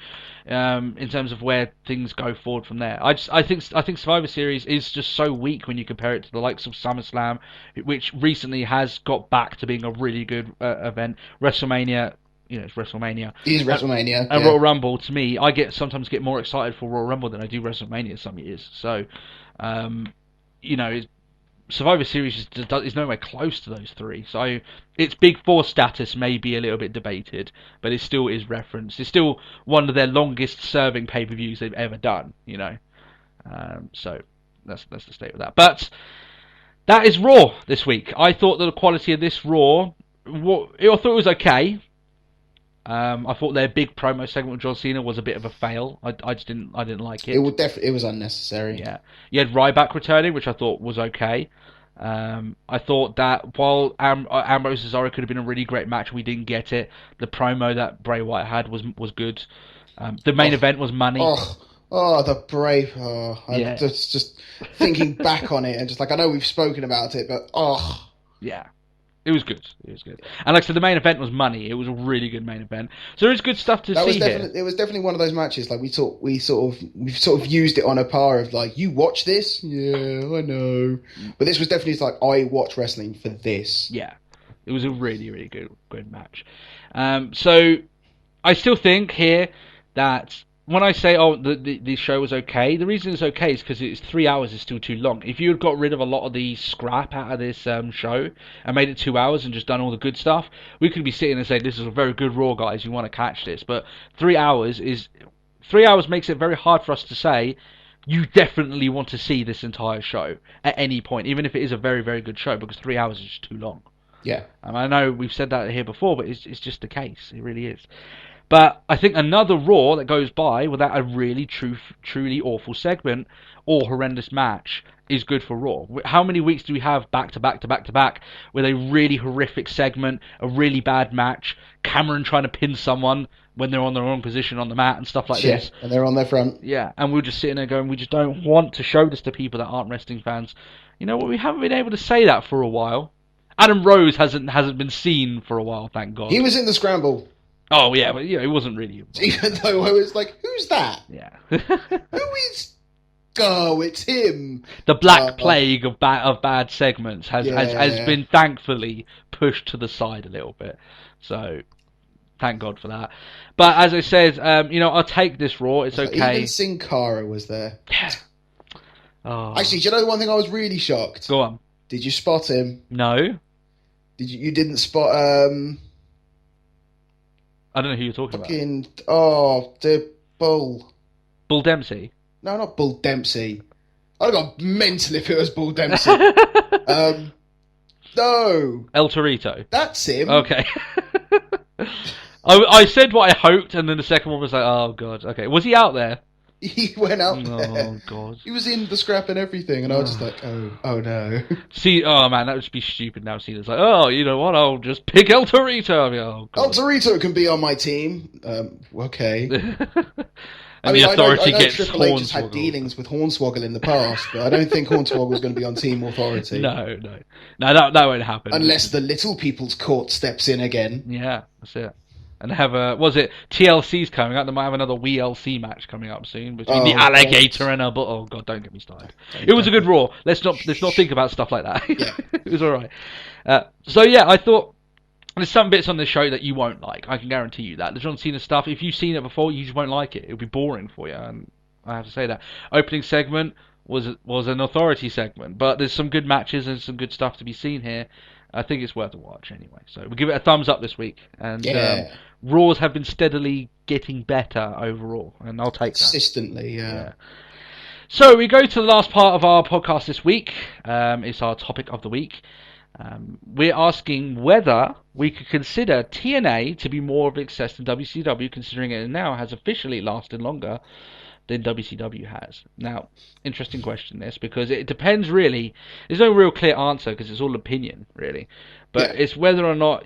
in terms of where things go forward from there, I think Survivor Series is just so weak when you compare it to the likes of SummerSlam, which recently has got back to being a really good event. WrestleMania. It's WrestleMania. It is WrestleMania. And Royal Rumble, to me, I sometimes get more excited for Royal Rumble than I do WrestleMania some years. So, Survivor Series is nowhere close to those three. So, its Big Four status may be a little bit debated, but it still is referenced. It's still one of their longest serving pay-per-views they've ever done, So, that's the state of that. But, that is Raw this week. I thought that the quality of this Raw, I thought it was okay. I thought their big promo segment with John Cena was a bit of a fail. I didn't like it. It was unnecessary. Yeah, you had Ryback returning, which I thought was okay. I thought that while Ambrose and Cesaro could have been a really great match, we didn't get it. The promo that Bray Wyatt had was good. The main event was Money. The Bray. Yeah. Just thinking back on it and just I know we've spoken about it, but yeah. It was good. And like I said, the main event was Money. It was a really good main event. So there's good stuff to see here. It was definitely one of those matches. Like we've sort of used it on a par of you watch this, yeah, I know. But this was definitely I watch wrestling for this. Yeah, it was a really, really good match. So I still think here that when I say the show was okay, the reason it's okay is because it's 3 hours is still too long. If you had got rid of a lot of the scrap out of this show and made it 2 hours and just done all the good stuff, we could be sitting and saying this is a very good Raw, guys. You want to catch this, but 3 hours makes it very hard for us to say you definitely want to see this entire show at any point, even if it is a very, very good show, because 3 hours is just too long. Yeah, I know we've said that here before, but it's just the case. It really is. But I think another Raw that goes by without a really truly awful segment or horrendous match is good for Raw. How many weeks do we have back to back to back to back with a really horrific segment, a really bad match, Cameron trying to pin someone when they're on the wrong position on the mat and stuff like this? And they're on their front. Yeah, and we're just sitting there going, we just don't want to show this to people that aren't wrestling fans. You know what? We haven't been able to say that for a while. Adam Rose hasn't been seen for a while, thank God. He was in the Scramble. Oh, yeah, but it wasn't really... Even though I was like, who's that? Yeah. Who is... Oh, it's him. The Black Plague of bad segments has been thankfully pushed to the side a little bit. So, thank God for that. But as I said, I'll take this Raw. It's okay. Even Sin Cara was there. Yeah. Oh. Actually, do you know the one thing I was really shocked? Go on. Did you spot him? No. You didn't spot... I don't know who you're talking about. The Bull. Bull Dempsey? No, not Bull Dempsey. I'd have got mental if it was Bull Dempsey. No. El Torito. That's him. Okay. I said what I hoped, and then the second one was like, oh, God. Okay. Was he out there? He went out there. Oh, God. He was in the scrap and everything, and I was just like, oh no. See, oh man, that would just be stupid now. See, it's like, oh, you know what? I'll just pick El Torito. Oh, God. El Torito can be on my team. Okay. And the Authority I know gets Triple H has Hornswoggle. had dealings with Hornswoggle in the past, but I don't think Hornswoggle's going to be on Team Authority. No, that won't happen. Unless the Little People's Court steps in again. Yeah, that's it. And they have TLC's coming up. They might have another WLC match coming up soon between the alligator and a bull. Oh god, don't get me started. It was a good Raw. Let's not think about stuff like that. Yeah. It was alright. So yeah, I thought there's some bits on the show that you won't like. I can guarantee you that. The John Cena stuff, if you've seen it before, you just won't like it. It'll be boring for you, and I have to say that. Opening segment was an authority segment, but there's some good matches and some good stuff to be seen here. I think it's worth a watch anyway. So we'll give it a thumbs up this week. And Raws have been steadily getting better overall, and I'll take that. Consistently, yeah. So we go to the last part of our podcast this week. It's our topic of the week. We're asking whether we could consider TNA to be more of a success than WCW, considering it now has officially lasted longer than WCW has. Now, interesting question this, because it depends really. There's no real clear answer because it's all opinion really, but it's whether or not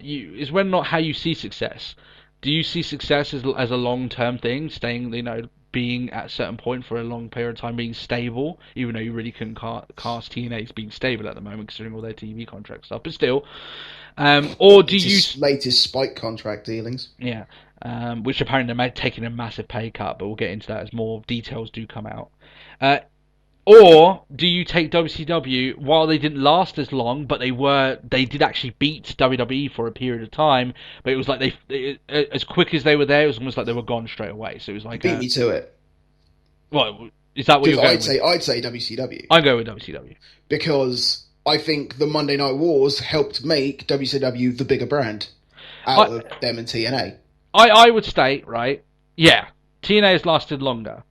how you see success. Do you see success as a long-term thing, staying, being at a certain point for a long period of time, being stable, even though you really couldn't cast TNA as being stable at the moment, considering all their TV contract stuff, but still. Or do you... latest Spike contract dealings. Yeah. Which apparently they're taking a massive pay cut, but we'll get into that as more details do come out. Or do you take WCW, while they didn't last as long, but they did actually beat WWE for a period of time, but it was like as quick as they were there, it was almost like they were gone straight away. So it was like beat me to it. Well, is that what you're going with? I'd say WCW. I go with WCW because I think the Monday Night Wars helped make WCW the bigger brand out of them and TNA. I would state, right, yeah, TNA has lasted longer,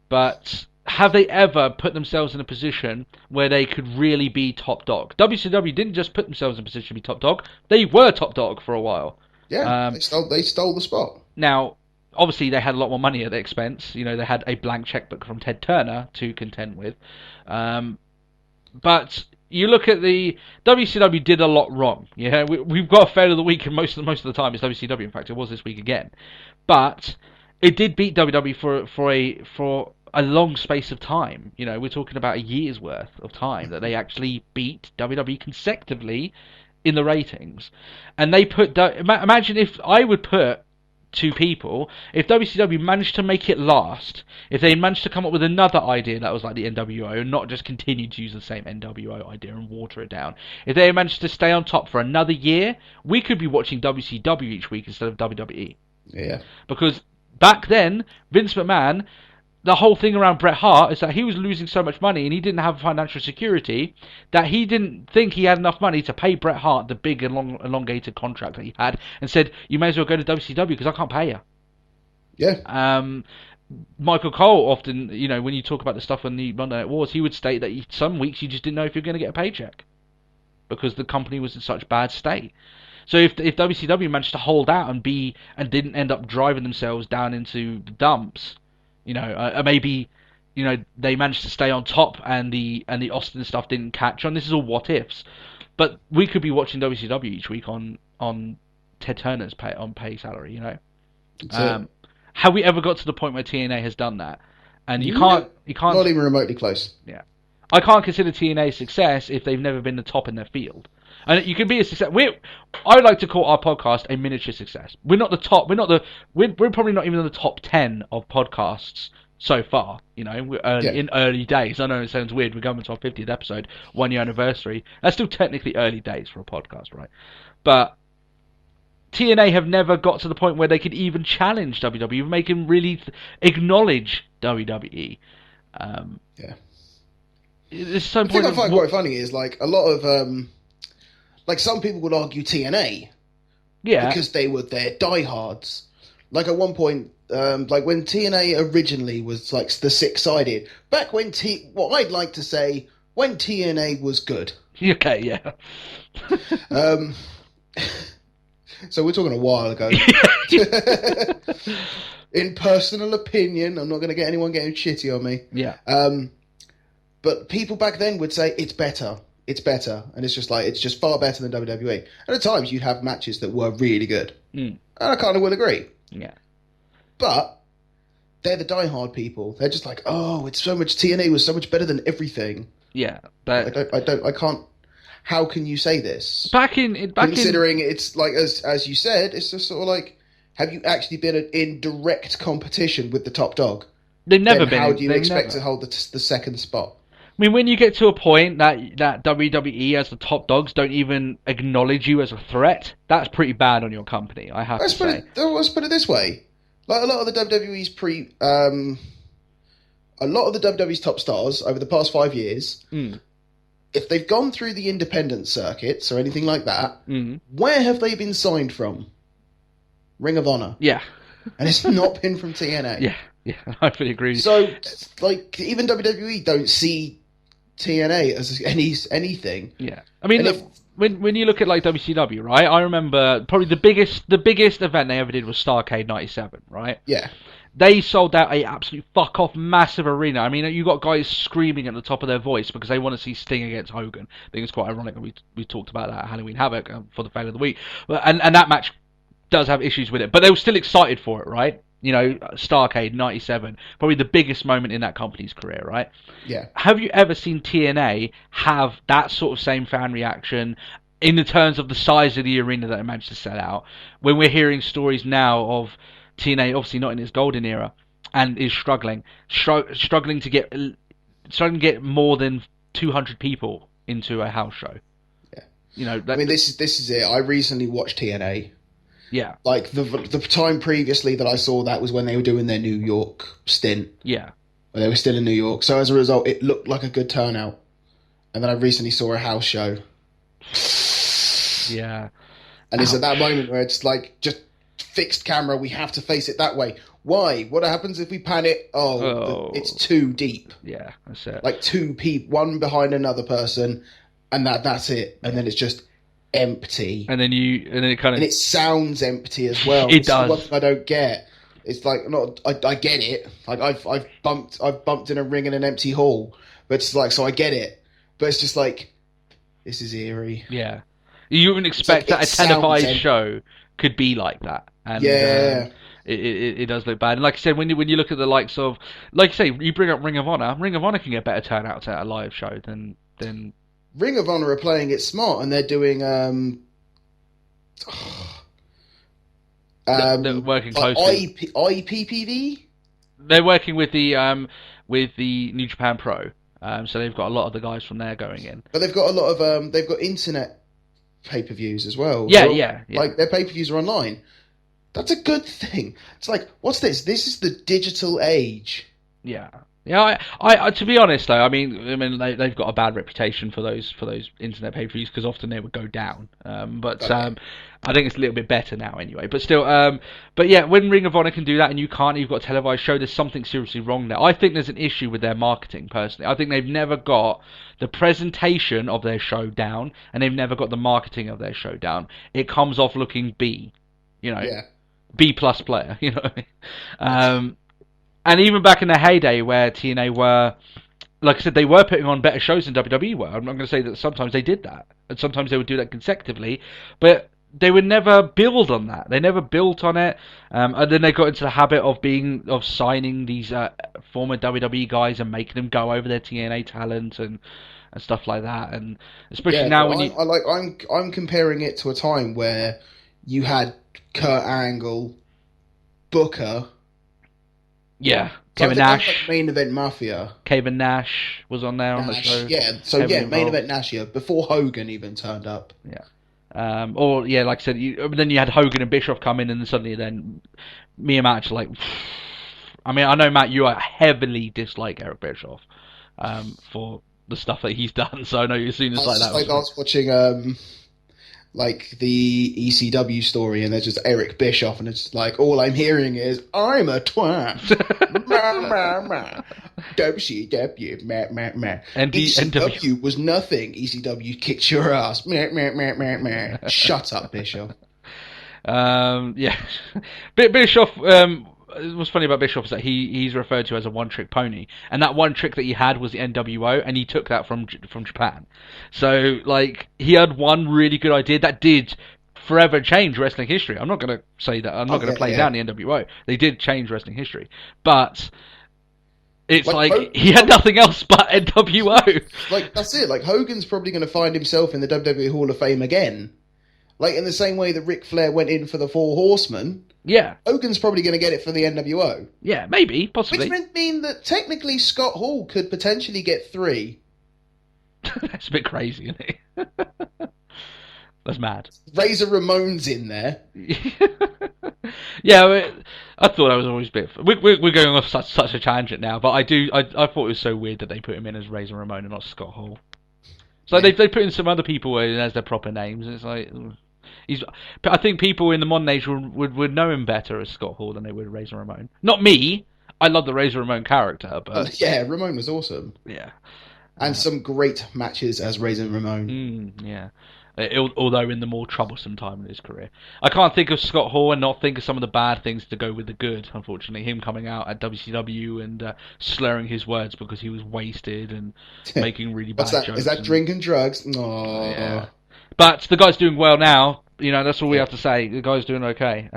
but have they ever put themselves in a position where they could really be top dog? WCW didn't just put themselves in a position to be top dog, they were top dog for a while. Yeah, they stole the spot. Now, obviously they had a lot more money at their expense. They had a blank checkbook from Ted Turner to contend with. But you look at the WCW did a lot wrong. Yeah, we've got a fail of the week, and most of the time it's WCW. In fact, it was this week again, but it did beat WWE for a long space of time. We're talking about a year's worth of time that they actually beat WWE consecutively in the ratings, and they put. Imagine if I would put two people, if WCW managed to make it last, if they managed to come up with another idea that was like the NWO and not just continue to use the same NWO idea and water it down, if they managed to stay on top for another year, we could be watching WCW each week instead of WWE. Yeah. Because back then, Vince McMahon, the whole thing around Bret Hart is that he was losing so much money and he didn't have financial security that he didn't think he had enough money to pay Bret Hart the big elongated contract that he had, and said, you may as well go to WCW because I can't pay you. Yeah. Michael Cole often, when you talk about the stuff on the Monday Night Wars, he would state that some weeks you just didn't know if you're going to get a paycheck because the company was in such bad state. So if WCW managed to hold out and didn't end up driving themselves down into the dumps, maybe, they managed to stay on top and the Austin stuff didn't catch on. This is all what ifs, but we could be watching WCW each week on Ted Turner's pay salary. Have we ever got to the point where TNA has done that? And you can't not even remotely close. Yeah, I can't consider TNA a success if they've never been the top in their field. And you can be a success. I would like to call our podcast a miniature success. We're not the top. We're probably not even in the top 10 of podcasts so far. We're in early days. I know it sounds weird. We're going to our 50th episode, 1 year anniversary. That's still technically early days for a podcast, right? But TNA have never got to the point where they could even challenge WWE, make them really acknowledge WWE. Yeah. It's so the thing I find quite funny is like a lot of some people would argue TNA, because they were their diehards. Like at one point, like when TNA originally was like the six-sided, back when what I'd like to say when TNA was good. Okay, yeah. So we're talking a while ago. In personal opinion, I'm not going to get anyone getting shitty on me. Yeah. But people back then would say it's better. It's better, and it's just far better than WWE. And at times you'd have matches that were really good, and I kind of would agree. Yeah, but they're the diehard people. They're just like, oh, it's so much. TNA was so much better than everything. Yeah, but I can't. How can you say this? Considering it's like as you said, it's just sort of like have you actually been in direct competition with the top dog? They've never Then been. how do you they've expect never. to hold the second spot? I mean, when you get to a point that WWE as the top dogs don't even acknowledge you as a threat, that's pretty bad on your company, I have to say. Let's put it this way: like a lot of the WWE's a lot of the WWE's top stars over the past 5 years, if they've gone through the independent circuits or anything like that, where have they been signed from? Ring of Honor. Yeah. And it's not been from TNA. Yeah, I fully agree. So, like, even WWE don't see TNA as anything. Yeah. I mean, look, when you look at, like, WCW, right, I remember probably the biggest event they ever did was Starrcade 97, right? Yeah. They sold out a absolute fuck-off massive arena. I mean, you got guys screaming at the top of their voice because they want to see Sting against Hogan. I think it's quite ironic that we talked about that at Halloween Havok for the fail of the week. And that match does have issues with it. But they were still excited for it, right? You know, Starrcade 97, probably the biggest moment in that company's career, right? Yeah. Have you ever seen TNA have that sort of same fan reaction in the terms of the size of the arena that it managed to sell out? When we're hearing stories now of TNA, obviously not in its golden era, and is struggling to get more than 200 people into a house show. Yeah. You know, I mean, this is it. I recently watched TNA. Yeah. Like, the time previously that I saw that was when they were doing their New York stint. Yeah. When they were still in New York. So as a result, it looked like a good turnout. And then I recently saw a house show. Yeah. And it's at that moment where it's like, just fixed camera, we have to face it that way. Why? What happens if we pan it? It's too deep. Yeah, that's it. Like two people, one behind another person, and that's it. And then it's just empty. And then it sounds empty as well. It does. One thing I don't get. It's like, I get it. Like I've bumped in a ring in an empty hall, but it's like, so I get it. But it's just like, this is eerie. Yeah, you wouldn't expect that a televised show could be like that. And, yeah. It does look bad. And like I said, when you look at the likes of, like you say, you bring up Ring of Honor. Ring of Honor can get better turnouts at a live show than. Ring of Honor are playing it smart, and they're doing they're working closely. IPPV. They're working with the New Japan Pro. So they've got a lot of the guys from there going in. But they've got a lot of they've got internet pay-per-views as well. Yeah. Like, their pay-per-views are online. That's a good thing. It's like, what's this? This is the digital age. Yeah. Yeah, I to be honest though, I mean they've got a bad reputation for those internet pay-per-views because often they would go down. But I think it's a little bit better now anyway. But still, but yeah, when Ring of Honor can do that and you can't, you've got a televised show. There's something seriously wrong there. I think there's an issue with their marketing. Personally, I think they've never got the presentation of their show down, and they've never got the marketing of their show down. It comes off looking B, B+ player, you know what I mean? And even back in the heyday where TNA were, like I said, they were putting on better shows than WWE were. I'm not going to say that sometimes they did that, and sometimes they would do that consecutively, but they would never build on that. They never built on it, and then they got into the habit of signing these former WWE guys and making them go over their TNA talent and stuff like that. And especially now when I'm comparing it to a time where you had Kurt Angle, Booker. Yeah, Kevin Nash. Like Main Event Mafia. Kevin Nash was on there on the show. Yeah, Main Event Nash, before Hogan even turned up. Yeah. Like I said, then you had Hogan and Bischoff come in, and then suddenly me and Matt like, I mean, I know, Matt, you heavily dislike Eric Bischoff for the stuff that he's done, so I know as soon as like that. I was watching like the ECW story, and there's just Eric Bischoff, and it's like, all I'm hearing is, I'm a twat. WCW, And ECW was nothing. ECW kicked your ass. Shut up, Bischoff. Yeah. Bischoff, what's funny about Bischoff is that he's referred to as a one-trick pony, and that one trick that he had was the NWO, and he took that from Japan. So, like, he had one really good idea that did forever change wrestling history. I'm not going to say that. I'm not going to play down the NWO. They did change wrestling history, but it's like he had nothing else but NWO. Like, that's it. Like, Hogan's probably going to find himself in the WWE Hall of Fame again. Like, in the same way that Ric Flair went in for the Four Horsemen, Yeah, Hogan's probably going to get it for the NWO. yeah, maybe, possibly. Which would mean that technically Scott Hall could potentially get 3. That's a bit crazy, isn't it? That's mad. Razor Ramon's in there. Yeah, I thought that was always a bit. We're going off such a tangent now, but I thought it was so weird that they put him in as Razor Ramon and not Scott Hall. So they put in some other people as their proper names, and it's like I think people in the modern age would know him better as Scott Hall than they would Razor Ramon. Not me. I love the Razor Ramon character, but Yeah, Ramon was awesome. yeah, And some great matches as Razor Ramon. yeah. Although in the more troublesome time in his career, I can't think of Scott Hall and not think of some of the bad things to go with the good. Unfortunately, him coming out at WCW and slurring his words because he was wasted and making really bad jokes. Is that drink and drugs? No. Yeah. But the guy's doing well now. You know, that's all we have to say. The guy's doing okay.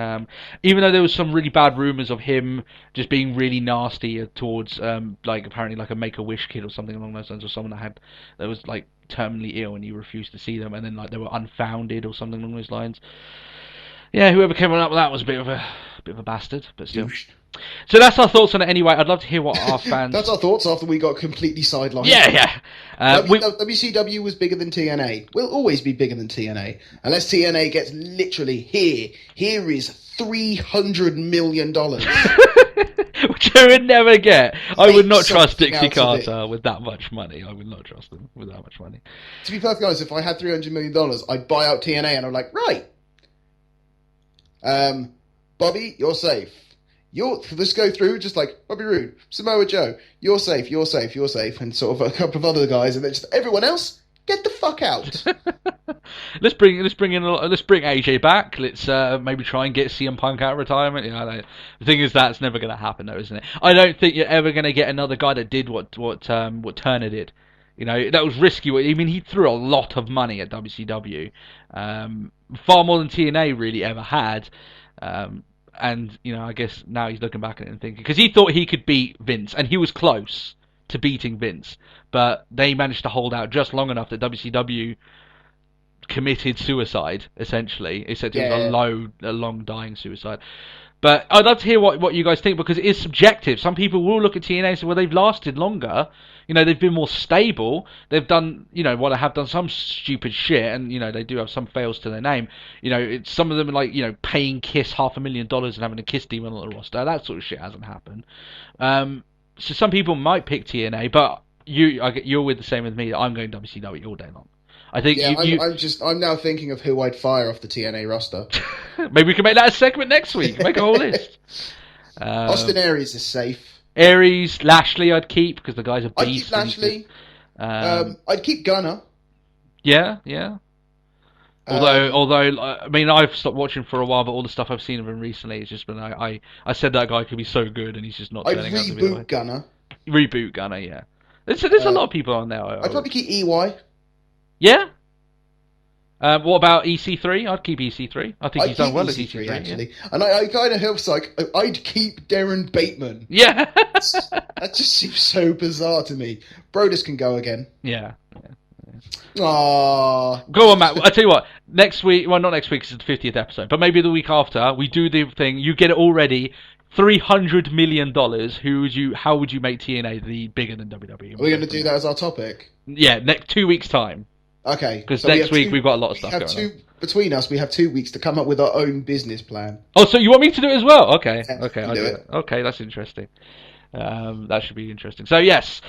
Even though there was some really bad rumours of him just being really nasty towards, apparently like a Make-A-Wish kid or something along those lines, or someone that was like terminally ill and he refused to see them, and then like they were unfounded or something along those lines. Yeah, whoever came up with that was a bit of a bastard, but still. Douche. So that's our thoughts on it anyway. I'd love to hear what our fans... That's our thoughts after we got completely sidelined. Yeah. WCW was bigger than TNA. Will always be bigger than TNA. Unless TNA gets literally here is $300 million. Which I would never get. I would not trust something Dixie out of Carter with that much money. I would not trust him with that much money. To be perfectly honest, if I had $300 million, I'd buy out TNA and I'm like, right. Bobby, you're safe. Let's go through just like Bobby Roode, Samoa Joe, you're safe, and sort of a couple of other guys, and then just everyone else, get the fuck out. Let's bring AJ back. Let's maybe try and get CM Punk out of retirement. The thing is, that's never going to happen, though, isn't it? I don't think you're ever going to get another guy that did what Turner did. You know, that was risky. I mean, he threw a lot of money at WCW, far more than TNA really ever had. And, you know, I guess now he's looking back at it and thinking... Because he thought he could beat Vince, and he was close to beating Vince. But they managed to hold out just long enough that WCW committed suicide, essentially. Except it was a long dying suicide. But I'd love to hear what you guys think, because it is subjective. Some people will look at TNA and say, well, they've lasted longer. You know, they've been more stable. They've done, they have done some stupid shit, and, you know, they do have some fails to their name. You know, some of them are like, you know, paying Kiss $500,000 and having a Kiss demon on the roster. That sort of shit hasn't happened. So some people might pick TNA, but you're with the same with me. I'm going WCW all day long. I think I'm now thinking of who I'd fire off the TNA roster. Maybe we can make that a segment next week. Make a whole list. Austin Aries is safe. Aries, Lashley, I'd keep because the guy's a beast. I'd keep Lashley. I'd keep Gunner. Yeah. Although, I mean, I've stopped watching for a while, but all the stuff I've seen of him recently, it's just been I said that guy could be so good, and he's just not turning out to be. I'd reboot Gunner. Yeah. There's a lot of people on there. I'd probably keep EY. Yeah. What about EC3? I'd keep EC3. I think he's done well at EC3 actually. Yeah. And I kind of feel like I'd keep Darren Bateman. Yeah. That just seems so bizarre to me. Brodus can go again. Yeah. Aww. Go on, Matt. I tell you what. Next week, well, not next week, because it's the 50th episode, but maybe the week after, we do the thing. You get it already. $300 million. How would you make TNA the bigger than WWE? Are we going to do that as our topic? Yeah, next 2 weeks time. Okay. Because next week we've got a lot of stuff going on. Between us, we have 2 weeks to come up with our own business plan. Oh, so you want me to do it as well? Okay. Yeah, okay, I'll do it. Okay, that's interesting. That should be interesting. So, yes,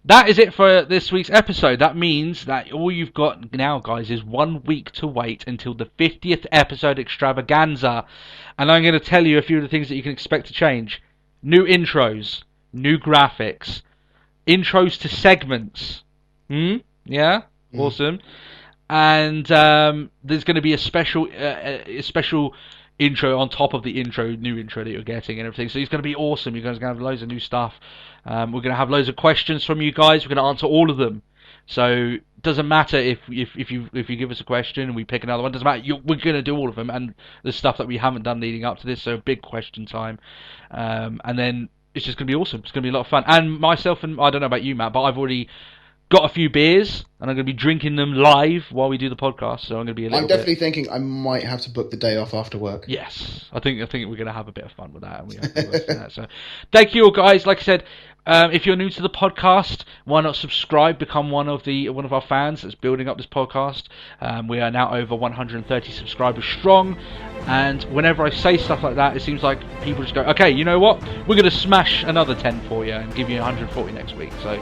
that is it for this week's episode. That means that all you've got now, guys, is 1 week to wait until the 50th episode extravaganza. And I'm going to tell you a few of the things that you can expect to change. New intros, new graphics, intros to segments. Yeah? Awesome. And there's going to be a special intro on top of the new intro that you're getting and everything. So it's going to be awesome. You guys are going to have loads of new stuff. We're going to have loads of questions from you guys. We're going to answer all of them. So it doesn't matter if you give us a question and we pick another one. It doesn't matter. We're going to do all of them. And there's stuff that we haven't done leading up to this. So big question time. And then it's just going to be awesome. It's going to be a lot of fun. And myself, and I don't know about you, Matt, but I've already got a few beers, and I'm going to be drinking them live while we do the podcast. So I'm going to be a little I'm definitely thinking I might have to book the day off after work. Yes, I think we're going to have a bit of fun with that, and we have to work on that. So, thank you all, guys. Like I said, if you're new to the podcast, why not subscribe? Become one of our fans that's building up this podcast. We are now over 130 subscribers strong, and whenever I say stuff like that, it seems like people just go, "Okay, you know what? We're going to smash another 10 for you and give you 140 next week." So,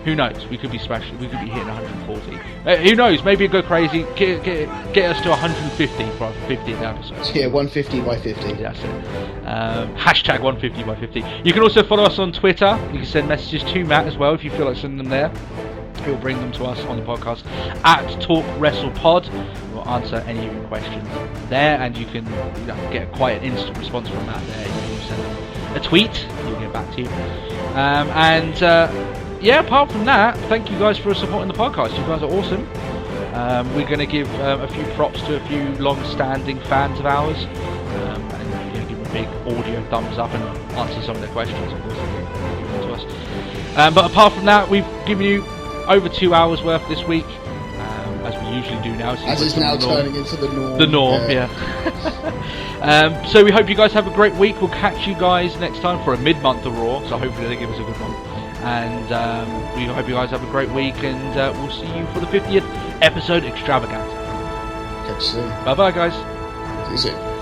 who knows? We could be smashing. We could be hitting 140. Who knows? Maybe it'll go crazy. Get us to 150 for our 50th episode. Yeah, 150 by 50. That's it. Hashtag 150 by 50. You can also follow us on Twitter. You can send messages to Matt as well if you feel like sending them there. He'll bring them to us on the podcast at TalkWrestlePod. We'll answer any of your questions there, and you can get quite an instant response from Matt there. You can send him a tweet, he'll get back to you. Yeah, apart from that, thank you guys for supporting the podcast. You guys are awesome. We're going to give a few props to a few long-standing fans of ours, and give them a big audio thumbs up and answer some of their questions, of course, to us. But apart from that, we've given you over 2 hours worth this week, as we usually do now. As it's now turning into the norm. The norm, yeah. So we hope you guys have a great week. We'll catch you guys next time for a mid-month of Raw, so hopefully they give us a good one. And we hope you guys have a great week, and we'll see you for the 50th episode extravaganza. Catch you soon. Bye bye, guys. See you soon.